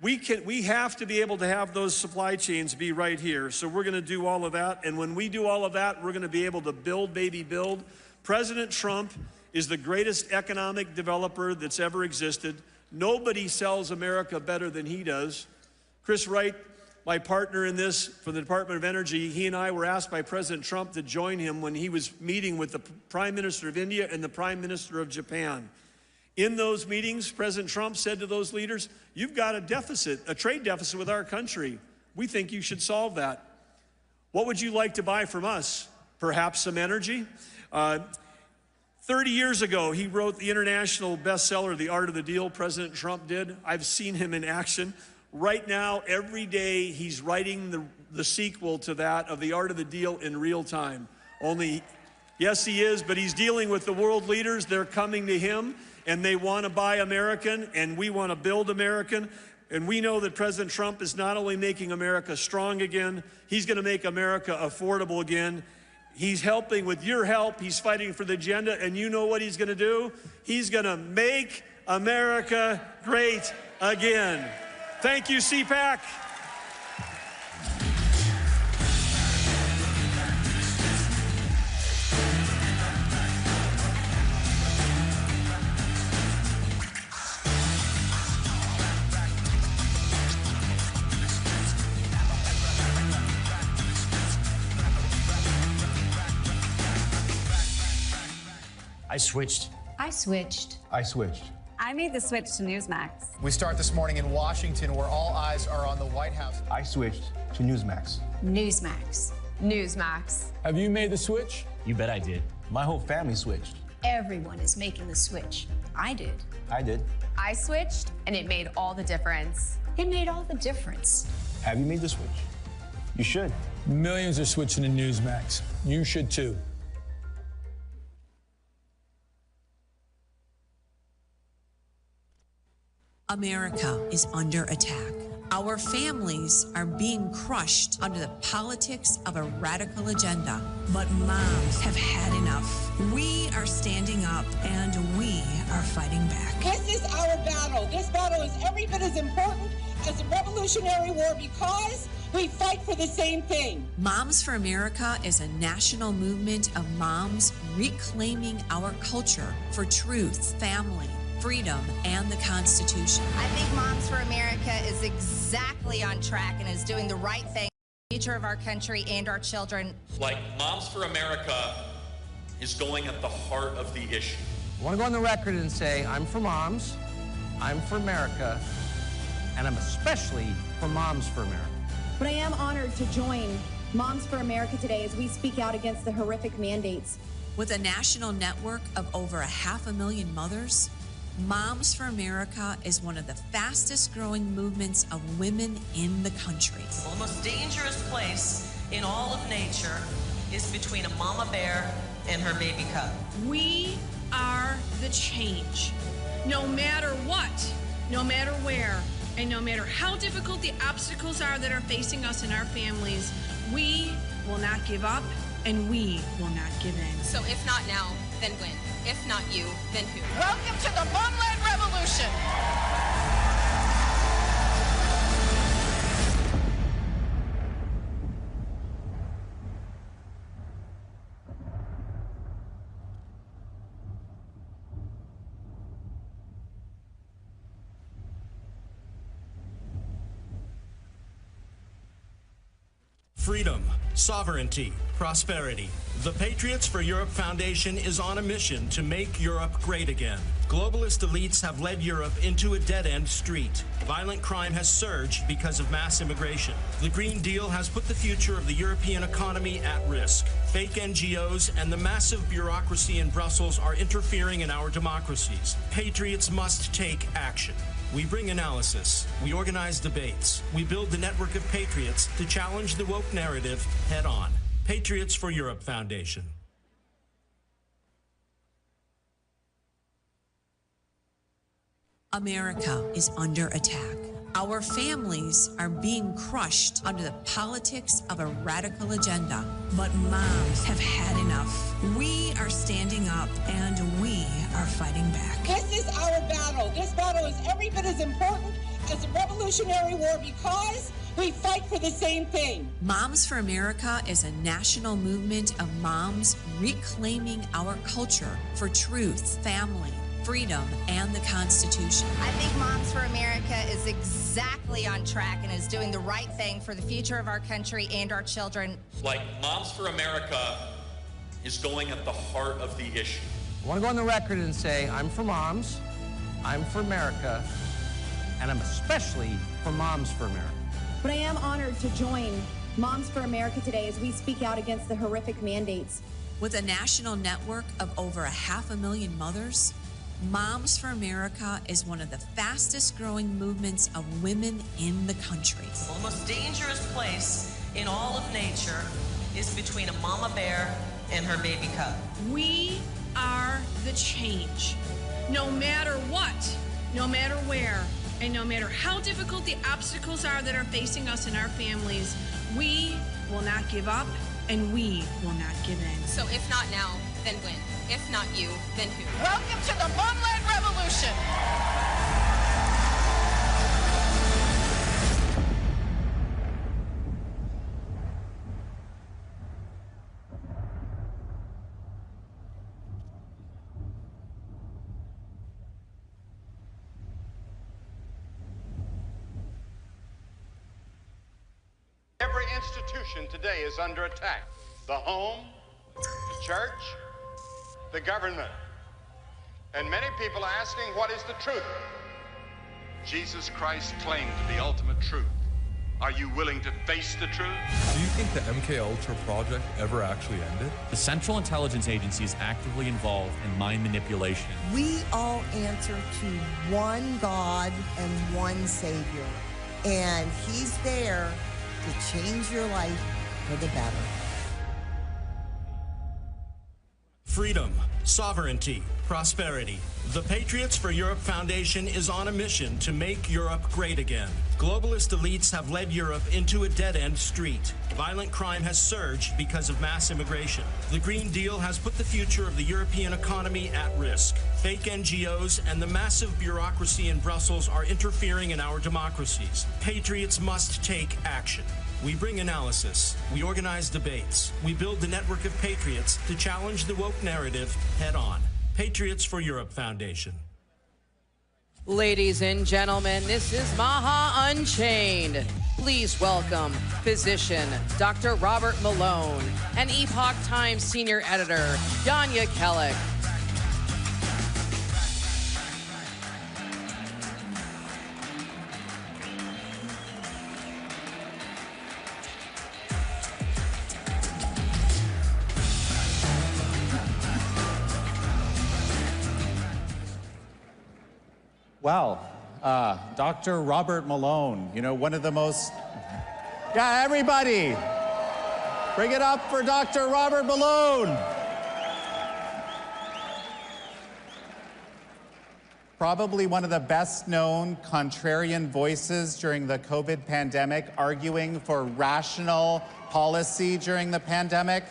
We have to be able to have those supply chains be right here. So we're gonna do all of that. And when we do all of that, we're gonna be able to build, baby, build. President Trump is the greatest economic developer that's ever existed. Nobody sells America better than he does. Chris Wright, my partner in this from the Department of Energy, he and I were asked by President Trump to join him when he was meeting with the Prime Minister of India and the Prime Minister of Japan. In those meetings, President Trump said to those leaders, you've got a deficit, a trade deficit with our country. We think you should solve that. What would you like to buy from us? Perhaps some energy? 30 years ago, he wrote the international bestseller, The Art of the Deal, President Trump did. I've seen him in action. Right now, every day, he's writing the sequel to that of The Art of the Deal in real time. Only, yes, he is, but he's dealing with the world leaders. They're coming to him, and they want to buy American, and we want to build American. And we know that President Trump is not only making America strong again, he's going to make America affordable again. He's helping with your help. He's fighting for the agenda, and you know what he's going to do? He's going to make America great again. Thank you, CPAC. I switched. I switched. I switched. I made the switch to Newsmax. We start this morning in Washington, where all eyes are on the White House. I switched to Newsmax. Newsmax. Newsmax. Have you made the switch? You bet I did. My whole family switched. Everyone is making the switch. I did. I did. I switched, and it made all the difference. It made all the difference. Have you made the switch? You should. Millions are switching to Newsmax. You should too. America is under attack. Our families are being crushed under the politics of a radical agenda. But moms have had enough. We are standing up and we are fighting back. This is our battle. This battle is every bit as important as the Revolutionary War because we fight for the same thing. Moms for America is a national movement of moms reclaiming our culture for truth, family, freedom, and the Constitution. I think Moms for America is exactly on track and is doing the right thing for the future of our country and our children. Like Moms for America is going at the heart of the issue. I want to go on the record and say I'm for moms, I'm for America, and I'm especially for Moms for America. But I am honored to join Moms for America today as we speak out against the horrific mandates. With a national network of over 500,000 mothers, Moms for America is one of the fastest growing movements of women in the country. The most dangerous place in all of nature is between a mama bear and her baby cub. We are the change. No matter what, no matter where, and no matter how difficult the obstacles are that are facing us and our families, we will not give up and we will not give in. So if not now, then when? If not you, then who? Welcome to the Mom-Led Revolution. Freedom, sovereignty, prosperity. The Patriots for Europe Foundation is on a mission to make Europe great again. Globalist elites have led Europe into a dead-end street. Violent crime has surged because of mass immigration. The Green Deal has put the future of the European economy at risk. Fake NGOs and the massive bureaucracy in Brussels are interfering in our democracies. Patriots must take action. We bring analysis, we organize debates, we build the network of patriots to challenge the woke narrative head on. Patriots for Europe Foundation. America is under attack. Our families are being crushed under the politics of a radical agenda. But moms have had enough. We are standing up and we are fighting back. This is our battle. This battle is every bit as important as the Revolutionary War because we fight for the same thing. Moms for America is a national movement of moms reclaiming our culture for truth, family, freedom, and the Constitution. I think Moms for America is exactly on track and is doing the right thing for the future of our country and our children. Like Moms for America is going at the heart of the issue. I want to go on the record and say I'm for moms, I'm for America, and I'm especially for Moms for America. But I am honored to join Moms for America today as we speak out against the horrific mandates. With a national network of over 500,000 mothers, Moms for America is one of the fastest growing movements of women in the country. The most dangerous place in all of nature is between a mama bear and her baby cub. We are the change. No matter what, no matter where, and no matter how difficult the obstacles are that are facing us and our families, we will not give up and we will not give in. So if not now, then when? If not you, then who? Welcome to the Mom-Led Revolution. Every institution today is under attack. The home, the church, the government. And many people are asking, what is the truth? Jesus Christ claimed the ultimate truth. Are you willing to face the truth? Do you think the MK Ultra project ever actually ended? The Central Intelligence Agency is actively involved in mind manipulation. We all answer to one God and one Savior. And He's there to change your life for the better. Freedom, sovereignty, prosperity. The Patriots for Europe Foundation is on a mission to make Europe great again. Globalist elites have led Europe into a dead-end street. Violent crime has surged because of mass immigration. The Green Deal has put the future of the European economy at risk. Fake NGOs and the massive bureaucracy in Brussels are interfering in our democracies. Patriots must take action. We bring analysis, we organize debates, we build the network of patriots to challenge the woke narrative head-on. Patriots for Europe Foundation. Ladies and gentlemen, this is Maha Unchained. Please welcome physician Dr. Robert Malone and Epoch Times senior editor Yanya Kellick. Wow, Dr. Robert Malone, you know, one of the most... Yeah, everybody, bring it up for Dr. Robert Malone. Probably one of the best-known contrarian voices during the COVID pandemic, arguing for rational policy during the pandemic.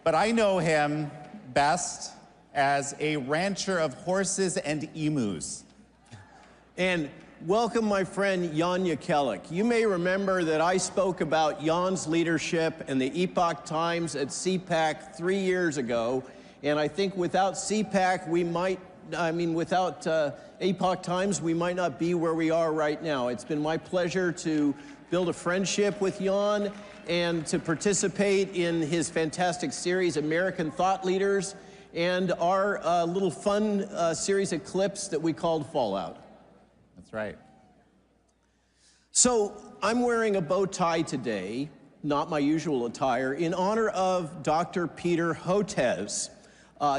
But I know him best as a rancher of horses and emus. And welcome my friend Yanya Kellick. You may remember that I spoke about Jan's leadership in the Epoch Times at CPAC 3 years ago. And I think without CPAC, without Epoch Times, we might not be where we are right now. It's been my pleasure to build a friendship with Jan and to participate in his fantastic series, American Thought Leaders, and our little fun series of clips that we called Fallout. That's right. So I'm wearing a bow tie today, not my usual attire, in honor of Dr. Peter Hotez.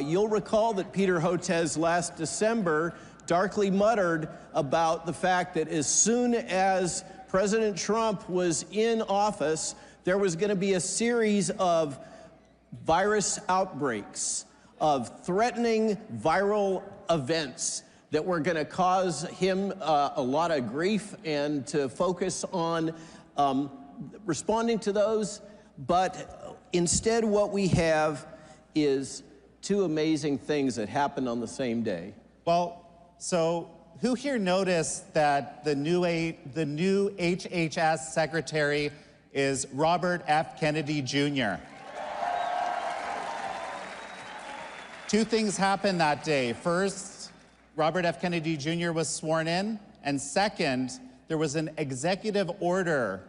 You'll recall that Peter Hotez last December darkly muttered about the fact that as soon as President Trump was in office, there was going to be a series of virus outbreaks, of threatening viral events that were going to cause him a lot of grief, and to focus on responding to those. But instead, what we have is two amazing things that happened on the same day. Well, so who here noticed that the new HHS secretary is Robert F. Kennedy Jr.? Two things happened that day. First, Robert F. Kennedy Jr. was sworn in, and second, there was an executive order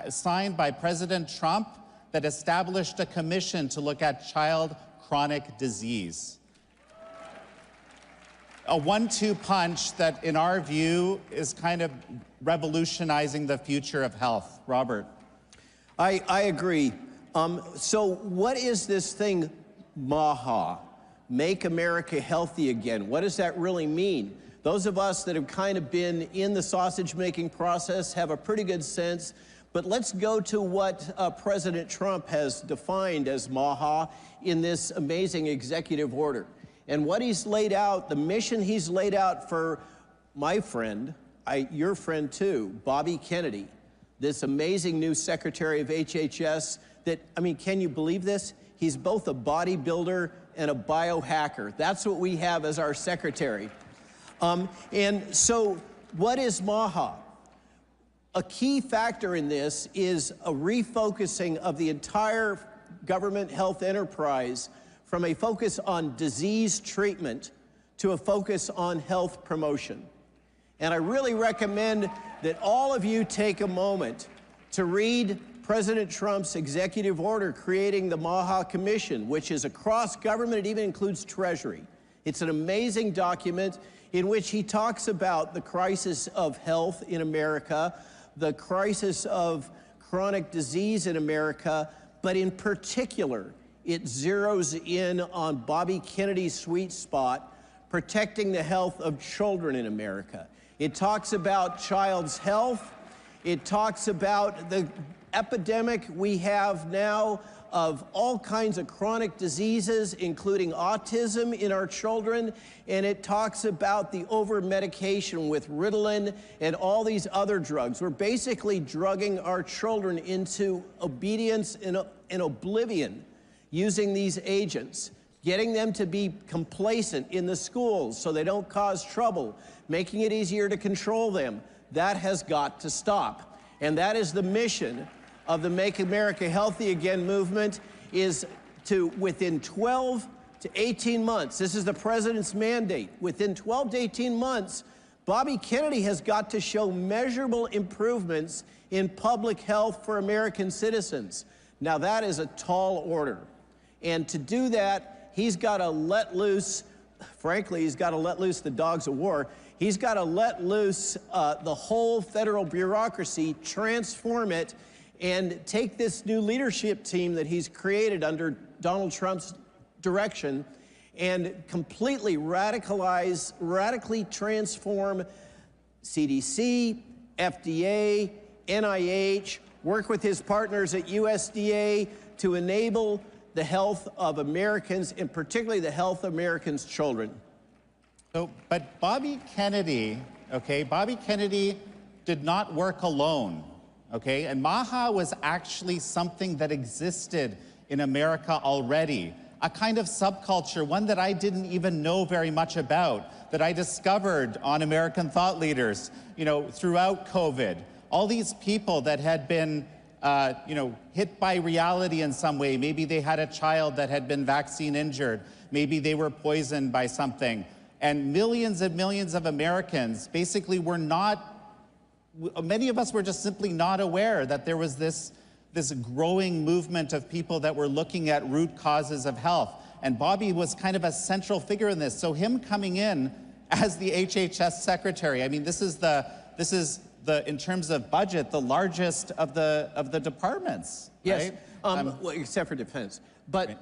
signed by President Trump that established a commission to look at child chronic disease. A 1-2 punch that, in our view, is kind of revolutionizing the future of health. Robert. I agree. So what is this thing, MAHA? Make America Healthy Again. What does that really mean? Those of us that have kind of been in the sausage-making process have a pretty good sense, but let's go to what President Trump has defined as MAHA in this amazing executive order. And what he's laid out, the mission he's laid out for my friend, your friend too, Bobby Kennedy, this amazing new Secretary of HHS that, I mean, can you believe this? He's both a bodybuilder and a biohacker. That's what we have as our secretary. And so what is MAHA? A key factor in this is a refocusing of the entire government health enterprise from a focus on disease treatment to a focus on health promotion. And I really recommend that all of you take a moment to read President Trump's executive order creating the MAHA Commission, which is across government. It even includes Treasury. It's an amazing document in which he talks about the crisis of health in America, the crisis of chronic disease in America, but in particular, it zeroes in on Bobby Kennedy's sweet spot, protecting the health of children in America. It talks about child's health. It talks about the epidemic we have now of all kinds of chronic diseases, including autism in our children, and it talks about the over-medication with Ritalin and all these other drugs. We're basically drugging our children into obedience and oblivion using these agents, getting them to be complacent in the schools so they don't cause trouble, making it easier to control them. That has got to stop. And that is the mission of the Make America Healthy Again movement, is to, within 12 to 18 months, this is the president's mandate, within 12 to 18 months, Bobby Kennedy has got to show measurable improvements in public health for American citizens. Now that is a tall order. And to do that, he's got to let loose, frankly, he's got to let loose the dogs of war. He's got to let loose the whole federal bureaucracy, transform it, and take this new leadership team that he's created under Donald Trump's direction and completely radically transform CDC, FDA, NIH, work with his partners at USDA to enable the health of Americans, and particularly the health of Americans' children. So, but Bobby Kennedy, okay, Bobby Kennedy did not work alone. Okay, and MAHA was actually something that existed in America already, a kind of subculture, one that I didn't even know very much about, that I discovered on American Thought Leaders, you know, throughout COVID. All these people that had been, you know, hit by reality in some way. Maybe they had a child that had been vaccine injured. Maybe they were poisoned by something. And millions of Americans basically were not, many of us were just simply not aware that there was this growing movement of people that were looking at root causes of health. And Bobby was kind of a central figure in this. So him coming in as the HHS secretary, I mean, this is the in terms of budget, the largest of the departments. Yes, right? Well, except for defense. But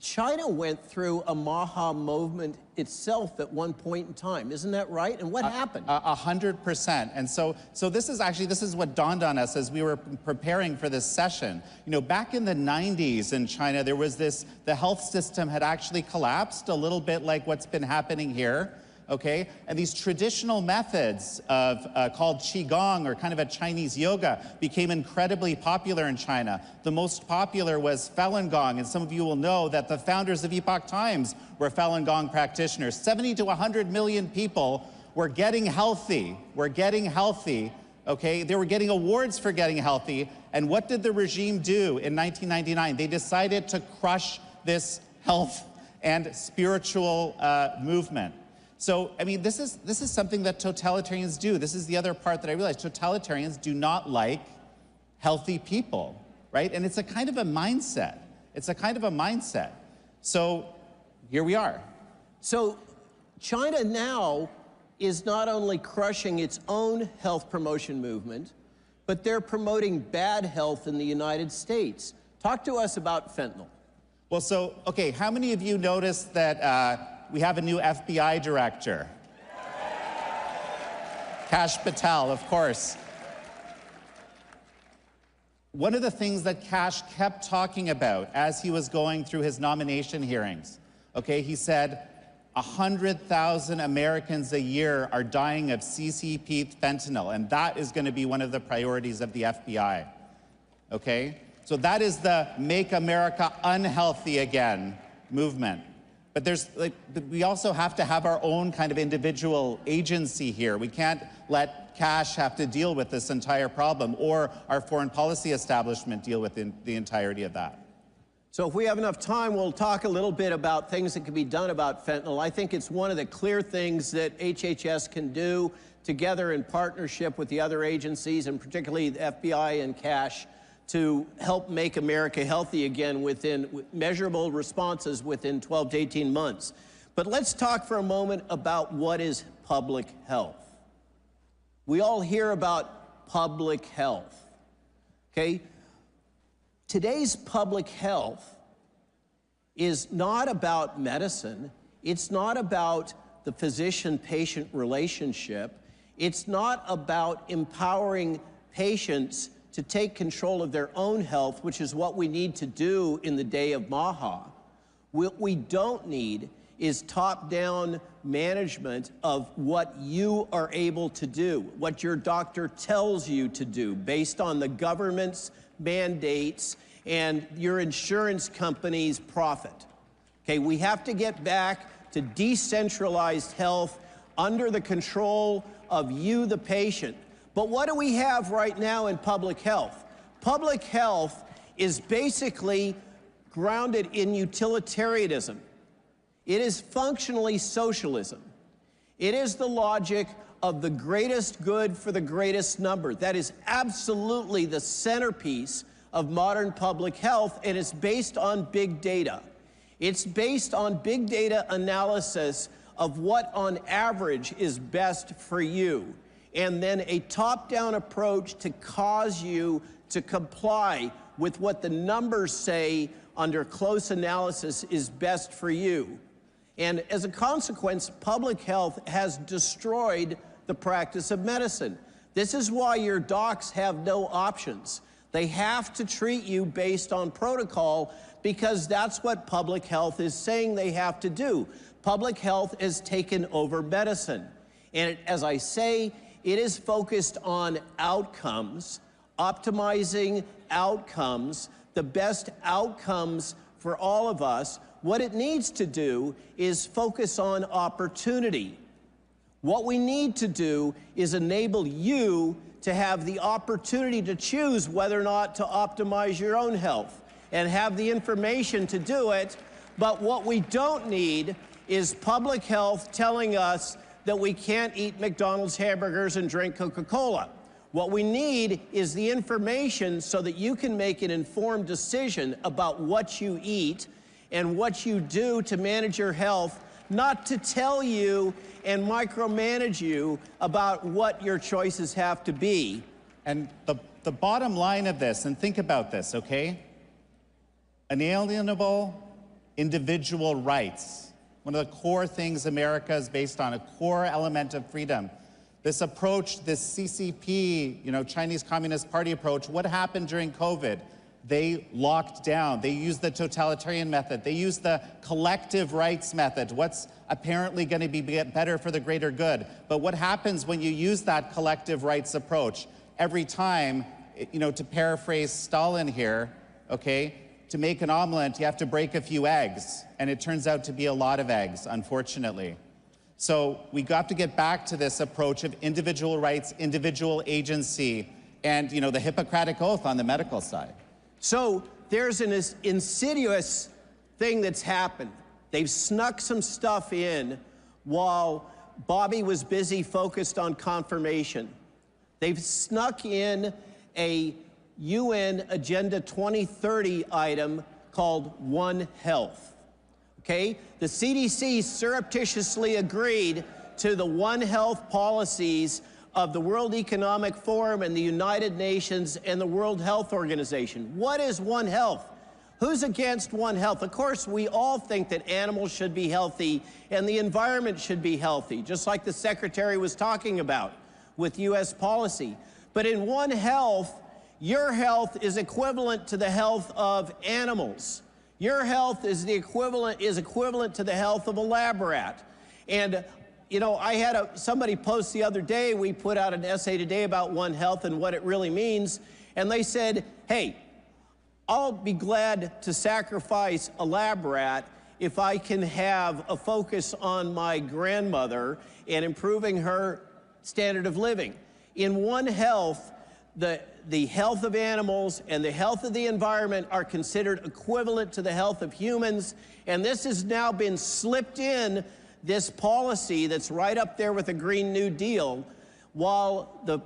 China went through a MAHA movement itself at one point in time. Isn't that right? And what happened? 100%. And so this is what dawned on us as we were preparing for this session. You know, back in the 90s in China, there was the health system had actually collapsed a little bit like what's been happening here. Okay, and these traditional methods of called Qigong, or kind of a Chinese yoga, became incredibly popular in China. The most popular was Falun Gong, and some of you will know that the founders of Epoch Times were Falun Gong practitioners. 70 to 100 million people were getting healthy. Okay, they were getting awards for getting healthy. And what did the regime do in 1999? They decided to crush this health and spiritual movement. So, I mean, this is something that totalitarians do. This is the other part that I realized. Totalitarians do not like healthy people, right? And it's a kind of a mindset. So here we are. So China now is not only crushing its own health promotion movement, but they're promoting bad health in the United States. Talk to us about fentanyl. Well, so, okay, how many of you noticed that we have a new FBI director? Kash Patel, of course. One of the things that Kash kept talking about as he was going through his nomination hearings, okay, he said 100,000 Americans a year are dying of CCP fentanyl, and that is going to be one of the priorities of the FBI, okay? So that is the Make America Unhealthy Again movement. But we also have to have our own kind of individual agency here. We can't let Kash have to deal with this entire problem, or our foreign policy establishment deal with the entirety of that. So if we have enough time, we'll talk a little bit about things that can be done about fentanyl. I think it's one of the clear things that HHS can do together in partnership with the other agencies, and particularly the FBI and Kash, to help make America healthy again within measurable responses within 12 to 18 months. But let's talk for a moment about what is public health. We all hear about public health, okay? Today's public health is not about medicine. It's not about the physician-patient relationship. It's not about empowering patients to take control of their own health, which is what we need to do in the day of Maha. What we don't need is top-down management of what you are able to do, what your doctor tells you to do based on the government's mandates and your insurance company's profit. Okay, we have to get back to decentralized health under the control of you, the patient. But what do we have right now in public health? Public health is basically grounded in utilitarianism. It is functionally socialism. It is the logic of the greatest good for the greatest number. That is absolutely the centerpiece of modern public health, and it's based on big data. It's based on big data analysis of what on average is best for you, and then a top-down approach to cause you to comply with what the numbers say under close analysis is best for you. And as a consequence, public health has destroyed the practice of medicine. This is why your docs have no options. They have to treat you based on protocol because that's what public health is saying they have to do. Public health has taken over medicine. And as I say, it is focused on outcomes, optimizing outcomes, the best outcomes for all of us. What it needs to do is focus on opportunity. What we need to do is enable you to have the opportunity to choose whether or not to optimize your own health and have the information to do it. But what we don't need is public health telling us that we can't eat McDonald's hamburgers and drink Coca-Cola. What we need is the information so that you can make an informed decision about what you eat and what you do to manage your health, not to tell you and micromanage you about what your choices have to be. And the bottom line of this, and think about this, okay? Inalienable individual rights. One of the core things America is based on, a core element of freedom. This approach, this CCP, Chinese Communist Party approach, what happened during COVID? They locked down. They used the totalitarian method. They used the collective rights method. What's apparently going to be better for the greater good. But what happens when you use that collective rights approach? Every time, to paraphrase Stalin here, okay, to make an omelet, you have to break a few eggs. And it turns out to be a lot of eggs, unfortunately. So we got to get back to this approach of individual rights, individual agency, and the Hippocratic Oath on the medical side. So there's an insidious thing that's happened. They've snuck some stuff in while Bobby was busy focused on confirmation. They've snuck in a UN Agenda 2030 item called One Health. Okay? The CDC surreptitiously agreed to the One Health policies of the World Economic Forum and the United Nations and the World Health Organization. What is One Health? Who's against One Health? Of course, we all think that animals should be healthy and the environment should be healthy, just like the Secretary was talking about with U.S. policy. But in One Health, your health is equivalent to the health of animals. Your health is equivalent to the health of a lab rat. And I had somebody post the other day, we put out an essay today about One Health and what it really means, and they said, hey, I'll be glad to sacrifice a lab rat if I can have a focus on my grandmother and improving her standard of living. In One Health, the health of animals and the health of the environment are considered equivalent to the health of humans, and this has now been slipped in this policy that's right up there with the Green New Deal while the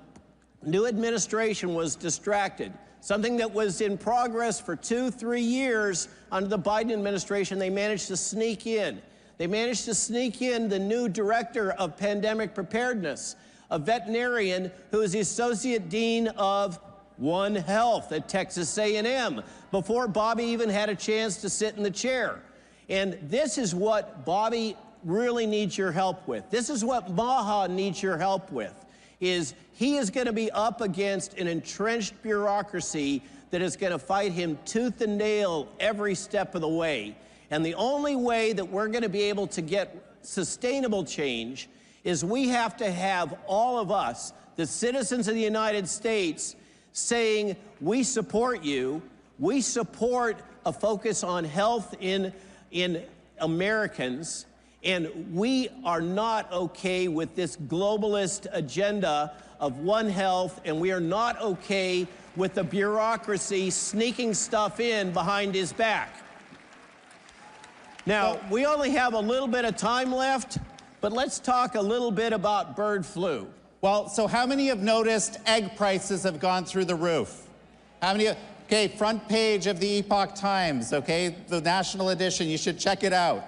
new administration was distracted. Something that was in progress for 2-3 years under the Biden administration, they managed to sneak in. They managed to sneak in the new director of pandemic preparedness, a veterinarian who is the associate dean of One Health at Texas A&M, before Bobby even had a chance to sit in the chair. And this is what Bobby really needs your help with. This is what Maha needs your help with. is he is going to be up against an entrenched bureaucracy that is going to fight him tooth and nail every step of the way. And the only way that we're going to be able to get sustainable change is we have to have all of us, the citizens of the United States, saying, we support you, we support a focus on health in Americans, and we are not okay with this globalist agenda of One Health, and we are not okay with the bureaucracy sneaking stuff in behind his back. Now, we only have a little bit of time left, but let's talk a little bit about bird flu. Well, so how many have noticed egg prices have gone through the roof? How many? Okay, front page of the Epoch Times, okay, the national edition, you should check it out.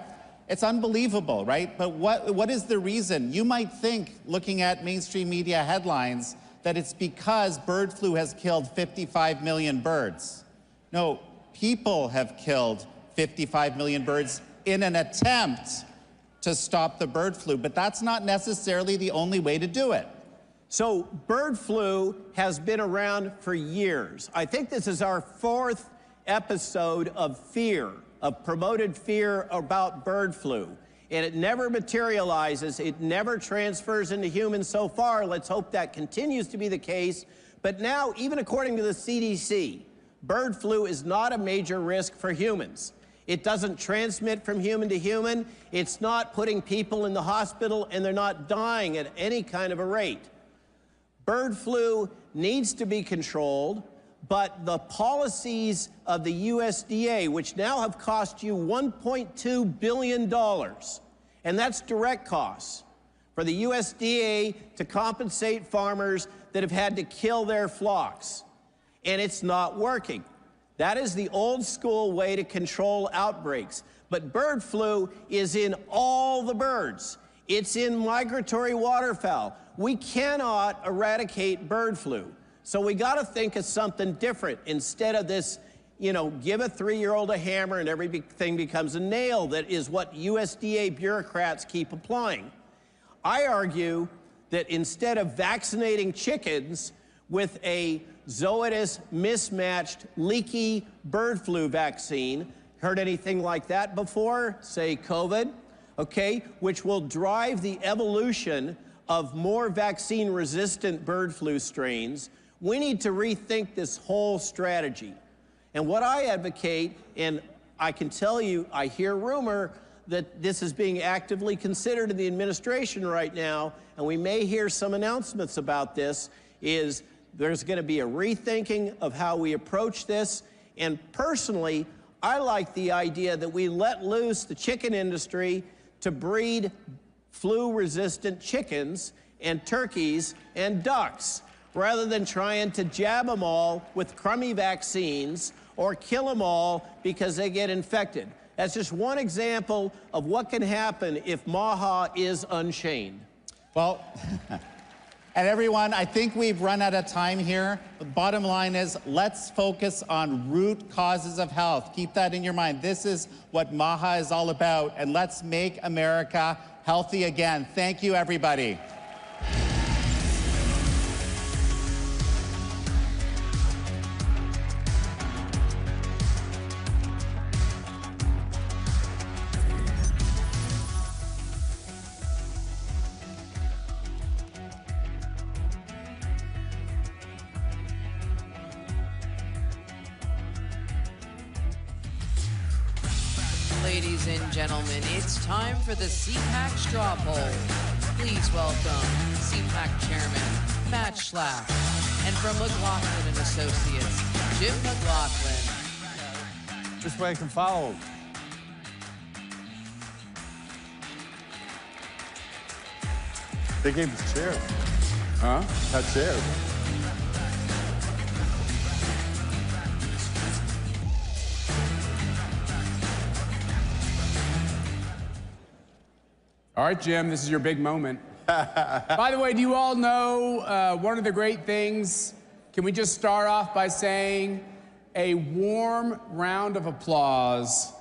It's unbelievable, right? But what is the reason? You might think, looking at mainstream media headlines, that it's because bird flu has killed 55 million birds. No, people have killed 55 million birds in an attempt to stop the bird flu, but that's not necessarily the only way to do it. So bird flu has been around for years. I think this is our 4th episode of fear, of promoted fear about bird flu. And it never materializes, it never transfers into humans so far. Let's hope that continues to be the case. But now, even according to the CDC, bird flu is not a major risk for humans. It doesn't transmit from human to human. It's not putting people in the hospital, and they're not dying at any kind of a rate. Bird flu needs to be controlled, but the policies of the USDA, which now have cost you $1.2 billion, and that's direct costs, for the USDA to compensate farmers that have had to kill their flocks, and it's not working. That is the old school way to control outbreaks. But bird flu is in all the birds. It's in migratory waterfowl. We cannot eradicate bird flu. So we got to think of something different instead of this, you know, give a 3-year-old a hammer and everything becomes a nail. That is what USDA bureaucrats keep applying. I argue that instead of vaccinating chickens with a Zoetis mismatched leaky bird flu vaccine, heard anything like that before? Say COVID, okay, which will drive the evolution of more vaccine-resistant bird flu strains. We need to rethink this whole strategy. And what I advocate, and I can tell you, I hear rumor that this is being actively considered in the administration right now, and we may hear some announcements about this, is there's going to be a rethinking of how we approach this. And personally, I like the idea that we let loose the chicken industry to breed flu-resistant chickens and turkeys and ducks, rather than trying to jab them all with crummy vaccines or kill them all because they get infected. That's just one example of what can happen if MAHA is unchained. Well, and everyone, I think we've run out of time here. The bottom line is, let's focus on root causes of health. Keep that in your mind. This is what MAHA is all about, and let's make America healthy again. Thank you, everybody. Ladies and gentlemen, it's time for the CPAC straw poll. Please welcome CPAC Chairman Matt Schlapp, and from McLaughlin and Associates, Jim McLaughlin. This way I can follow him. They gave us chairs. Huh? Had chairs. All right, Jim, this is your big moment. By the way, do you all know one of the great things? Can we just start off by saying a warm round of applause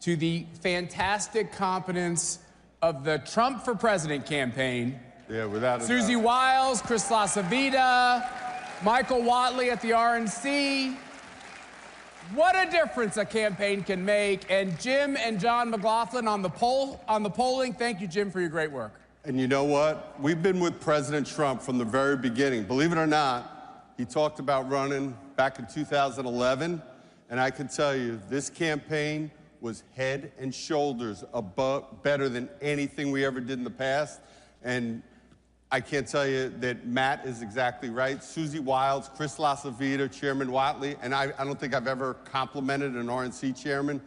to the fantastic competence of the Trump for President campaign Yeah, without a Susie doubt. Wiles, Chris LaCivita, Michael Watley at the RNC. What a difference a campaign can make. And Jim and John McLaughlin on the polling. Thank you, Jim, for your great work. And you know what? We've been with President Trump from the very beginning. Believe it or not, he talked about running back in 2011. And I can tell you, this campaign was head and shoulders above, better than anything we ever did in the past. And I can't tell you that Matt is exactly right. Susie Wiles, Chris LaCivita, Chairman Watley, and I don't think I've ever complimented an RNC chairman